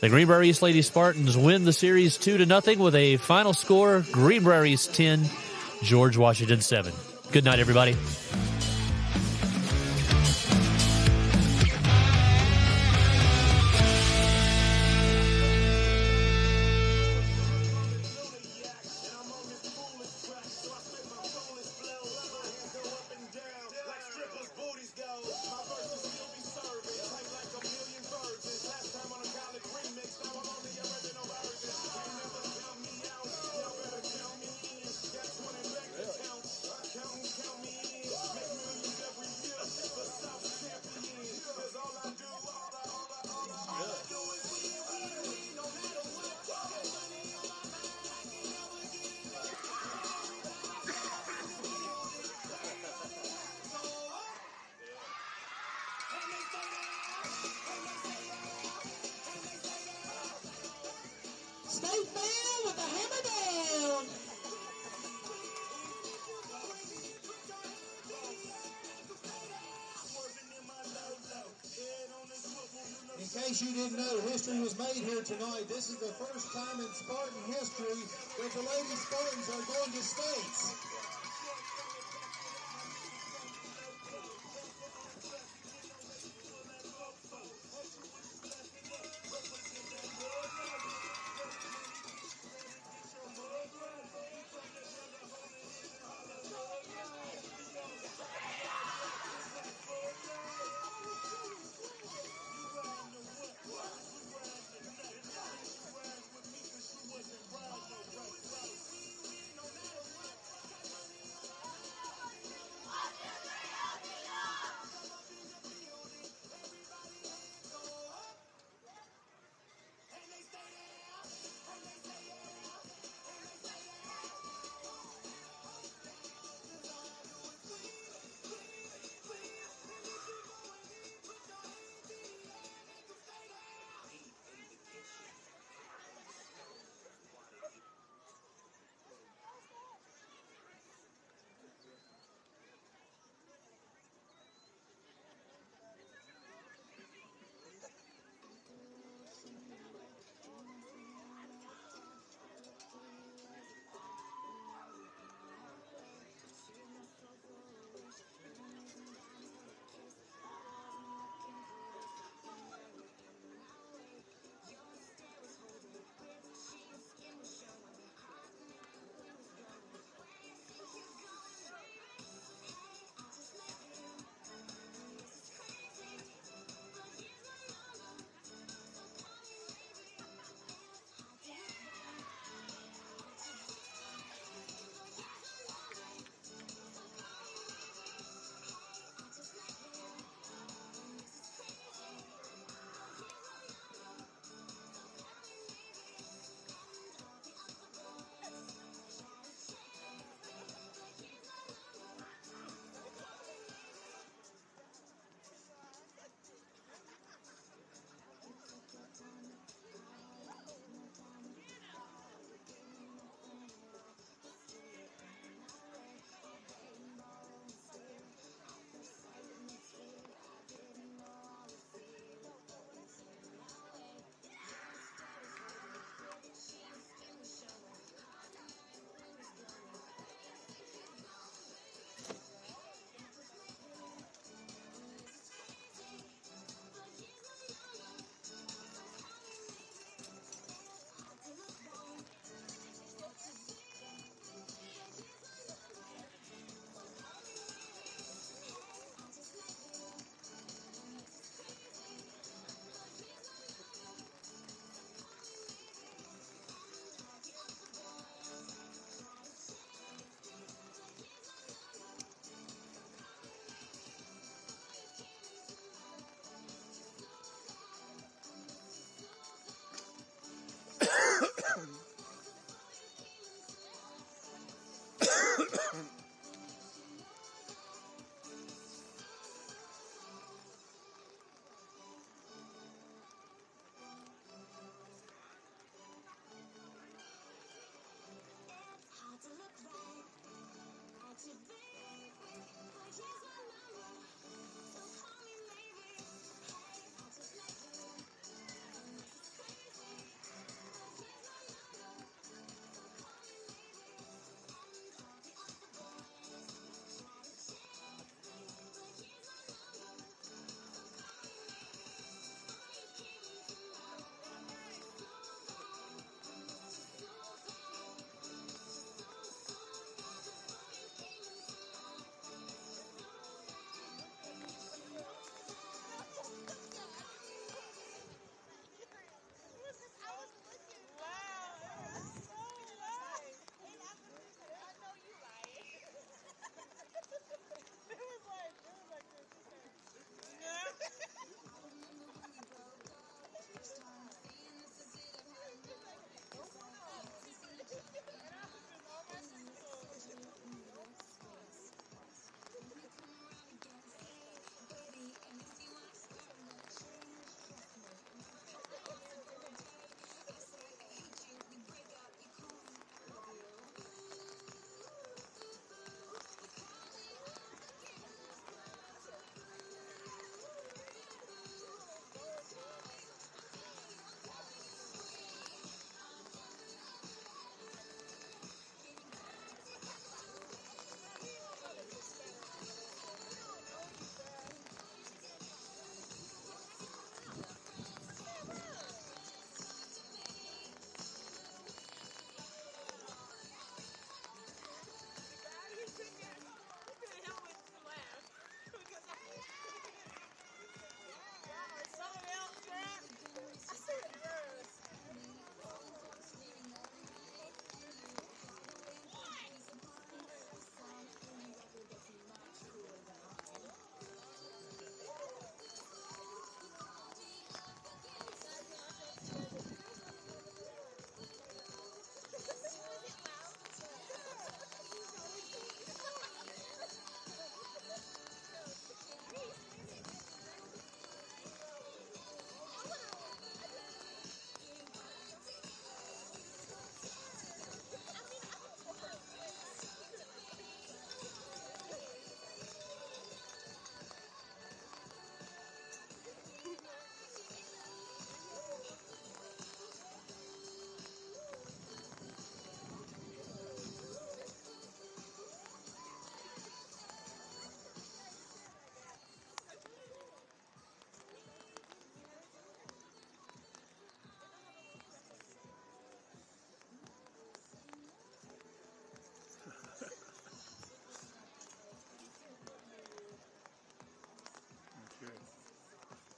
The Greenbrier East Lady Spartans win the series 2-0 with a final score, Greenbrier East 10, George Washington 7. Good night, everybody. State band with the hammer down. In case you didn't know, history was made here tonight. This is the first time in Spartan history that the Lady Spartans are going to states.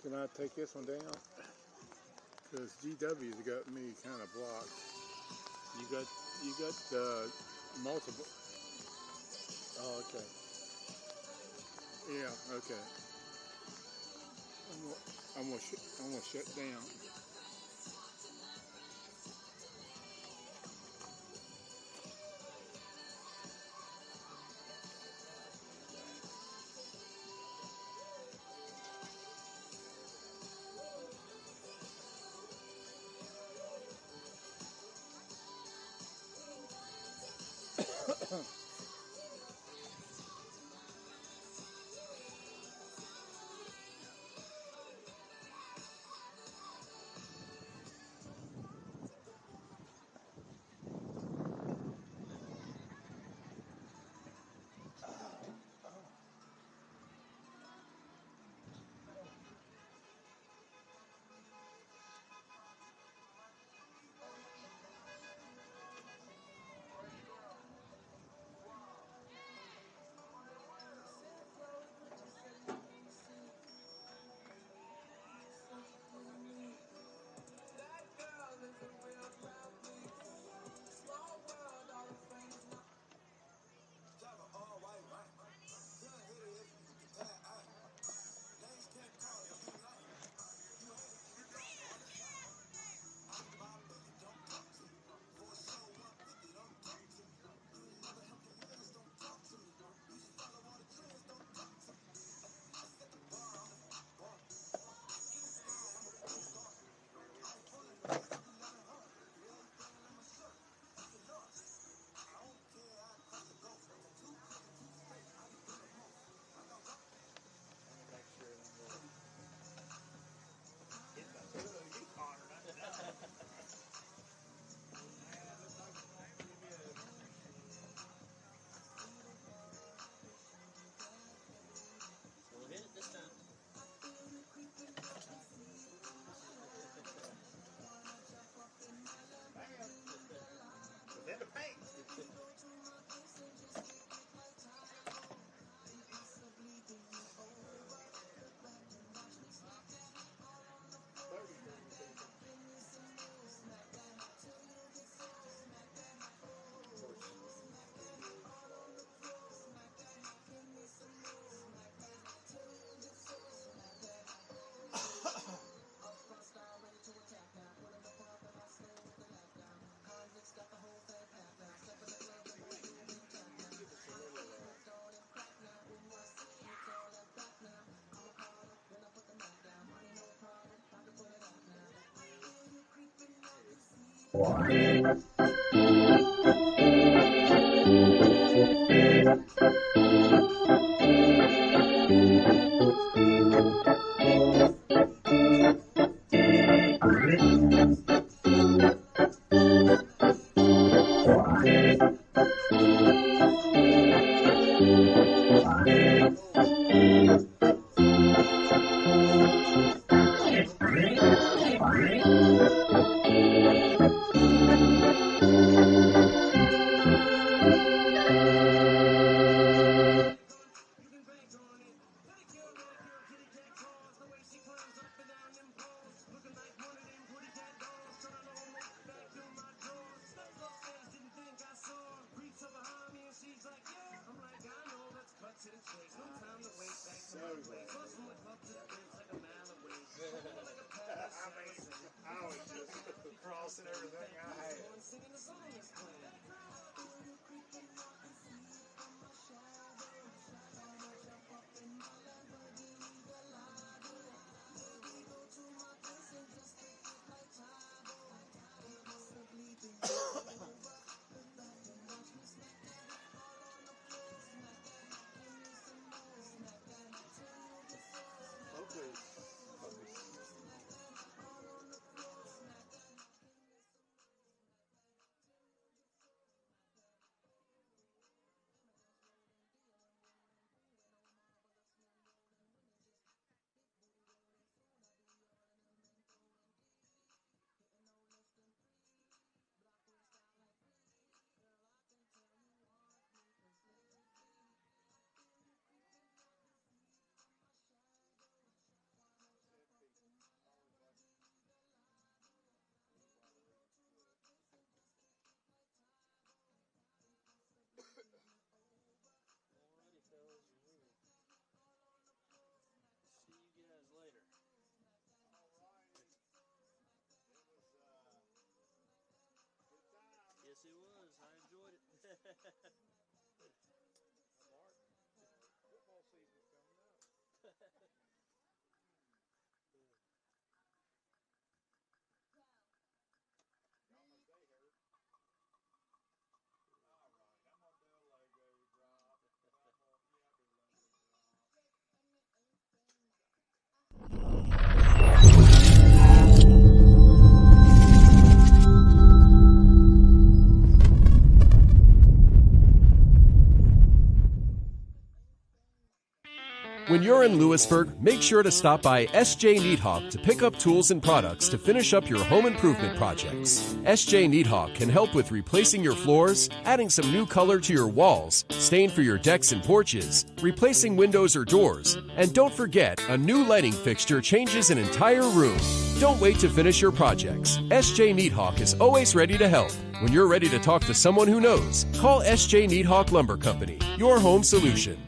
Can I take this one down? Because GW's got me kind of blocked. You got multiple. Oh, okay. Yeah, okay. I'm gonna shut down. Crossing everything I had. When you're in Lewisburg, make sure to stop by S.J. Needhawk to pick up tools and products to finish up your home improvement projects. S.J. Needhawk can help with replacing your floors, adding some new color to your walls, stain for your decks and porches, replacing windows or doors, and don't forget, a new lighting fixture changes an entire room. Don't wait to finish your projects. S.J. Needhawk is always ready to help. When you're ready to talk to someone who knows, call S.J. Needhawk Lumber Company, your home solution.